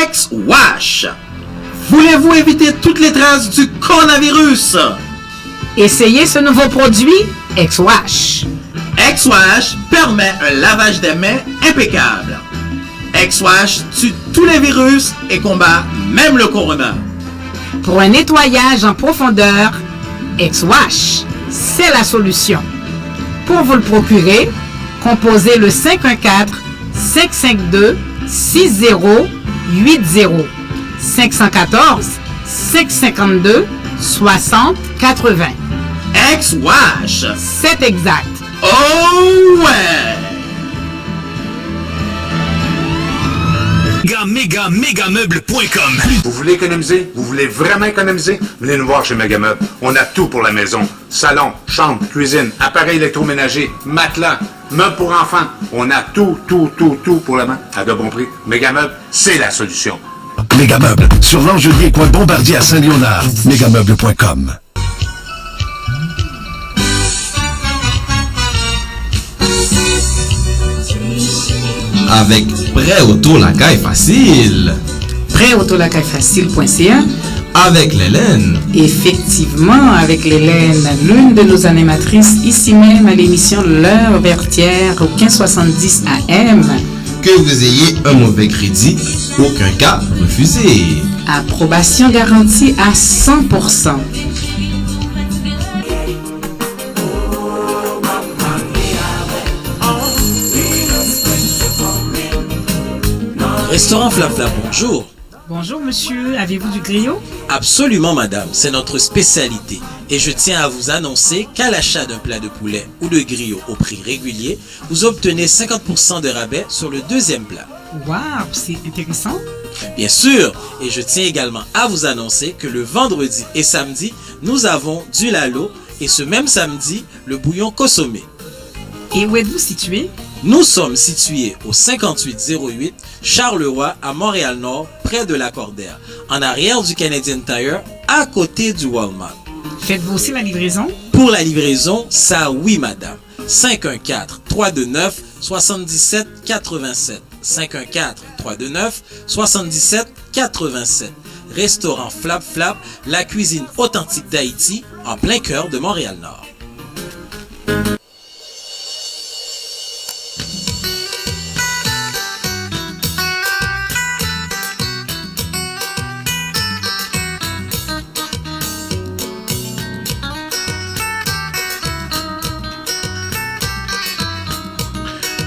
Speaker 5: X-Wash. Voulez-vous éviter toutes les traces du coronavirus?
Speaker 6: Essayez ce nouveau produit, X-Wash.
Speaker 5: X-Wash permet un lavage des mains impeccable. X-Wash tue tous les virus et combat même le corona.
Speaker 6: Pour un nettoyage en profondeur, X-Wash, c'est la solution. Pour vous le procurer, composez le 514-552-6080. 514-552-6080.
Speaker 5: X-Wash.
Speaker 6: C'est exact.
Speaker 5: Oh ouais!
Speaker 8: Megameuble.com.
Speaker 7: Vous voulez économiser? Vous voulez vraiment économiser? Venez nous voir chez Megameuble. On a tout pour la maison. Salon, chambre, cuisine, appareils électroménagers, matelas, meubles pour enfants. On a tout pour la main. À de bons prix. Megameuble, c'est la solution.
Speaker 8: Megameuble, sur l'Angelier, coin Bombardier à Saint-Léonard. Megameuble.com.
Speaker 9: Avec Prêt Auto La Caille Facile.
Speaker 6: Prêtautolacaillefacile.ca.
Speaker 9: Avec l'Hélène.
Speaker 6: Effectivement, avec l'Hélène, l'une de nos animatrices ici même à l'émission L'Heure Vertière au 1570 AM.
Speaker 9: Que vous ayez un mauvais crédit, aucun cas refusé.
Speaker 6: Approbation garantie à 100%.
Speaker 10: Restaurant Flap Flap, bonjour.
Speaker 6: Bonjour monsieur, avez-vous du griot?
Speaker 10: Absolument madame, c'est notre spécialité. Et je tiens à vous annoncer qu'à l'achat d'un plat de poulet ou de griot au prix régulier, vous obtenez 50% de rabais sur le deuxième plat.
Speaker 6: Waouh, c'est intéressant.
Speaker 10: Bien sûr, et je tiens également à vous annoncer que le vendredi et samedi, nous avons du lalo et ce même samedi, le bouillon consommé.
Speaker 6: Et où êtes-vous situé?
Speaker 10: Nous sommes situés au 5808 Charleroi à Montréal-Nord, près de la Cordère, en arrière du Canadian Tire, à côté du Walmart.
Speaker 6: Faites-vous aussi la livraison?
Speaker 10: Pour la livraison, ça oui madame. 514-329-7787. 514-329-7787. Restaurant Flap Flap, la cuisine authentique d'Haïti, en plein cœur de Montréal-Nord.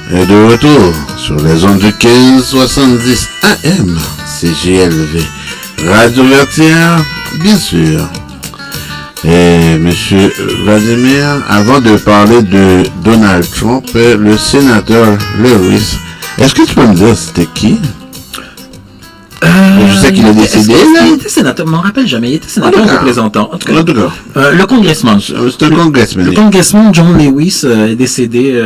Speaker 1: Et de retour sur les ondes du 1570 AM, CGLV, Radio Vertière, bien sûr. Et monsieur Vladimir, avant de parler de Donald Trump, le sénateur Lewis, est-ce que tu peux me dire c'était qui? Je sais qu'il est décédé.
Speaker 11: Il était sénateur, je ne me rappelle jamais. Il était sénateur ou représentant. En tout cas, le congressman.
Speaker 1: C'est un congressman.
Speaker 11: Le congressman John Lewis est décédé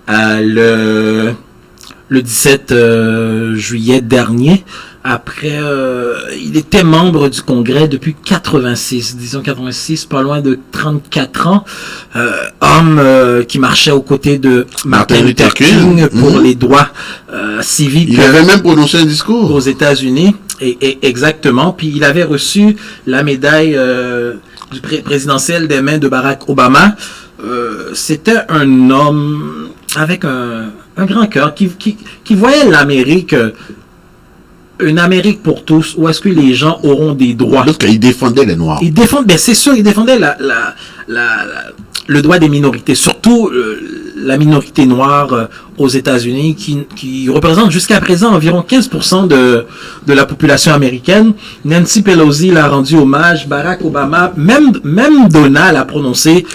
Speaker 11: le 17 juillet dernier. Après, il était membre du Congrès depuis 86, disons 86, pas loin de 34 ans. Homme qui marchait aux côtés de Martin Luther King pour les droits civiques.
Speaker 1: Il avait même prononcé un discours
Speaker 11: aux États-Unis. Et exactement. Puis il avait reçu la médaille du présidentielle des mains de Barack Obama. C'était un homme avec un grand cœur qui voyait l'Amérique. Une Amérique pour tous, où est-ce que les gens auront des droits.
Speaker 1: Parce qu'il défendait les Noirs.
Speaker 11: Ben c'est sûr, il défendait le droit des minorités, surtout la minorité noire aux États-Unis, qui représente jusqu'à présent environ 15% de la population américaine. Nancy Pelosi l'a rendu hommage, Barack Obama, même Donald a prononcé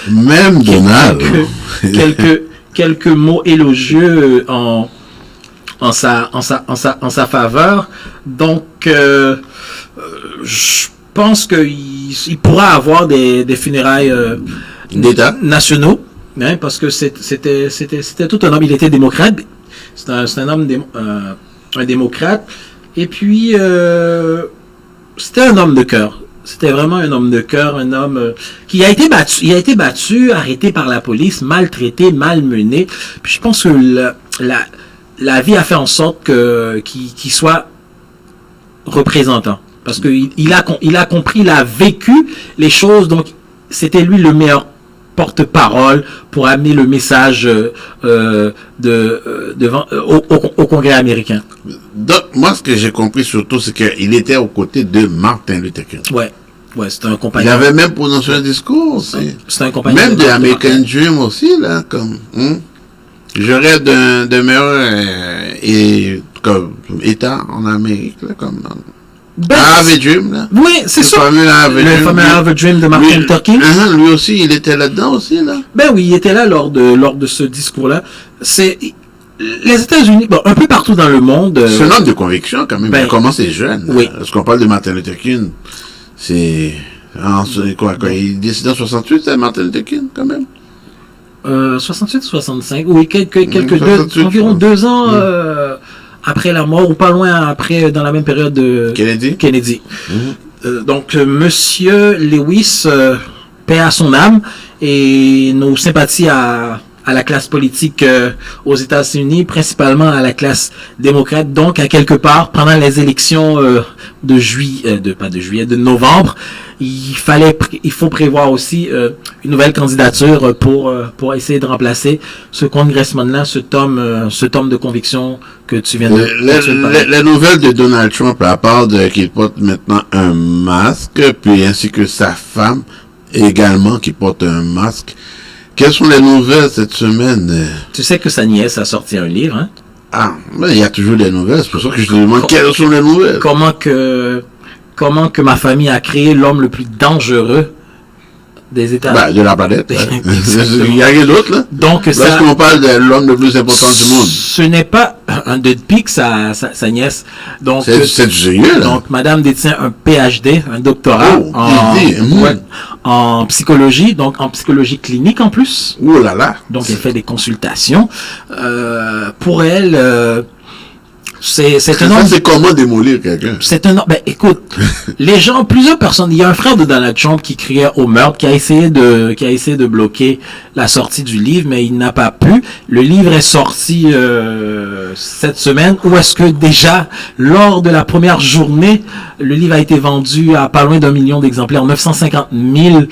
Speaker 11: quelques mots élogieux en sa faveur. Donc, je pense qu'il pourra avoir des funérailles
Speaker 1: d'État
Speaker 11: nationaux, hein, parce que c'était tout un homme. Il était démocrate. C'est un homme un démocrate. Et puis, c'était un homme de cœur. C'était vraiment un homme de cœur, un homme qui a été battu. Il a été battu, arrêté par la police, maltraité, malmené. Puis je pense que la vie a fait en sorte qu'il soit représentant. Parce qu'il a compris, il a vécu les choses. Donc, c'était lui le meilleur porte-parole pour amener le message au Congrès américain.
Speaker 1: Donc, moi, ce que j'ai compris surtout, c'est qu'il était aux côtés de Martin Luther King.
Speaker 11: Ouais, c'était un compagnon.
Speaker 1: Il avait même prononcé un discours aussi.
Speaker 11: C'était un compagnon.
Speaker 1: Même de American Dream aussi, là, comme... Je rêve d'un meilleur État en Amérique, là, comme Harvey Dream, là.
Speaker 11: Oui, c'est ça. Le fameux Harvey Dream de Martin Luther King.
Speaker 1: Lui aussi, il était là-dedans aussi, là.
Speaker 11: Ben oui, il était là lors de ce discours-là. les États-Unis, bon, un peu partout dans le monde...
Speaker 1: C'est un homme de conviction, quand même. Il a commencé jeune.
Speaker 11: Oui.
Speaker 1: Lorsqu'on parle de Martin Luther King, c'est... Quoi, il est décédé en 68, c'est Martin Luther King, quand même?
Speaker 11: 68, 65, oui, environ
Speaker 1: 2
Speaker 11: 2 ans après la mort, ou pas loin après, dans la même période de Kennedy. Donc, Monsieur Lewis, paix à son âme, et nos sympathies à la classe politique aux États-Unis, principalement à la classe démocrate. Donc, à quelque part, pendant les élections de novembre, il faut prévoir aussi une nouvelle candidature pour essayer de remplacer ce congressman-là, cet homme de conviction que tu viens de...
Speaker 1: Les nouvelles de Donald Trump, à part qu'il porte maintenant un masque, puis ainsi que sa femme également qui porte un masque. Quelles sont les nouvelles cette semaine?
Speaker 11: Tu sais que sa nièce a sorti un livre, hein?
Speaker 1: Ah, mais il y a toujours des nouvelles, c'est pour ça que je te demande quelles sont les nouvelles.
Speaker 11: Comment que ma famille a créé l'homme le plus dangereux des États-Unis.
Speaker 1: De la planète. Il n'y a rien d'autre, là.
Speaker 11: Donc,
Speaker 1: lorsqu'on parle de l'homme le plus important du monde.
Speaker 11: Ce n'est pas un de pique, sa nièce. Donc,
Speaker 1: c'est sérieux, là.
Speaker 11: Donc, madame détient un PhD, un doctorat en psychologie, donc en psychologie clinique en plus.
Speaker 1: Oh là là.
Speaker 11: Donc, elle fait des consultations. Pour elle, c'est un homme.
Speaker 1: C'est comment démolir quelqu'un?
Speaker 11: C'est un homme. Ben, écoute, plusieurs personnes. Il y a un frère de Donald Trump qui criait au meurtre, qui a essayé de bloquer la sortie du livre, mais il n'a pas pu. Le livre est sorti cette semaine. Où est-ce que déjà, lors de la première journée, le livre a été vendu à pas loin d'1 million d'exemplaires, 950 000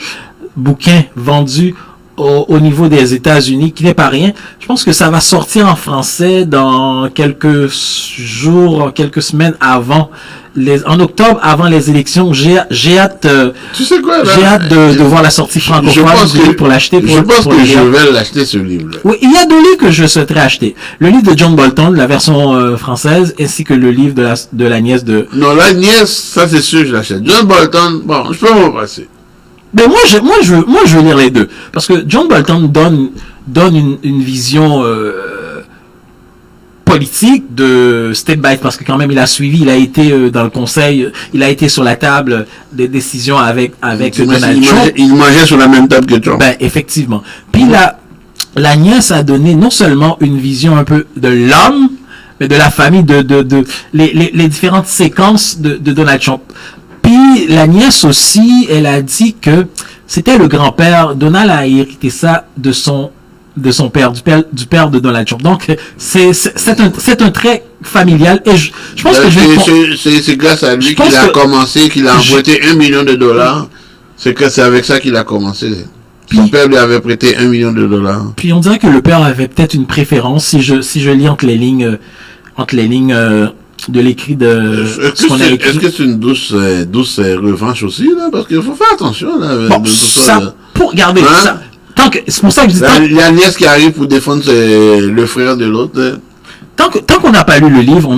Speaker 11: bouquins vendus au niveau des États-Unis, qui n'est pas rien. Je pense que ça va sortir en français dans quelques jours, quelques semaines en octobre, avant les élections. J'ai hâte,
Speaker 1: tu sais quoi, là,
Speaker 11: j'ai hâte de voir la sortie francophone pour l'acheter.
Speaker 1: Je pense que je vais l'acheter, ce livre-là.
Speaker 11: Oui, il y a 2 livres que je souhaiterais acheter. Le livre de John Bolton, la version française, ainsi que le livre de la nièce de...
Speaker 1: Non, la nièce, ça c'est sûr, je l'achète. John Bolton, bon, je peux m'en passer.
Speaker 11: Mais moi je veux lire les deux, parce que John Bolton donne une vision politique de step by, parce que quand même il a été dans le conseil, il a été sur la table des décisions avec Donald Trump.
Speaker 1: Il mangeait sur la même table que Trump.
Speaker 11: Ben effectivement. Puis la nièce a donné non seulement une vision un peu de l'homme, mais de la famille, les différentes séquences de Donald Trump. Puis la nièce aussi, elle a dit que c'était le grand-père. Donald a hérité ça de son père, du père de Donald Trump. Donc c'est un trait familial. Et je pense que
Speaker 1: c'est grâce à lui qu'il a commencé, qu'il a emprunté $1 million. C'est avec ça qu'il a commencé. Son père lui avait prêté $1 million.
Speaker 11: Puis on dirait que le père avait peut-être une préférence, si je lis entre les lignes de l'écrit de
Speaker 1: ce qu'on a écrit. Est-ce que c'est une douce revanche aussi, là? Parce qu'il faut faire attention, là.
Speaker 11: Bon, pour garder ça. C'est pour ça que je dis...
Speaker 1: La nièce qui arrive pour défendre le frère de l'autre.
Speaker 11: Tant qu'on n'a pas lu le livre,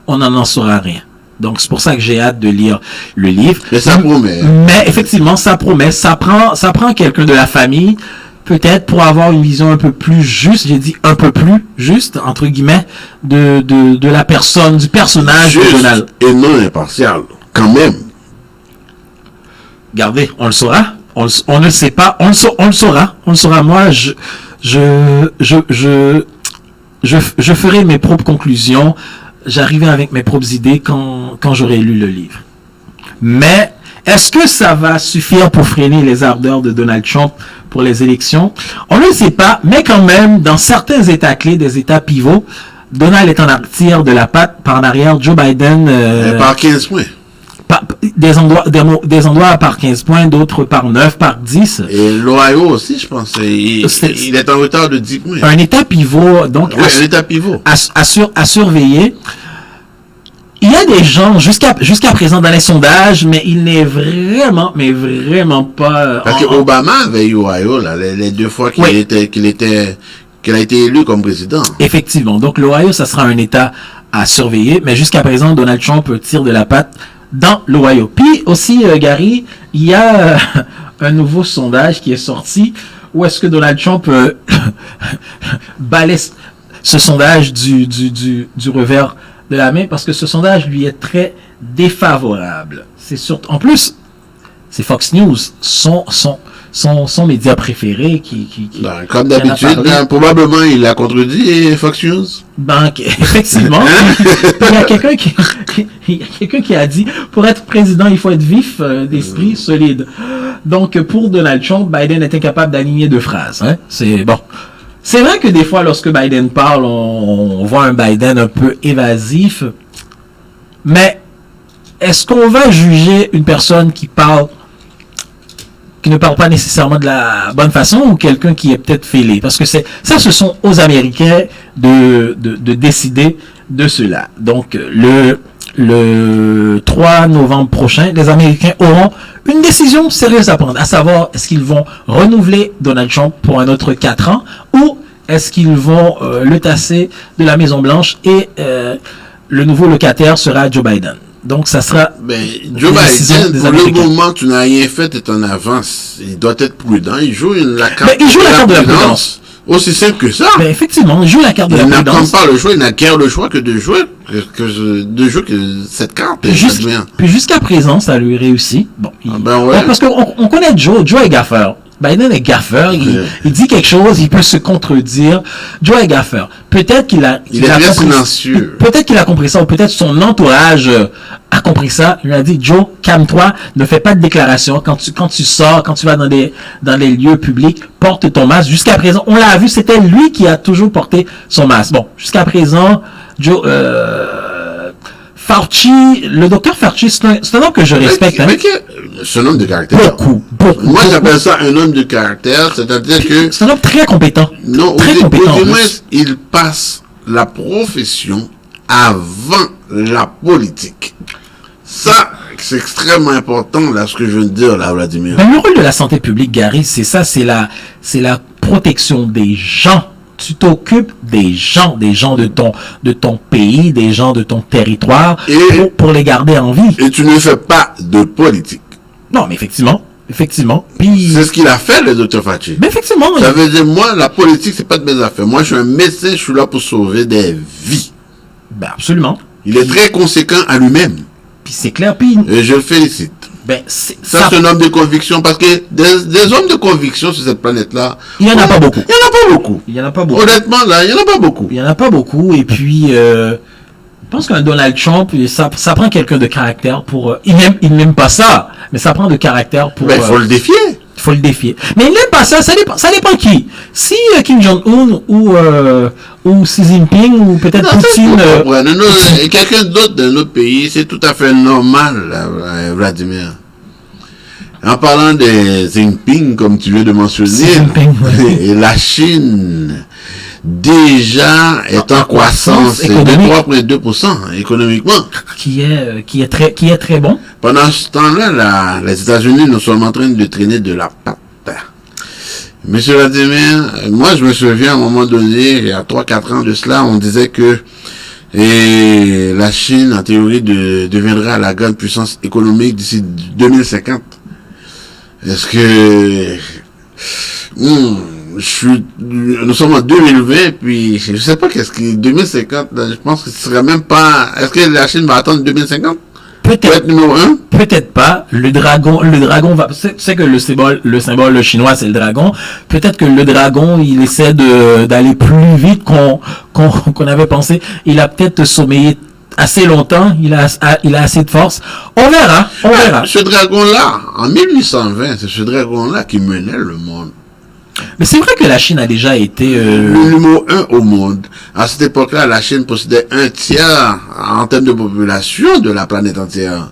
Speaker 11: on n'en saura rien. Donc, c'est pour ça que j'ai hâte de lire le livre.
Speaker 1: Mais ça promet.
Speaker 11: Mais effectivement, ça promet. Ça prend quelqu'un de la famille, peut-être pour avoir une vision un peu plus juste, j'ai dit un peu plus juste, entre guillemets, de la personne, du personnage
Speaker 1: juste
Speaker 11: de Donald.
Speaker 1: Et non impartial, quand même.
Speaker 11: Regardez, on le saura. On ne sait pas, on le saura. Moi, je ferai mes propres conclusions. J'arriverai avec mes propres idées quand j'aurai lu le livre. Mais est-ce que ça va suffire pour freiner les ardeurs de Donald Trump pour les élections? On ne le sait pas, mais quand même, dans certains États clés, des États pivots, Donald est en tire de la patte par en arrière. Joe Biden...
Speaker 1: par 15 points.
Speaker 11: Des endroits par 15 points, d'autres par 9, par 10.
Speaker 1: Et l'Ohio aussi, je pense. Il est en retard de 10 points.
Speaker 11: Un État pivot, donc,
Speaker 1: un État pivot.
Speaker 11: À surveiller. Il y a des gens, jusqu'à présent, dans les sondages, mais il n'est vraiment pas...
Speaker 1: Parce qu'Obama avait eu Ohio, là, les 2 fois qu'il a été élu comme président.
Speaker 11: Effectivement. Donc, l'Ohio, ça sera un État à surveiller, mais jusqu'à présent, Donald Trump tire de la patte dans l'Ohio. Puis aussi, Gary, il y a un nouveau sondage qui est sorti où est-ce que Donald Trump ce sondage du revers de la main, parce que ce sondage lui est très défavorable. C'est surtout, en plus, c'est Fox News, son média préféré qui
Speaker 1: comme d'habitude, probablement il a contredit Fox News.
Speaker 11: Donc, effectivement, il y a quelqu'un qui a dit, pour être président, il faut être vif d'esprit, solide. Donc, pour Donald Trump, Biden est incapable d'aligner deux phrases. Hein? C'est bon. C'est vrai que des fois, lorsque Biden parle, on voit un Biden un peu évasif. Mais est-ce qu'on va juger une personne qui ne parle pas nécessairement de la bonne façon, ou quelqu'un qui est peut-être fêlé? Parce que ce sont aux Américains de décider de cela. Donc, le 3 novembre prochain, les Américains auront une décision sérieuse à prendre, à savoir, est-ce qu'ils vont renouveler Donald Trump pour un autre 4 ans, ou est-ce qu'ils vont le tasser de la Maison-Blanche et le nouveau locataire sera Joe Biden. Donc, ça sera...
Speaker 1: Joe Biden, pour le moment, tu n'as rien fait, tu es en avance. Il doit être prudent. Il joue la carte
Speaker 11: de la prudence.
Speaker 1: Aussi simple que ça.
Speaker 11: Mais effectivement, il joue la carte de la prudence.
Speaker 1: Il n'a pas le choix, il n'a guère le choix que de jouer cette carte.
Speaker 11: Puis jusqu'à présent, ça lui réussit. Bon, parce qu'on connaît Joe est gaffeur. Biden est gaffeur, il dit quelque chose, il peut se contredire. Joe est gaffeur. Peut-être qu'il a
Speaker 1: très silencieux.
Speaker 11: Peut-être qu'il a compris ça, ou peut-être son entourage a compris ça. Il a dit, Joe, calme-toi, ne fais pas de déclaration. Quand tu sors, quand tu vas dans les lieux publics, porte ton masque. Jusqu'à présent, on l'a vu, c'était lui qui a toujours porté son masque. Bon, jusqu'à présent, Joe, Fauci, le docteur Fauci, c'est un homme que je respecte.
Speaker 1: C'est un homme de caractère.
Speaker 11: Beaucoup.
Speaker 1: Moi, j'appelle ça un homme de caractère, c'est-à-dire que...
Speaker 11: C'est un homme très compétent.
Speaker 1: Non,
Speaker 11: très compétent.
Speaker 1: Au moins, il passe la profession avant la politique. Ça, c'est extrêmement important, là, ce que je viens de dire, là, Vladimir.
Speaker 11: Le rôle de la santé publique, Gary, c'est ça, c'est la protection des gens. Tu t'occupes des gens de ton pays, des gens de ton territoire, pour les garder en vie.
Speaker 1: Et tu ne fais pas de politique.
Speaker 11: Non, mais effectivement. Puis...
Speaker 1: C'est ce qu'il a fait, le docteur Fauci.
Speaker 11: Mais effectivement.
Speaker 1: Ça veut dire, moi, la politique, c'est pas de mes affaires. Moi, je suis un médecin, je suis là pour sauver des vies.
Speaker 11: Ben, absolument.
Speaker 1: Il est très conséquent à lui-même.
Speaker 11: Puis c'est clair, puis...
Speaker 1: Et je le félicite.
Speaker 11: Ben,
Speaker 1: c'est un homme de conviction, parce que des hommes de conviction sur cette planète-là...
Speaker 11: Il n'y en a pas beaucoup.
Speaker 1: Honnêtement, là, il n'y en a pas beaucoup.
Speaker 11: Il n'y en a pas beaucoup, et puis... je pense qu'un Donald Trump, ça prend quelqu'un de caractère pour... Il n'aime pas ça, mais ça prend de caractère pour...
Speaker 1: Ben, il faut le défier.
Speaker 11: Il faut le défier. Mais il n'aime pas ça, ça dépend qui. Si Kim Jong-un ou Xi Jinping ou peut-être Poutine...
Speaker 1: Quelqu'un d'autre dans notre pays, c'est tout à fait normal, Vladimir. En parlant de Xi Jinping, comme tu viens de mentionner, et la Chine... déjà est en croissance de 3,2% économiquement.
Speaker 11: Qui est très bon.
Speaker 1: Pendant ce temps-là, les États-Unis, nous sommes en train de traîner de la patte. Monsieur Vladimir, moi je me souviens à un moment donné, il y a 3-4 ans de cela, on disait que la Chine, en théorie, deviendra la grande puissance économique d'ici 2050. Est-ce que... nous sommes en 2020, puis je sais pas qu'est-ce que 2050, là, je pense que ce serait même pas... Est-ce que la Chine va attendre 2050?
Speaker 11: Peut-être
Speaker 1: numéro 1?
Speaker 11: Peut-être pas. Le dragon va... C'est que le symbole chinois, c'est le dragon. Peut-être que le dragon, il essaie d'aller plus vite qu'on avait pensé. Il a peut-être sommeillé assez longtemps, il a assez de force. On verra.
Speaker 1: Ce dragon-là, en 1820, c'est ce dragon-là qui menait le monde.
Speaker 11: Mais c'est vrai que la Chine a déjà été...
Speaker 1: le numéro 1 au monde. À cette époque-là, la Chine possédait 1/3 en termes de population de la planète entière.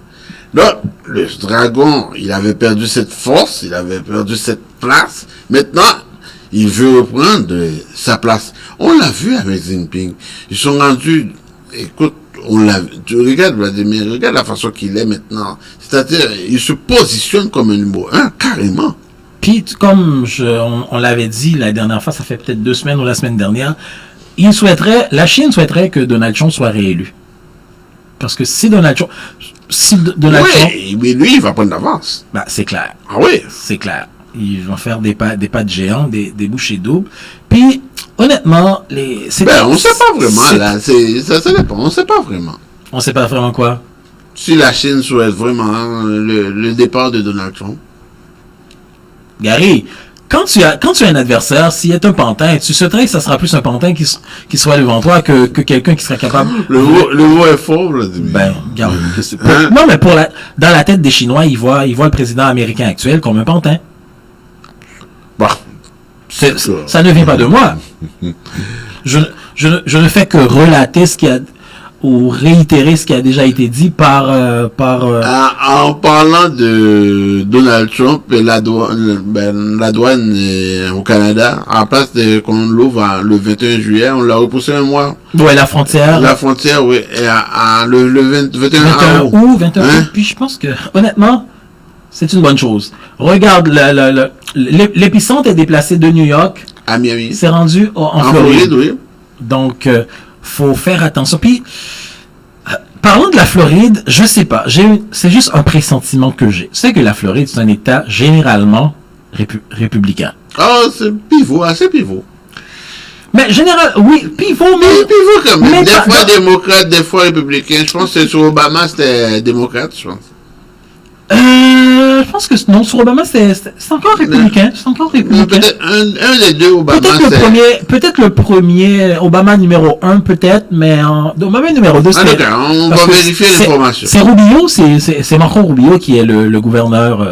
Speaker 1: Donc, le dragon, il avait perdu cette force, il avait perdu cette place. Maintenant, il veut reprendre sa place. On l'a vu avec Xi Jinping. Ils sont rendus... Écoute, tu regardes Vladimir, regarde la façon qu'il est maintenant. C'est-à-dire, il se positionne comme un numéro 1, carrément.
Speaker 11: Puis, comme on l'avait dit la dernière fois, ça fait peut-être 2 semaines ou la semaine dernière, la Chine souhaiterait que Donald Trump soit réélu. Parce que si Donald Trump...
Speaker 1: mais lui, il va prendre d'avance.
Speaker 11: Bah, c'est clair.
Speaker 1: Ah oui?
Speaker 11: C'est clair. Ils vont faire des pas de géant, des bouchées doubles. Puis, honnêtement,
Speaker 1: on sait pas vraiment, là. Ça dépend. On sait pas vraiment.
Speaker 11: On sait pas vraiment quoi?
Speaker 1: Si la Chine souhaite vraiment le départ de Donald Trump.
Speaker 11: Gary, quand tu as un adversaire, s'il est un pantin, tu souhaiterais que ça sera plus un pantin qui soit devant toi que quelqu'un qui serait capable.
Speaker 1: Le mot est fort, là.
Speaker 11: Regarde. Non, mais dans la tête des Chinois, ils voient le président américain actuel comme un pantin.
Speaker 1: Bah.
Speaker 11: Ça ne vient pas de moi. Je ne fais que relater ce qui a ou réitérer ce qui a déjà été dit par
Speaker 1: en parlant de Donald Trump et la douane au Canada, en place qu'on l'ouvre le 21 juillet, on l'a repoussé un mois.
Speaker 11: Ouais, la frontière.
Speaker 1: La frontière, oui. Et le 21
Speaker 11: août. 21 août. Puis je pense que, honnêtement, c'est une bonne chose. Regarde, l'épicentre est déplacé de New York
Speaker 1: à Miami.
Speaker 11: C'est rendu en Floride.
Speaker 1: Oui.
Speaker 11: Donc, faut faire attention. Puis, parlant de la Floride, je sais pas. C'est juste un pressentiment que j'ai. C'est que la Floride, c'est un État généralement républicain.
Speaker 1: Oh, c'est assez pivot.
Speaker 11: Mais oui, pivot, mais...
Speaker 1: Pivot quand même. Des fois démocrate, des fois républicain. Je pense que sur Obama, c'était démocrate, je pense.
Speaker 11: Je pense que non, sur Obama, c'est encore républicain. C'est encore républicain.
Speaker 1: Peut-être un des deux Obama.
Speaker 11: Peut-être le premier Obama numéro 1, peut-être, mais Obama numéro 2, c'est...
Speaker 1: on va vérifier l'information.
Speaker 11: C'est Rubio, c'est Marco Rubio qui est le gouverneur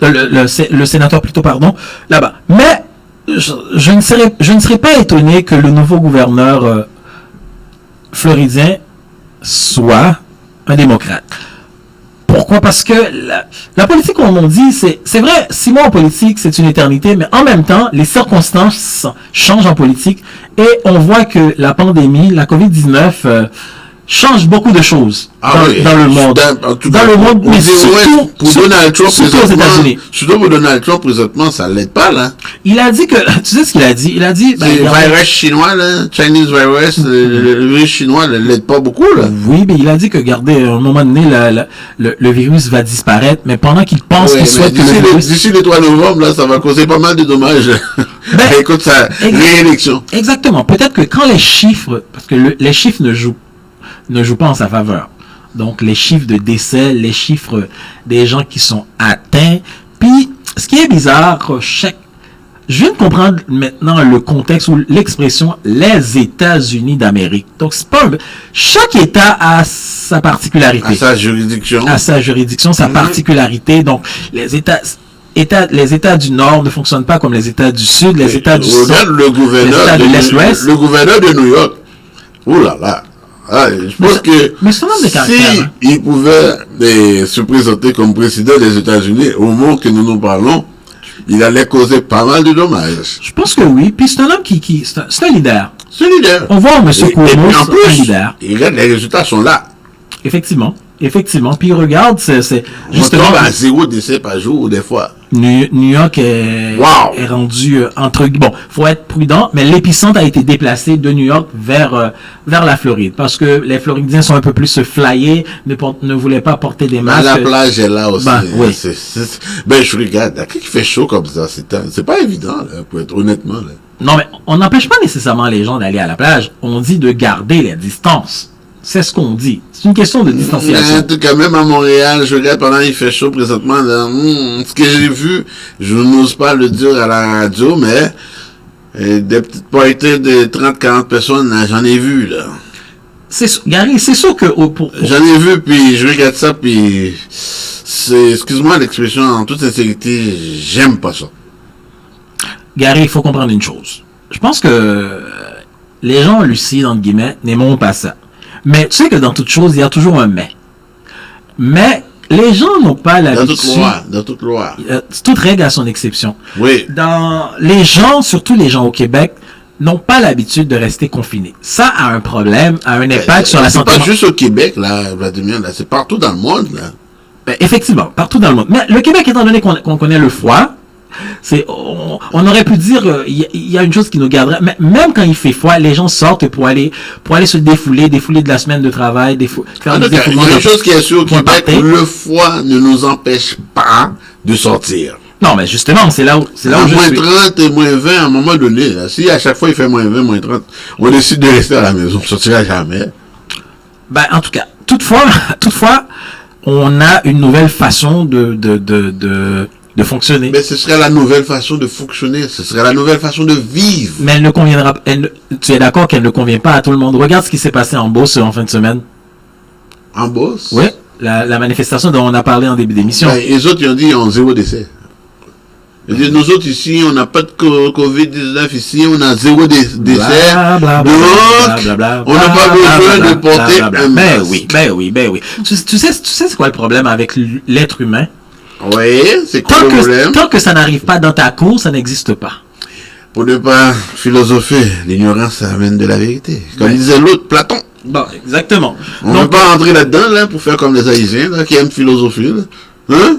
Speaker 11: le sénateur plutôt, pardon, là-bas. Mais je ne serais pas étonné que le nouveau gouverneur floridien soit un démocrate. Pourquoi? Parce que la politique, comme on dit, c'est vrai, 6 mois en politique, c'est une éternité, mais en même temps, les circonstances changent en politique et on voit que la pandémie, la COVID-19, change beaucoup de choses dans le monde. Dans le monde, mais surtout
Speaker 1: pour Donald Trump,
Speaker 11: aux États-Unis.
Speaker 1: Surtout pour Donald Trump, présentement, ça ne l'aide pas, là.
Speaker 11: Il a dit que, tu sais ce qu'il a dit? Il a dit...
Speaker 1: le virus chinois, là, Chinese virus, le virus chinois ne l'aide pas beaucoup, là.
Speaker 11: Oui, mais il a dit que, regardez, à un moment donné, le virus va disparaître, mais pendant qu'il pense qu'il souhaite que le virus...
Speaker 1: D'ici le 3 novembre, là, ça va causer pas mal de dommages. Écoute, sa réélection.
Speaker 11: Exactement. Peut-être que quand les chiffres, parce que les chiffres ne jouent pas en sa faveur. Donc, les chiffres de décès, les chiffres des gens qui sont atteints. Puis, ce qui est bizarre, je viens de comprendre maintenant le contexte ou l'expression les États-Unis d'Amérique. Donc, c'est pas chaque État a sa particularité.
Speaker 1: À sa juridiction.
Speaker 11: Sa particularité. Donc, les États du Nord ne fonctionnent pas comme les États du Sud, les États du Sud,
Speaker 1: le gouverneur
Speaker 11: de l'Est-Ouest.
Speaker 1: Le gouverneur de New York. Ouh là là. Je pense que il pouvait se présenter comme président des États-Unis au moment que nous parlons, il allait causer pas mal de dommages.
Speaker 11: Je pense que oui. Puis c'est un homme c'est un leader.
Speaker 1: C'est un leader.
Speaker 11: On voit M. Cuomo, c'est un leader.
Speaker 1: Et regarde, les résultats sont là.
Speaker 11: Effectivement. Puis regarde, c'est
Speaker 1: justement à 0 décès par jour des fois.
Speaker 11: New York est rendu entre... Bon, faut être prudent, mais l'épicentre a été déplacé de New York vers la Floride, parce que les Floridiens sont un peu plus flyés, ne voulaient pas porter des masques.
Speaker 1: La plage est là aussi.
Speaker 11: Oui.
Speaker 1: Je regarde, quand il fait chaud comme ça, c'est pas évident, là, pour être honnêtement. Là.
Speaker 11: Non, mais on n'empêche pas nécessairement les gens d'aller à la plage. On dit de garder les distances. C'est ce qu'on dit. C'est une question de distanciation.
Speaker 1: En tout cas, même à Montréal, je regarde pendant qu'il fait chaud présentement, là, ce que j'ai vu, je n'ose pas le dire à la radio, mais des petites parties de 30-40 personnes, j'en ai vu, là.
Speaker 11: Gary, c'est sûr que...
Speaker 1: J'en ai vu, puis je regarde ça, puis excuse-moi l'expression, en toute sincérité, j'aime pas ça.
Speaker 11: Gary, il faut comprendre une chose. Je pense que les gens lucides, entre guillemets, n'aimeront pas ça. Mais tu sais que dans toute chose, il y a toujours un mais. Mais les gens n'ont pas l'habitude...
Speaker 1: Dans toute loi.
Speaker 11: Toute règle a son exception.
Speaker 1: Oui.
Speaker 11: Les gens, surtout les gens au Québec, n'ont pas l'habitude de rester confinés. Ça a un problème, a un impact sur la santé.
Speaker 1: C'est pas juste au Québec, là, Vladimir, là, c'est partout dans le monde, là.
Speaker 11: Effectivement, partout dans le monde. Mais le Québec, étant donné qu'on connaît le froid, on aurait pu dire il y a une chose qui nous garderait, mais même quand il fait froid, les gens sortent pour aller se défouler de la semaine de travail,
Speaker 1: faire des défoulements. Il y a une chose qui est sûre au Québec, le froid ne nous empêche pas de sortir.
Speaker 11: Non, mais justement, c'est là où je
Speaker 1: moins
Speaker 11: suis.
Speaker 1: 30 et moins 20, à un moment donné, là, si à chaque fois il fait moins 20, moins 30, on décide de rester à la maison, on ne sortira jamais.
Speaker 11: Ben, en tout cas, toutefois, on a une nouvelle façon de fonctionner.
Speaker 1: Mais ce serait la nouvelle façon de fonctionner, ce serait la nouvelle façon de vivre.
Speaker 11: Mais elle ne conviendra pas. Tu es d'accord qu'elle ne convient pas à tout le monde. Regarde ce qui s'est passé en Beauce en fin de semaine.
Speaker 1: En Beauce?
Speaker 11: Oui, la manifestation dont on a parlé en début d'émission.
Speaker 1: Ben, les autres, ils ont dit qu'ils ont 0 décès. Ils disent, nous autres ici, on n'a pas de Covid-19 ici, on a 0 décès. Donc, on n'a pas besoin de porter un masque.
Speaker 11: Ben oui. Tu sais c'est quoi le problème avec l'être humain?
Speaker 1: Oui, c'est quoi le problème?
Speaker 11: Tant que ça n'arrive pas dans ta cour, ça n'existe pas.
Speaker 1: Pour ne pas philosopher, l'ignorance amène de la vérité. Comme disait l'autre, Platon.
Speaker 11: Bon, exactement.
Speaker 1: On ne va pas rentrer là-dedans, là, pour faire comme les Haïtiens, là, qui aiment philosopher, là. Hein?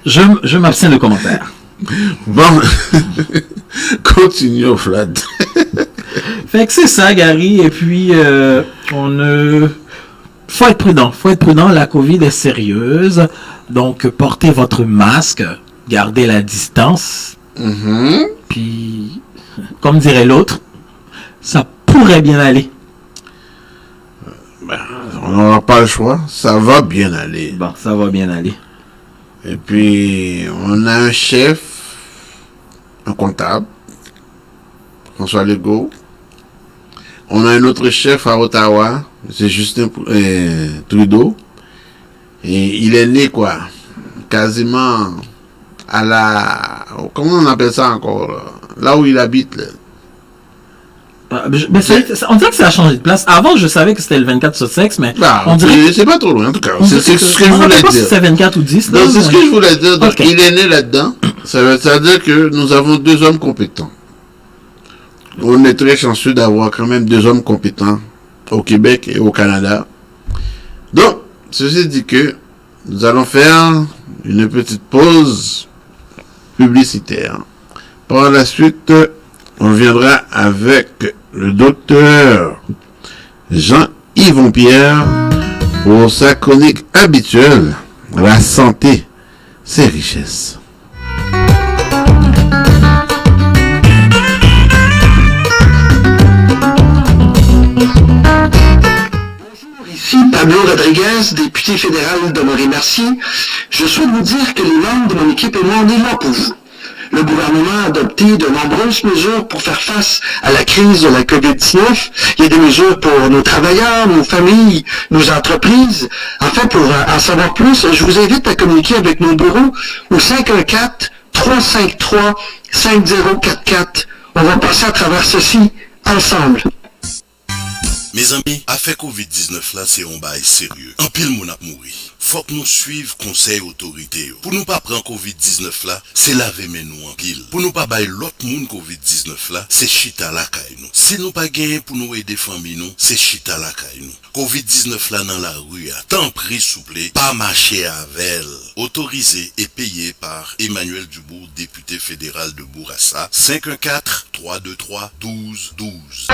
Speaker 11: Je m'abstiens de commentaires.
Speaker 1: Bon, continuons, Vlad.
Speaker 11: Fait que c'est ça, Gary, et puis faut être prudent, la Covid est sérieuse, donc portez votre masque, gardez la distance, puis, comme dirait l'autre, ça pourrait bien aller.
Speaker 1: Ben, on n'aura pas le choix, ça va bien aller.
Speaker 11: Bon, ça va bien aller.
Speaker 1: Et puis, on a un chef, un comptable, François Legault. On a un autre chef à Ottawa, c'est Justin Trudeau. Et il est né, quoi, quasiment à la... Comment on appelle ça encore? Là où il habite, là.
Speaker 11: Mais on dirait que ça a changé de place. Avant, je savais que c'était le 24 Sussex, mais on dirait...
Speaker 1: C'est pas trop loin, en tout cas. C'est ce que je voulais dire.
Speaker 11: Si c'est 24 ou 10.
Speaker 1: Non, c'est ce que je voulais dire. Donc, il est né là-dedans. Ça veut dire que nous avons 2 hommes compétents. On est très chanceux d'avoir quand même 2 hommes compétents au Québec et au Canada. Donc, ceci dit que nous allons faire une petite pause publicitaire. Par la suite, on viendra avec le docteur Jean-Yvon Pierre pour sa chronique habituelle, la santé, ses richesses.
Speaker 3: Ici Pablo Rodriguez, député fédéral de Marie-Merci. Je souhaite vous dire que les membres de mon équipe et moi, on est là pour vous. Le gouvernement a adopté de nombreuses mesures pour faire face à la crise de la COVID-19. Il y a des mesures pour nos travailleurs, nos familles, nos entreprises. Enfin, pour en savoir plus, je vous invite à communiquer avec nos bureaux au 514-353-5044. On va passer à travers ceci ensemble.
Speaker 4: Mes amis, affaire Covid-19 là, c'est un bail sérieux. En pile, mon ap mouri. Faut que nous suivions conseil autorité. Pour nous pas prendre Covid-19 là, c'est laver mes nous en pile. Pour nous pas bailler l'autre monde Covid-19 là, c'est chita la caille nous. Si nous pas gagner pour nous aider famille nous, c'est chita la caille nous. Covid-19 là dans la rue, tant pris souple, pas marcher avec. Autorisé et payé par Emmanuel Dubourg, député fédéral de Bourassa. 514-323-1212.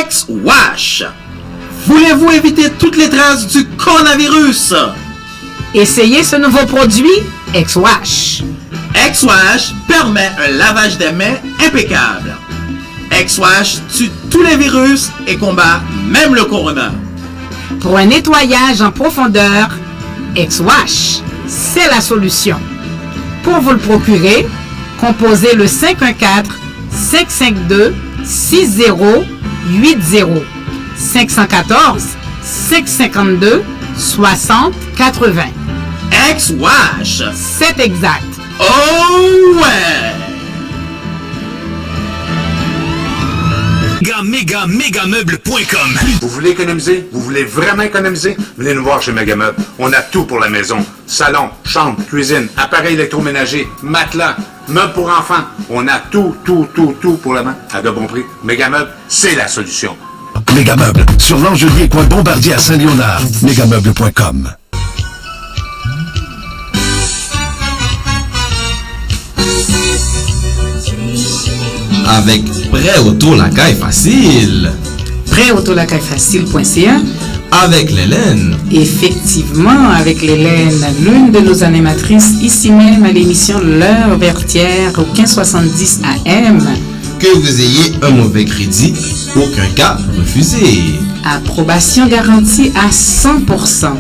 Speaker 5: Ex-Wash. Voulez-vous éviter toutes les traces du coronavirus?
Speaker 6: Essayez ce nouveau produit, Ex-Wash.
Speaker 5: Ex-Wash permet un lavage des mains impeccable. Ex-Wash tue tous les virus et combat même le corona.
Speaker 6: Pour un nettoyage en profondeur, Ex-Wash, c'est la solution. Pour vous le procurer, composez le 514-552-6080. 514-552-6080.
Speaker 5: Ex-Wash.
Speaker 6: C'est exact.
Speaker 5: Oh ouais!
Speaker 8: Megameuble.com.
Speaker 7: Vous voulez économiser? Vous voulez vraiment économiser? Venez nous voir chez Megameuble. On a tout pour la maison. Salon, chambre, cuisine, appareils électroménagers, matelas, meubles pour enfants. On a tout pour la main. À de bons prix. Megameuble, c'est la solution.
Speaker 8: Megameuble, sur l'Angelier, coin Bombardier à Saint-Léonard. Megameuble.com.
Speaker 9: Avec Prêt Auto La Caille Facile.
Speaker 6: Prêtautolacayefacile.ca.
Speaker 9: avec l'Hélène.
Speaker 6: Effectivement, avec l'Hélène, l'une de nos animatrices ici même à l'émission L'Heure Vertière au 1570 AM.
Speaker 9: Que vous ayez un mauvais crédit, aucun cas refusé.
Speaker 6: Approbation garantie à 100%.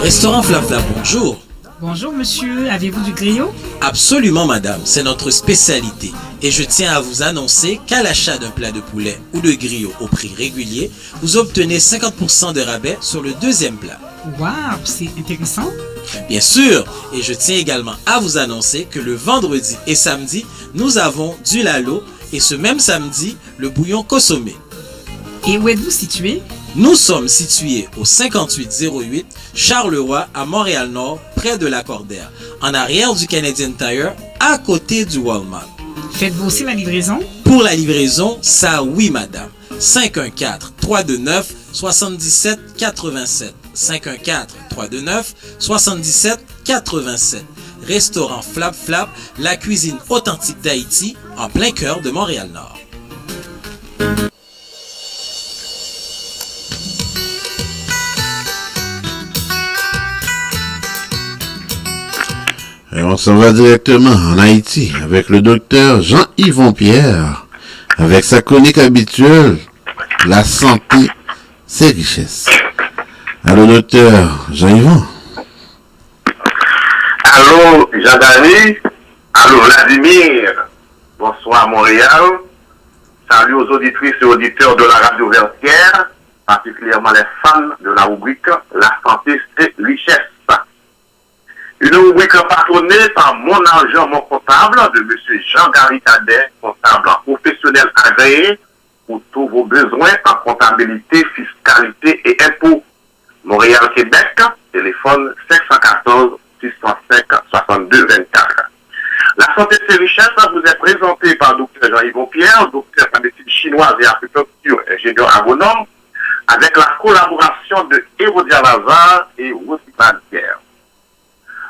Speaker 10: Restaurant Flap Flap, bonjour.
Speaker 6: Bonjour monsieur, avez-vous du griot?
Speaker 10: Absolument madame, c'est notre spécialité. Et je tiens à vous annoncer qu'à l'achat d'un plat de poulet ou de griot au prix régulier, vous obtenez 50% de rabais sur le deuxième plat.
Speaker 6: Waouh, c'est intéressant.
Speaker 10: Bien sûr, et je tiens également à vous annoncer que le vendredi et samedi, nous avons du lalo et ce même samedi, le bouillon consommé.
Speaker 6: Et où êtes-vous situé?
Speaker 10: Nous sommes situés au 5808 Charleroi à Montréal-Nord, près de la Cordère, en arrière du Canadian Tire, à côté du Walmart.
Speaker 6: Faites-vous aussi la livraison?
Speaker 10: Pour la livraison, ça oui madame. 514-329-7787. 514-329-7787. Restaurant Flap Flap, la cuisine authentique d'Haïti, en plein cœur de Montréal-Nord.
Speaker 1: Et on s'en va directement en Haïti avec le docteur Jean-Yvon Pierre, avec sa chronique habituelle, la santé, c'est richesse. Allô docteur Jean-Yvon.
Speaker 12: Allô Jean-Dany. Allô Vladimir. Bonsoir Montréal. Salut aux auditrices et auditeurs de la radio Vertière, particulièrement les fans de la rubrique La santé, c'est richesse. Une rubrique patronnée par Mon Argent, Mon Comptable de M. Jean-Gary Cadet, comptable professionnel agréé pour tous vos besoins en comptabilité, fiscalité et impôts. Montréal, Québec, téléphone 514-605-6224. La santé, c'est richesse, vous est présentée par Dr Jean-Yvon Pierre, docteur en médecine chinoise et acupuncture, ingénieur agronome, avec la collaboration de Hérodia Lazare et Rosibad Pierre.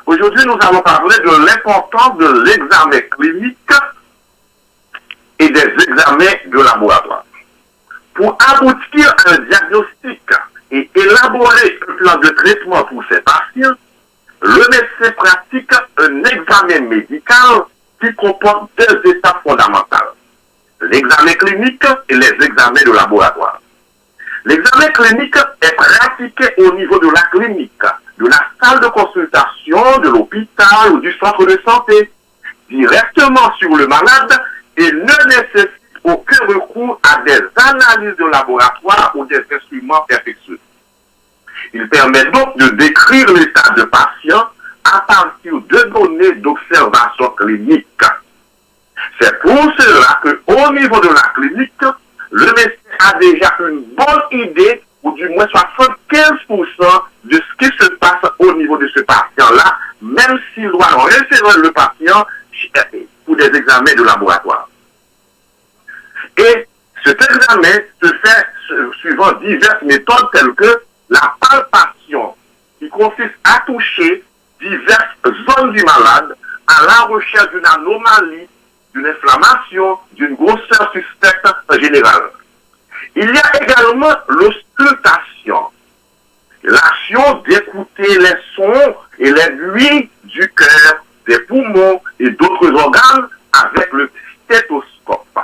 Speaker 12: Aujourd'hui, nous allons parler de l'importance de l'examen clinique et des examens de laboratoire. Pour aboutir à un diagnostic et élaborer un plan de traitement pour ces patients, le médecin pratique un examen médical qui comporte deux étapes fondamentales: l'examen clinique et les examens de laboratoire. L'examen clinique est pratiqué au niveau de la clinique, de la salle de consultation, de l'hôpital ou du centre de santé, directement sur le malade et ne nécessite aucun recours à des analyses de laboratoire ou des instruments infectieux. Il permet donc de décrire l'état de patient à partir de données d'observation clinique. C'est pour cela qu'au niveau de la clinique, le médecin a déjà une bonne idée, ou du moins 75% de ce qui se passe au niveau de ce patient-là, même s'il doit référer le patient pour des examens de laboratoire. Et cet examen se fait suivant diverses méthodes telles que la palpation, qui consiste à toucher diverses zones du malade à la recherche d'une anomalie, d'une inflammation, d'une grosseur suspecte générale. Il y a également l'auscultation, l'action d'écouter les sons et les bruits du cœur, des poumons et d'autres organes avec le stéthoscope.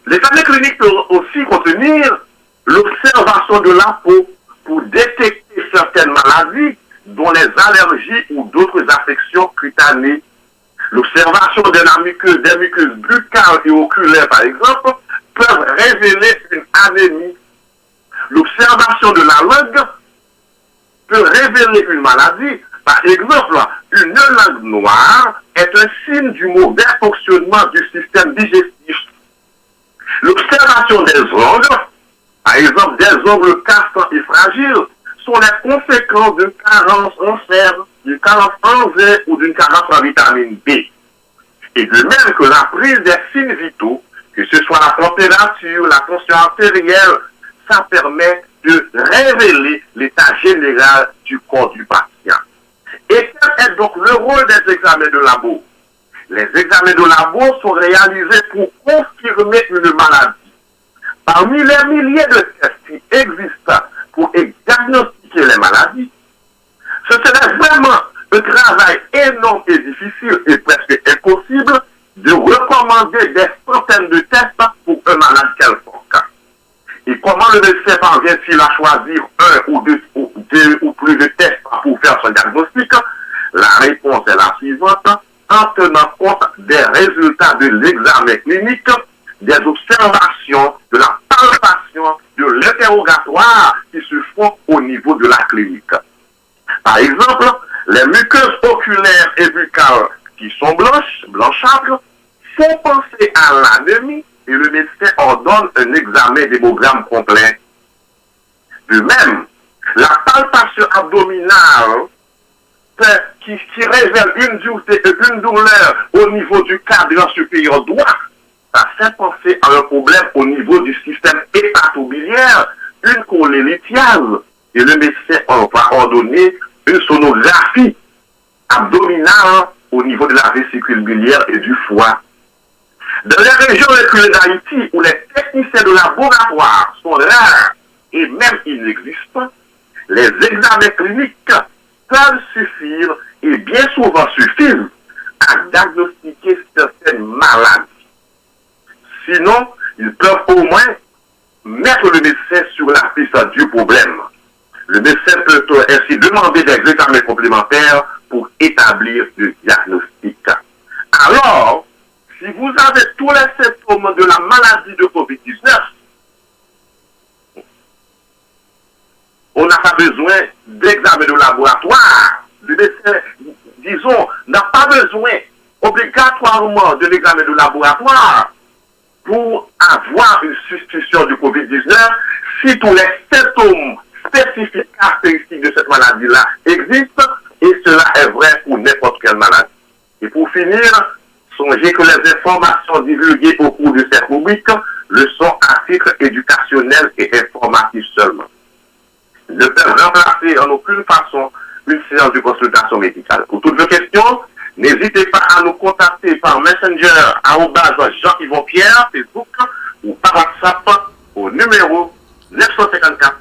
Speaker 12: L'examen clinique peut aussi contenir l'observation de la peau pour détecter certaines maladies, dont les allergies ou d'autres affections cutanées. L'observation des muqueuses buccales et oculaires, par exemple, peuvent révéler une anémie. L'observation de la langue peut révéler une maladie. Par exemple, une langue noire est un signe du mauvais fonctionnement du système digestif. L'observation des ongles, par exemple des ongles cassants et fragiles, sont les conséquences d'une carence en fer, d'une carence en zinc ou d'une carence en vitamine B. Et de même que la prise des signes vitaux, que ce soit la température, la tension artérielle, ça permet de révéler l'état général du corps du patient. Et quel est donc le rôle des examens de labo? Les examens de labo sont réalisés pour confirmer une maladie. Parmi les milliers de tests qui existent pour diagnostiquer les maladies, ce serait vraiment un travail énorme et difficile et presque impossible de recommander des centaines de tests pour un malade quelconque. Et comment le médecin parvient-il à choisir un ou deux ou plus de tests pour faire son diagnostic? La réponse est la suivante, en tenant compte des résultats de l'examen clinique, des observations, de la palpation, de l'interrogatoire qui se font au niveau de la clinique. Par exemple, les muqueuses oculaires et buccales qui sont blanchâtres font penser à l'anémie et le médecin ordonne un examen d'hémogramme complet. De même, la palpation abdominale qui révèle une douleur au niveau du cadran supérieur droit, ça fait penser à un problème au niveau du système hépatobiliaire, une cholélithiase, et le médecin va ordonner une sonographie abdominale au niveau de la vésicule biliaire et du foie. Dans les régions reculées d'Haïti, où les techniciens de laboratoire sont rares et même inexistants, les examens cliniques peuvent suffire et bien souvent suffisent à diagnostiquer certaines maladies. Sinon, ils peuvent au moins mettre le médecin sur la piste du problème. Le médecin peut ainsi demander des examens complémentaires pour établir le diagnostic. Alors, si vous avez tous les symptômes de la maladie de COVID-19, on n'a pas besoin d'examen de laboratoire. Le médecin, disons, n'a pas besoin obligatoirement de l'examen de laboratoire pour avoir une suspicion du COVID-19 si tous les symptômes spécifiques caractéristiques de cette maladie-là existent, et cela est vrai pour n'importe quelle maladie. Et pour finir, songez que les informations divulguées au cours de cette rubrique le sont à titre éducationnel et informatif seulement. Ne peuvent remplacer en aucune façon une séance de consultation médicale. Pour toutes vos questions, n'hésitez pas à nous contacter par Messenger @Jean-Yvon Pierre, Facebook, ou par WhatsApp au numéro 954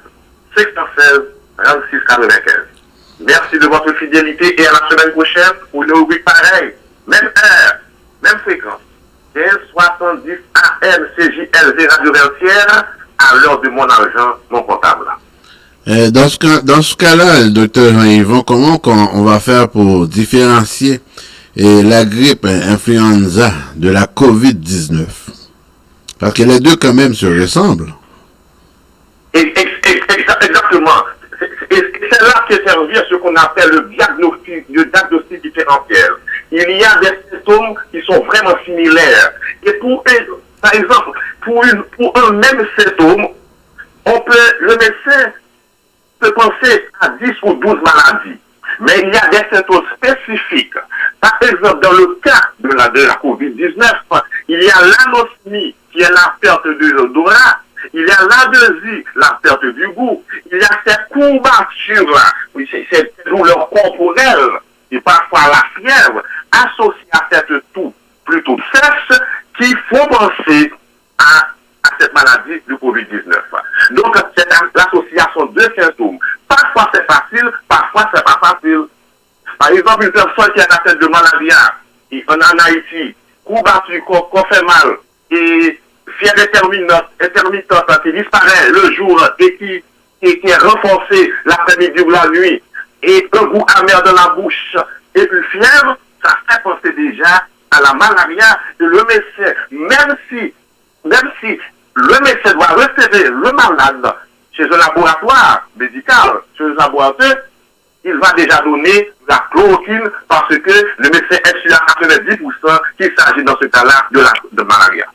Speaker 12: 616 36 95. Merci de votre fidélité et à la semaine prochaine pour une rubrique pareille, même heure, même fréquence. 1570 AM CJLV Radio Vertière à l'heure de mon argent non comptable.
Speaker 1: Dans ce cas-là, docteur Jean-Yvon, comment on va faire pour différencier la grippe influenza de la COVID-19? Parce que les deux quand même se ressemblent.
Speaker 12: Exactement. C'est là que servir ce qu'on appelle le diagnostic différentiel. Il y a des symptômes qui sont vraiment similaires. Et par exemple, pour un même symptôme, le médecin peut penser à 10 ou 12 maladies. Mais il y a des symptômes spécifiques. Par exemple, dans le cas de la COVID-19, il y a l'anosmie, qui est la perte de l'odorat. Il y a l'adhésie, la perte du goût. Il y a ces courbatures-là, ces douleurs corporelles, et parfois la fièvre, associées à cette toux plutôt sèche, qui font penser à cette maladie du COVID-19. Donc, c'est l'association de symptômes. Parfois c'est facile, parfois c'est pas facile. Par exemple, une personne qui est atteinte de maladie en Haïti, courbature, qu'on fait mal, et fièvre intermittente qui disparaît le jour et qui est renforcée l'après-midi ou la nuit, et un goût amer dans la bouche, et puis fièvre, ça fait penser déjà à la malaria. Et le médecin, même si le médecin doit recevoir le malade chez un laboratoire médical, chez un laboratoire, il va déjà donner la chloroquine parce que le médecin est sûr à 90% qu'il s'agit dans ce cas-là de malaria.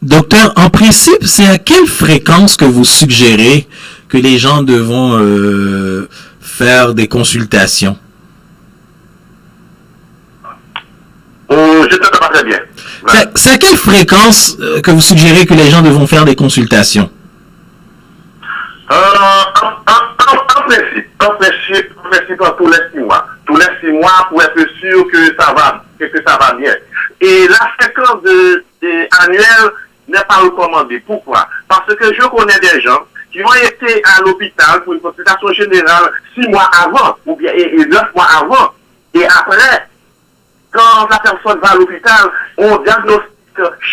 Speaker 11: Docteur, en principe, c'est à quelle fréquence que vous suggérez que les gens devront faire des consultations?
Speaker 12: Je ne sais pas très bien.
Speaker 11: C'est à quelle fréquence que vous suggérez que les gens devront faire des consultations?
Speaker 12: En principe, tous les 6 mois. Tous les 6 mois pour être sûr que ça va bien. Et la fréquence annuelle n'est pas recommandée. Pourquoi? Parce que je connais des gens qui ont été à l'hôpital pour une consultation générale 6 mois avant, ou bien et 9 mois avant. Et après, quand la personne va à l'hôpital, on diagnostique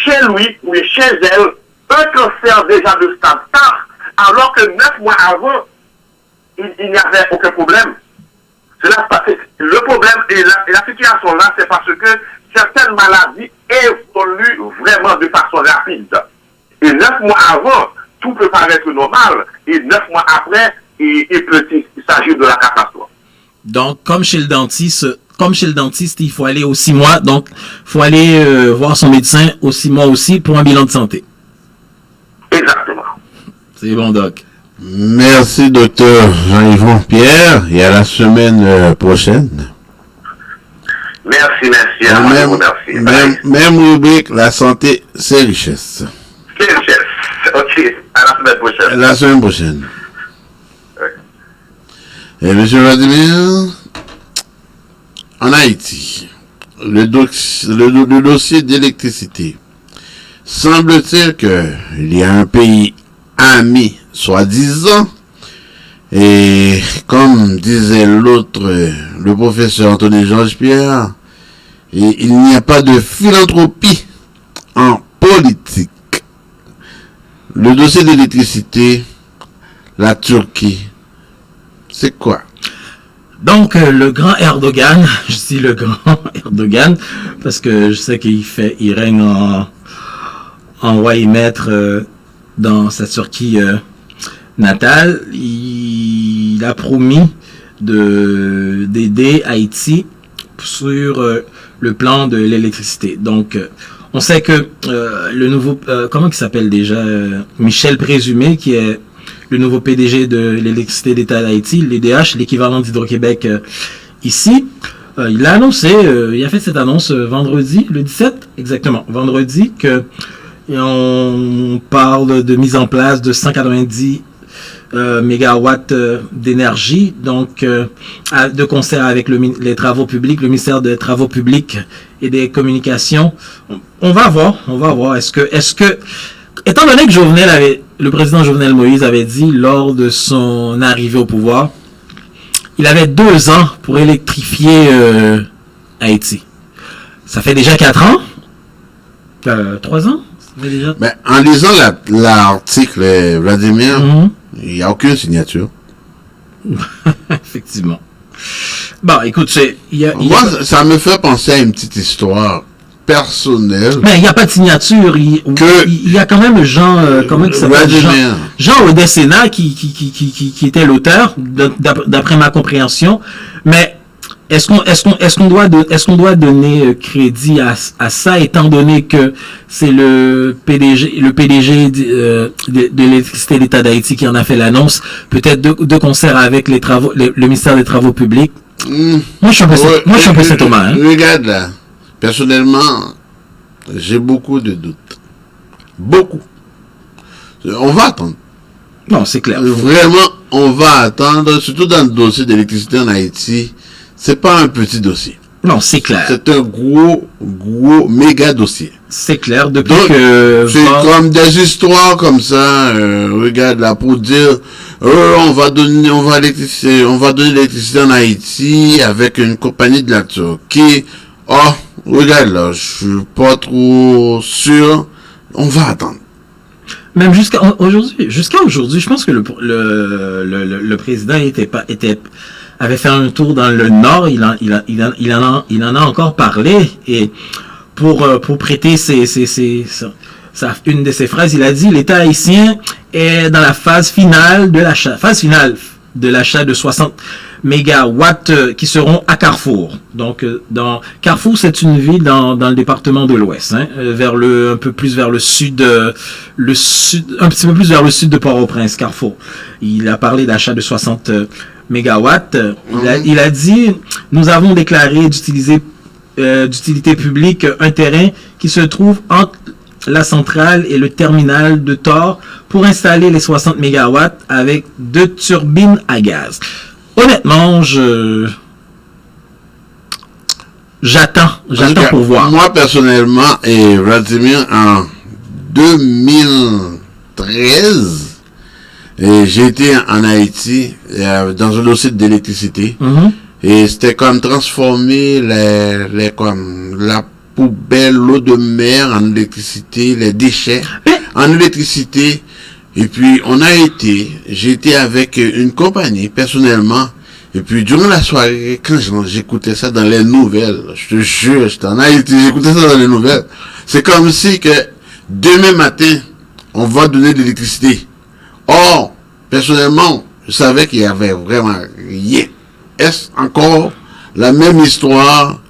Speaker 12: chez lui ou chez elle un cancer déjà de stade 4, alors que 9 mois avant, il n'y avait aucun problème. Le problème et la situation là, c'est parce que certaines maladies évoluent vraiment de façon rapide. Et 9 mois avant, tout peut paraître normal. Et 9 mois après, il s'agit de la catastrophe.
Speaker 11: Donc, comme chez le dentiste, il faut aller aux 6 mois. Donc, il faut aller voir son médecin aux 6 mois aussi pour un bilan de santé.
Speaker 12: Exactement.
Speaker 11: C'est bon, Doc.
Speaker 1: Merci, docteur Jean-Yvon Pierre, et à la semaine prochaine.
Speaker 12: Merci.
Speaker 1: Même rubrique, la santé, c'est richesse.
Speaker 12: C'est richesse. Ok, à la semaine prochaine.
Speaker 1: La semaine prochaine. Et monsieur Vladimir, en Haïti, le dossier d'électricité, semble-t-il qu'il y a un pays ami, soi-disant, et comme disait l'autre, le professeur Anthony Georges Pierre, il n'y a pas de philanthropie en politique. Le dossier d'électricité, la Turquie, c'est quoi?
Speaker 11: Donc, le grand Erdogan, je dis le grand Erdogan, parce que je sais il règne en roi et maître dans sa Turquie natale. Il a promis d'aider Haïti sur le plan de l'électricité. Donc, on sait que le nouveau, comment il s'appelle déjà, Michel Présumé, qui est le nouveau PDG de l'électricité d'État d'Haïti, l'EDH, l'équivalent d'Hydro-Québec ici, il a annoncé, il a fait cette annonce vendredi, le 17, exactement, vendredi, que on parle de mise en place de 190 mégawatts d'énergie, donc de concert avec les travaux publics, le ministère des Travaux publics et des Communications. On va voir. Est-ce que, étant donné que le président Jovenel Moïse avait dit lors de son arrivée au pouvoir, il avait 2 ans pour électrifier Haïti. Ça fait déjà 4 ans, 3 ans.
Speaker 1: Mais en lisant l'article, Vladimir, il n'y a aucune signature.
Speaker 11: Effectivement. Bon, écoute,
Speaker 1: moi, ça me fait penser à une petite histoire personnelle.
Speaker 11: Mais il n'y a pas de signature. Il y a quand même Jean, comment il s'appelle? Jean Odessena qui était l'auteur, d'après ma compréhension. Mais est-ce qu'on doit donner crédit à ça, étant donné que c'est le PDG de l'électricité d'État d'Haïti qui en a fait l'annonce, peut-être de concert avec le ministère des Travaux publics? Moi, je suis un peu cet homme.
Speaker 1: Regarde là, personnellement, j'ai beaucoup de doutes. Beaucoup. On va attendre.
Speaker 11: Non, c'est clair.
Speaker 1: Vraiment, on va attendre, surtout dans le dossier d'électricité en Haïti. C'est pas un petit dossier.
Speaker 11: Non, c'est clair.
Speaker 1: C'est un gros, méga dossier.
Speaker 11: C'est clair, depuis
Speaker 1: donc,
Speaker 11: que...
Speaker 1: C'est comme des histoires comme ça, regarde là, pour dire, on va donner l'électricité en Haïti avec une compagnie de la Turquie. Oh, regarde là, je suis pas trop sûr. On va attendre.
Speaker 11: Même jusqu'à aujourd'hui, je pense que le président avait fait un tour dans le Nord, il en a encore parlé, et pour prêter une de ses phrases, il a dit: l'État haïtien est dans la phase finale de l'achat de 60 mégawatts qui seront à Carrefour. Donc, Carrefour, c'est une ville dans le département de l'Ouest, un peu plus vers le sud, un petit peu plus vers le sud de Port-au-Prince, Carrefour. Il a parlé d'achat de 60 mégawatts. Il a dit: nous avons déclaré d'utilité publique un terrain qui se trouve entre la centrale et le terminal de Thor pour installer les 60 MW avec 2 turbines à gaz. Honnêtement, j'attends pour voir.
Speaker 1: Moi, personnellement, et Vladimir, en 2013, j'ai été en Haïti dans un dossier d'électricité. Et c'était comme transformer la poubelle, l'eau de mer en électricité, les déchets en électricité. Et puis, j'ai été avec une compagnie, personnellement. Et puis, durant la soirée, quand j'écoutais ça dans les nouvelles, je te jure, j'étais en Haïti, j'écoutais ça dans les nouvelles. C'est comme si que demain matin, on va donner de l'électricité. Or, personnellement, je savais qu'il y avait vraiment rien. Est-ce encore la même histoire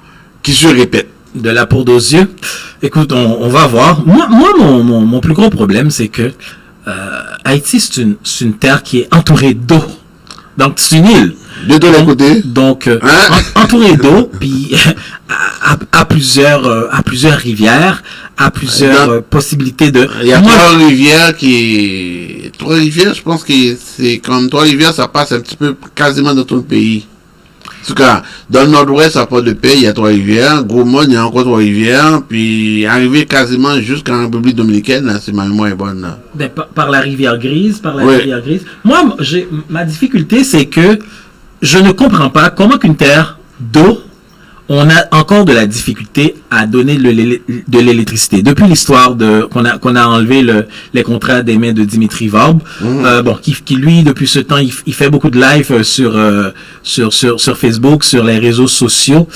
Speaker 1: qui se répète?
Speaker 11: De la poudre aux yeux. Écoute, on va voir. Moi, mon plus gros problème, c'est que Haïti, c'est une terre qui est entourée d'eau. Donc, c'est une île.
Speaker 1: De tous les côtés.
Speaker 11: Donc, entourée d'eau, puis à plusieurs rivières, à plusieurs possibilités de...
Speaker 1: Il y a Trois-Rivières, je pense que c'est comme Trois-Rivières, ça passe un petit peu quasiment dans tout le pays. En tout cas, dans le nord-ouest, ça pas de paix, il y a Trois-Rivières. Gros-Monde, il y a encore Trois-Rivières. Puis, arrivé quasiment jusqu'en République Dominicaine, là, c'est ma mémoire est bonne, là.
Speaker 11: Ben, par la rivière Grise, rivière Grise. Moi, ma difficulté, c'est que je ne comprends pas comment qu'une terre d'eau, on a encore de la difficulté à donner de l'électricité. Depuis l'histoire qu'on a enlevé les contrats des mains de Dimitri Vorb, qui lui, depuis ce temps, il fait beaucoup de live sur Facebook, sur les réseaux sociaux.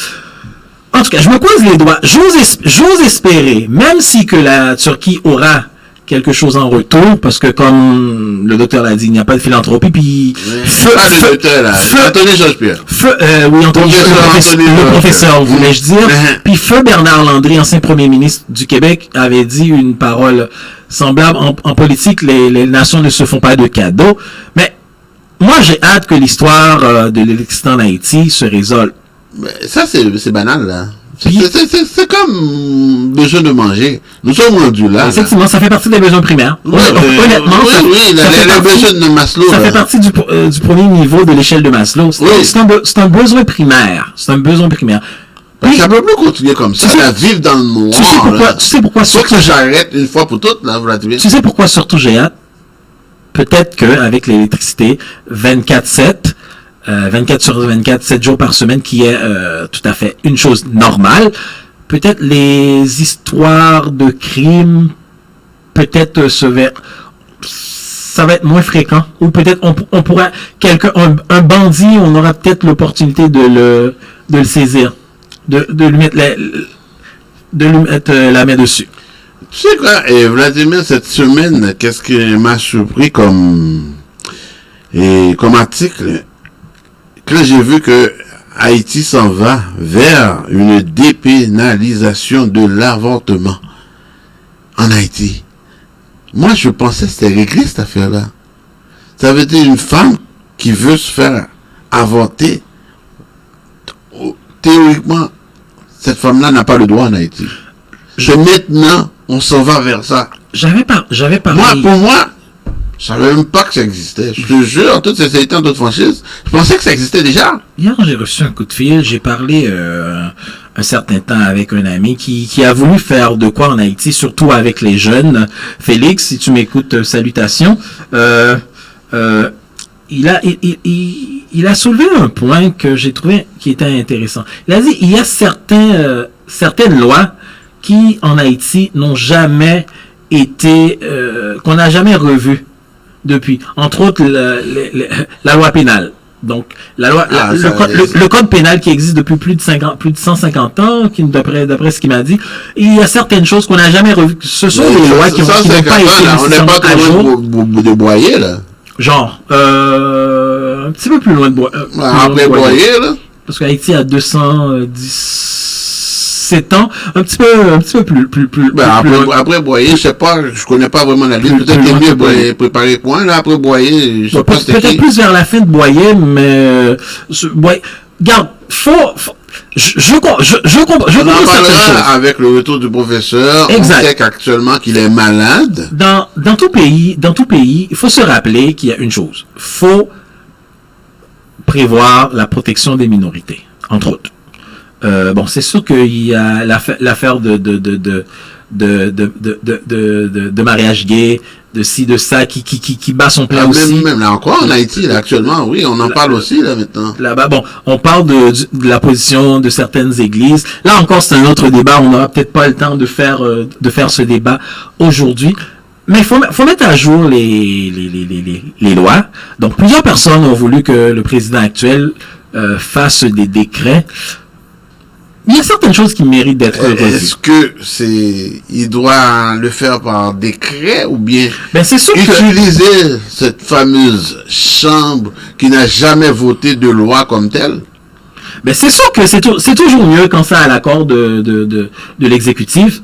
Speaker 11: En tout cas, je me croise les doigts. J'ose espérer, même si que la Turquie aura quelque chose en retour, parce que comme le docteur l'a dit, il n'y a pas de philanthropie, puis
Speaker 1: Anthony Georges-Pierre.
Speaker 11: Oui, Anthony, le professeur, voulais-je dire. Puis feu Bernard Landry, ancien premier ministre du Québec, avait dit une parole semblable. En politique, les nations ne se font pas de cadeaux. Mais moi, j'ai hâte que l'histoire de l'électricité en Haïti se résolve.
Speaker 1: Ça, c'est banal, là. C'est comme besoin de manger. Nous sommes rendus là.
Speaker 11: Effectivement, ça fait partie des besoins primaires. Honnêtement,
Speaker 1: les besoins de Maslow.
Speaker 11: Ça fait partie du premier niveau de l'échelle de Maslow. C'est un besoin primaire. C'est un besoin primaire.
Speaker 1: Puis, ça peut plus continuer comme ça, à vivre dans le noir.
Speaker 11: Tu sais pourquoi
Speaker 1: surtout que j'arrête une fois pour toutes, là, Vladimir.
Speaker 11: Tu sais pourquoi surtout j'ai hâte? Peut-être qu'avec l'électricité, 24/7, 24 sur 24, 7 jours par semaine, qui est tout à fait une chose normale. Peut-être les histoires de crimes, peut-être ça va être moins fréquent. Ou peut-être on pourra, un bandit, on aura peut-être l'opportunité de le saisir, de lui mettre la main dessus.
Speaker 1: Tu sais quoi, Vladimir, cette semaine, qu'est-ce qui m'a surpris comme article? Quand j'ai vu que Haïti s'en va vers une dépénalisation de l'avortement en Haïti, moi je pensais que c'était réglé cette affaire-là. Ça veut dire une femme qui veut se faire avorter, théoriquement, cette femme-là n'a pas le droit en Haïti. Maintenant, on s'en va vers ça.
Speaker 11: J'avais parlé.
Speaker 1: Pour moi, je savais même pas que ça existait. Je te jure, toutes ces états d'autres franchises, je pensais que ça existait déjà.
Speaker 11: Hier, j'ai reçu un coup de fil. J'ai parlé un certain temps avec un ami qui a voulu faire de quoi en Haïti, surtout avec les jeunes. Félix, si tu m'écoutes, salutations. Il a soulevé un point que j'ai trouvé qui était intéressant. Il a dit, il y a certaines lois qui, en Haïti, n'ont jamais été, qu'on n'a jamais revues depuis. Entre autres, la loi pénale. Donc, le code pénal qui existe depuis plus de 150 ans, d'après ce qu'il m'a dit, il y a certaines choses qu'on n'a jamais revues. Ce sont des lois qui n'ont pas été
Speaker 1: on n'est pas trop loin de Boyer, là.
Speaker 11: Genre, un petit peu plus loin de Boyer.
Speaker 1: Après Boyer, là.
Speaker 11: Parce qu'Haïti a 217 ans, un petit peu plus
Speaker 1: après Boyer, je sais pas, je connais pas vraiment la liste. Peut-être qu'il est mieux préparé point, là, après Boyer, je sais pas
Speaker 11: peut-être plus vers la fin de Boyer, mais regarde, je comprends
Speaker 1: certaines choses. Avec le retour du professeur, exact. On sait qu'actuellement qu'il est malade.
Speaker 11: Dans tout pays, il faut se rappeler qu'il y a une chose. Faut prévoir la protection des minorités, entre autres. Bon, c'est sûr qu'il y a l'affaire de mariage gay, de ci, de ça, qui bat son plein aussi.
Speaker 1: Même là encore, en Haïti, là, actuellement, oui, on en parle aussi, là, maintenant.
Speaker 11: Là-bas, bon, on parle de la position de certaines églises. Là encore, c'est un autre débat. On n'aura peut-être pas le temps de faire ce débat aujourd'hui. Mais il faut mettre à jour les lois. Donc, plusieurs personnes ont voulu que le président actuel fasse des décrets. Il y a certaines choses qui méritent d'être revues.
Speaker 1: Est-ce que il doit le faire par décret ou bien
Speaker 11: c'est sûr
Speaker 1: utiliser cette fameuse chambre qui n'a jamais voté de loi comme telle?
Speaker 11: C'est sûr que c'est toujours mieux quand ça a l'accord de l'exécutif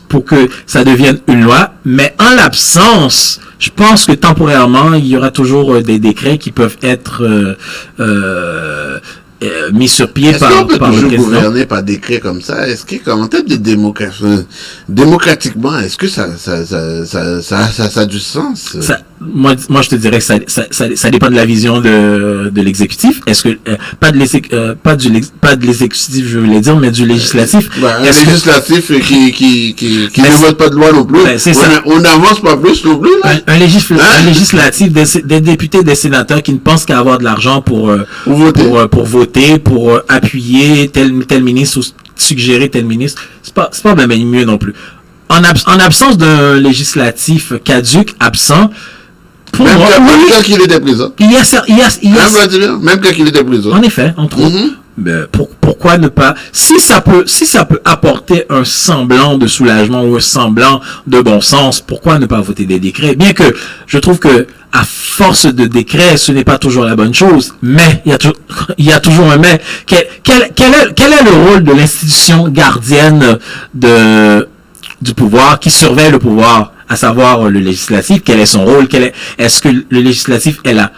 Speaker 11: pour que ça devienne une loi. Mais en l'absence, je pense que temporairement, il y aura toujours des décrets qui peuvent être mis sur pied par le président. Est-ce qu'on peut toujours
Speaker 1: gouverner par décret comme ça? Est-ce que, en termes de démocratiquement, est-ce que ça a du sens?
Speaker 11: Moi, je te dirais que ça dépend de la vision de l'exécutif. Est-ce que pas de l'exécutif, je voulais dire, mais du législatif.
Speaker 1: Un législatif qui ne vote pas de loi non plus. On n'avance pas plus non plus. Là.
Speaker 11: Un législatif, des députés, des sénateurs qui ne pensent qu'à avoir de l'argent pour voter, pour appuyer tel ministre ou suggérer tel ministre, c'est pas bien mieux non plus. En absence d'un législatif caduc, absent, pour
Speaker 1: même
Speaker 11: moi,
Speaker 1: quand il était présent. Même quand il était présent.
Speaker 11: En effet, entre autres. Pourquoi ne pas, si ça peut apporter un semblant de soulagement ou un semblant de bon sens, pourquoi ne pas voter des décrets? Bien que je trouve que à force de décrets, ce n'est pas toujours la bonne chose, mais il y a toujours un mais. Quel est le rôle de l'institution gardienne du pouvoir qui surveille le pouvoir, à savoir le législatif? Quel est son rôle? Est-ce que le législatif est là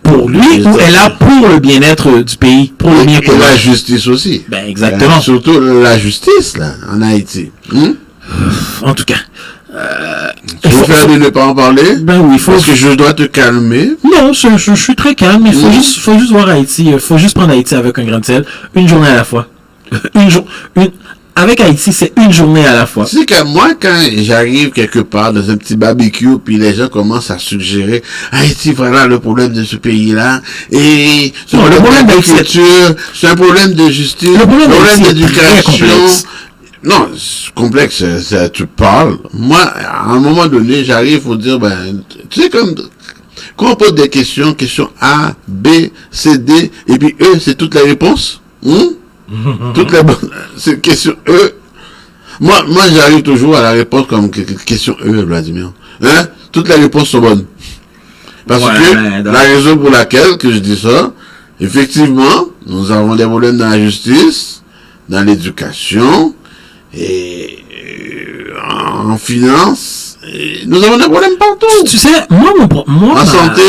Speaker 11: pour lui ou est là pour le bien-être du pays, pour le bien commun?
Speaker 1: Et la justice aussi.
Speaker 11: Exactement.
Speaker 1: Surtout la justice, là, en Haïti.
Speaker 11: En tout cas.
Speaker 1: Tu veux faire de ne pas en parler?
Speaker 11: Oui,
Speaker 1: parce que je dois te calmer.
Speaker 11: Non, je suis très calme. Il faut juste voir Haïti. Il faut juste prendre Haïti avec un grain de sel, une journée à la fois. Avec Haïti, c'est une journée à la fois.
Speaker 1: Tu sais que moi, quand j'arrive quelque part dans un petit barbecue, puis les gens commencent à suggérer Haïti, voilà le problème de ce pays-là, et c'est un problème d'agriculture, c'est un problème de justice, le problème d'éducation. Non, c'est complexe, tu parles. Moi, à un moment donné, j'arrive pour dire, tu sais, quand on pose des questions A, B, C, D, et puis E, c'est toute la réponse. Toutes les bonnes, c'est question E. Moi, j'arrive toujours à la réponse comme question E, Vladimir. Toutes les réponses sont bonnes. Parce que la raison pour laquelle que je dis ça, effectivement, nous avons des problèmes dans la justice, dans l'éducation, et en finance, nous avons des problèmes partout.
Speaker 11: Tu sais, moi,
Speaker 1: en santé.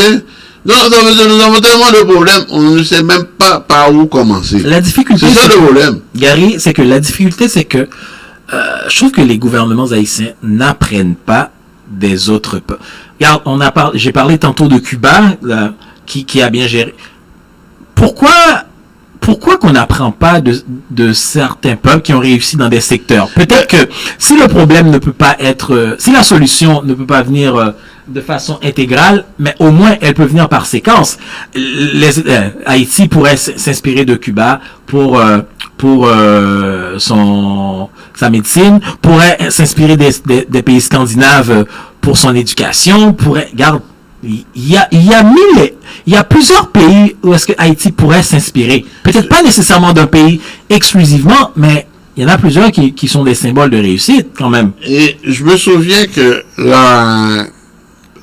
Speaker 1: Nous avons tellement de problèmes, on ne sait même pas par où commencer.
Speaker 11: La difficulté,
Speaker 1: c'est ça le problème.
Speaker 11: Gary, c'est que la difficulté, c'est que je trouve que les gouvernements haïtiens n'apprennent pas des autres peuples. Regarde, j'ai parlé tantôt de Cuba, là, qui a bien géré. Pourquoi qu'on n'apprend pas de certains peuples qui ont réussi dans des secteurs? Peut-être que si le problème ne peut pas être, si la solution ne peut pas venir de façon intégrale, mais au moins elle peut venir par séquence. Haïti pourrait s'inspirer de Cuba pour sa médecine, pourrait s'inspirer des pays scandinaves pour son éducation, regarde, il y a plusieurs pays où est-ce que Haïti pourrait s'inspirer. Peut-être pas nécessairement d'un pays exclusivement, mais il y en a plusieurs qui sont des symboles de réussite quand même.
Speaker 1: Et je me souviens que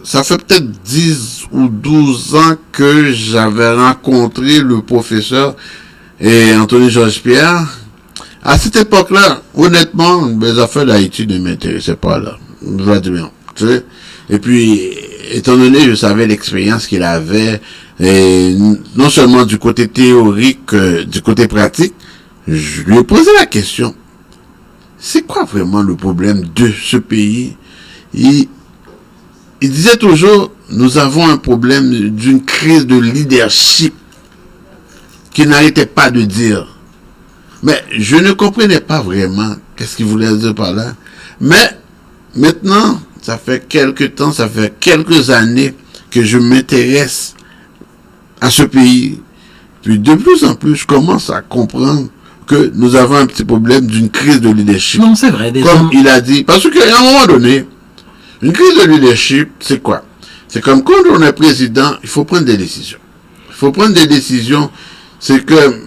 Speaker 1: ça fait peut-être 10 ou 12 ans que j'avais rencontré le professeur et Anthony Georges-Pierre. À cette époque-là, honnêtement, les affaires d'Haïti ne m'intéressaient pas, là. Vladimir, tu sais. Et puis, étant donné que je savais l'expérience qu'il avait et non seulement du côté théorique, du côté pratique, je lui ai posé la question. C'est quoi vraiment le problème de ce pays? Il disait toujours, nous avons un problème d'une crise de leadership qu'il n'arrêtait pas de dire. Mais je ne comprenais pas vraiment qu'est-ce qu'il voulait dire par là. Mais maintenant, ça fait quelques temps, ça fait quelques années que je m'intéresse à ce pays. Puis de plus en plus, je commence à comprendre que nous avons un petit problème d'une crise de leadership.
Speaker 11: Non, c'est vrai.
Speaker 1: Comme il a dit, parce qu'à un moment donné, une crise de leadership, c'est quoi? C'est comme quand on est président, il faut prendre des décisions. Il faut prendre des décisions. C'est que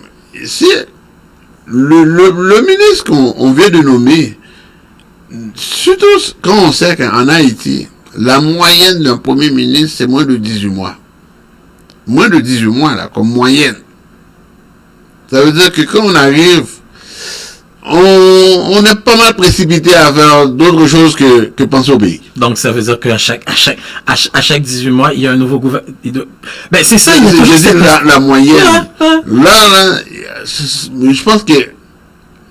Speaker 1: si le ministre qu'on vient de nommer, surtout quand on sait qu'en Haïti, la moyenne d'un premier ministre, c'est moins de 18 mois. Moins de 18 mois, là, comme moyenne. Ça veut dire que quand on arrive, on est pas mal précipité à faire d'autres choses que penser au pays.
Speaker 11: Donc ça veut dire qu'à chaque 18 mois, il y a un nouveau gouvernement. Ben c'est ça,
Speaker 1: la moyenne. Là, je pense que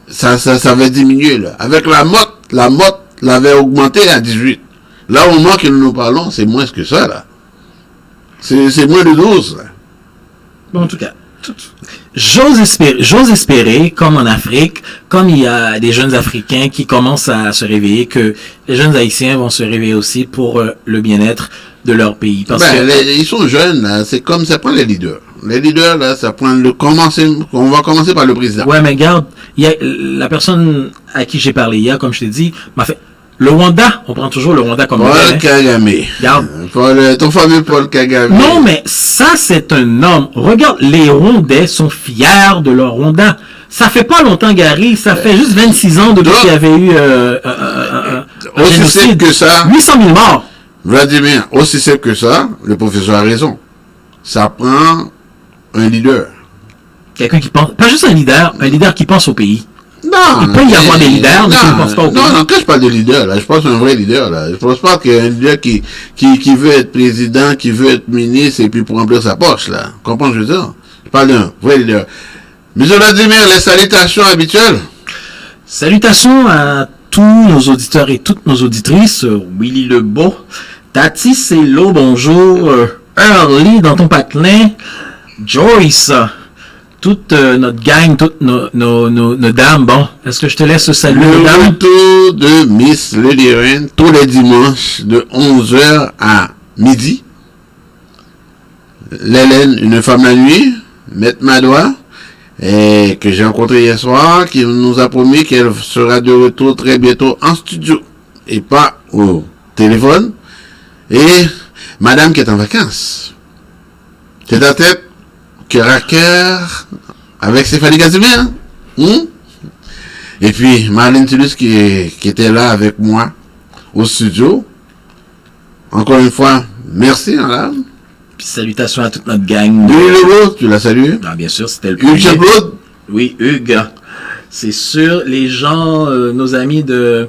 Speaker 1: ça va diminuer là. Avec la motte l'avait augmenté à 18. Là au moment que nous parlons, c'est moins que ça là. C'est moins de 12 là.
Speaker 11: Bon, en tout cas. J'ose espérer, comme en Afrique, comme il y a des jeunes Africains qui commencent à se réveiller, que les jeunes Haïtiens vont se réveiller aussi pour le bien-être de leur pays. Parce que
Speaker 1: ils sont jeunes, là, c'est comme ça prend les leaders. Les leaders, là, ça prend on va commencer par le président.
Speaker 11: Ouais, mais regarde, il y a la personne à qui j'ai parlé hier, comme je t'ai dit, m'a fait. Le Rwanda, on prend toujours le Rwanda comme modèle.
Speaker 1: Paul Kagame.
Speaker 11: Regarde.
Speaker 1: Ton fameux Paul Kagame.
Speaker 11: Non, mais ça, c'est un homme. Regarde, les Rwandais sont fiers de leur Rwanda. Ça fait pas longtemps, Gary. Ça fait juste 26 ans depuis qu'il y avait eu
Speaker 1: aussi simple que ça.
Speaker 11: 800 000 morts.
Speaker 1: Vladimir, aussi simple que ça, le professeur a raison. Ça prend un leader.
Speaker 11: Quelqu'un qui pense, pas juste un leader qui pense au pays.
Speaker 1: Non,
Speaker 11: il peut y avoir des leaders, mais qui ne pensent pas au pays.
Speaker 1: Non, quand je parle de leader, là, je pense à un vrai leader, là. Je pense pas qu'un leader qui veut être président, qui veut être ministre, et puis pour remplir sa poche, là. Comprends ce que je veux dire? Je parle d'un vrai leader. Monsieur Vladimir, les salutations habituelles.
Speaker 11: Salutations à tous nos auditeurs et toutes nos auditrices. Willy Lebeau, Tati Celo, bonjour. Early dans ton patelin. Joyce. Toute notre gang, toutes nos dames. Bon, est-ce que je te laisse saluer,
Speaker 1: le retour de Miss Lady Rain tous les dimanches de 11h à midi. L'Hélène, une femme la nuit, Maître Madoua, et que j'ai rencontré hier soir, qui nous a promis qu'elle sera de retour très bientôt en studio et pas au téléphone. Et Madame qui est en vacances. Tête à tête. Cœur à cœur avec Stéphanie Casimir. Et puis Marlène Tulus qui était là avec moi au studio. Encore une fois, merci madame.
Speaker 11: Puis salutations à toute notre gang.
Speaker 1: Hugues, tu l'as salué?
Speaker 11: Ah, bien sûr, c'était le
Speaker 1: Hugues Jean-Claude?
Speaker 11: Oui, Hugues. C'est sûr, les gens, nos amis de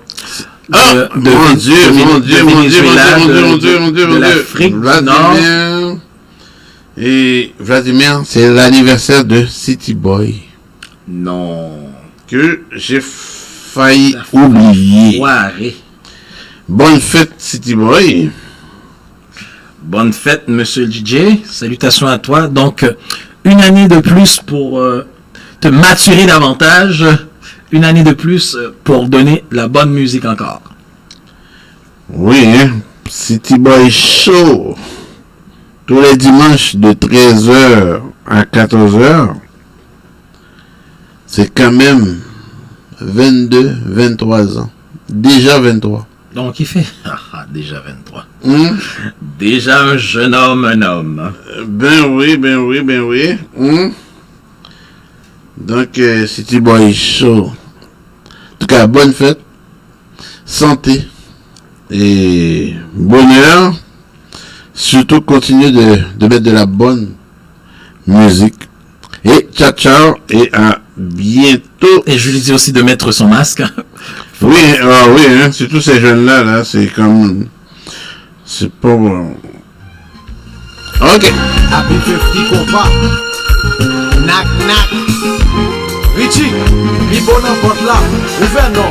Speaker 11: l'Afrique du Nord.
Speaker 1: Et Vladimir, c'est l'anniversaire de City Boy.
Speaker 11: Non.
Speaker 1: Que j'ai failli oublier.
Speaker 11: Foiré.
Speaker 1: Bonne fête, City Boy.
Speaker 11: Bonne fête, monsieur le DJ. Salutations à toi. Donc, une année de plus pour te maturer davantage. Une année de plus pour donner la bonne musique encore.
Speaker 1: Oui, hein? City Boy Show. Tous les dimanches de 13h à 14h, c'est quand même 22, 23 ans. Déjà 23.
Speaker 11: Donc il fait... déjà 23. Déjà un jeune homme, un homme.
Speaker 1: Ben oui. Donc, City Boy Show. En tout cas, bonne fête, santé et bonheur. Surtout, continuez de mettre de la bonne musique. Et ciao, et à bientôt.
Speaker 11: Et je lui dis aussi de mettre son masque.
Speaker 1: Oui, hein, surtout ces jeunes-là, là, c'est comme... C'est pas... Ok. Ok.
Speaker 13: Happy 50 compas. Knock knock. Richie, mi bon en porte là. Ouvert non.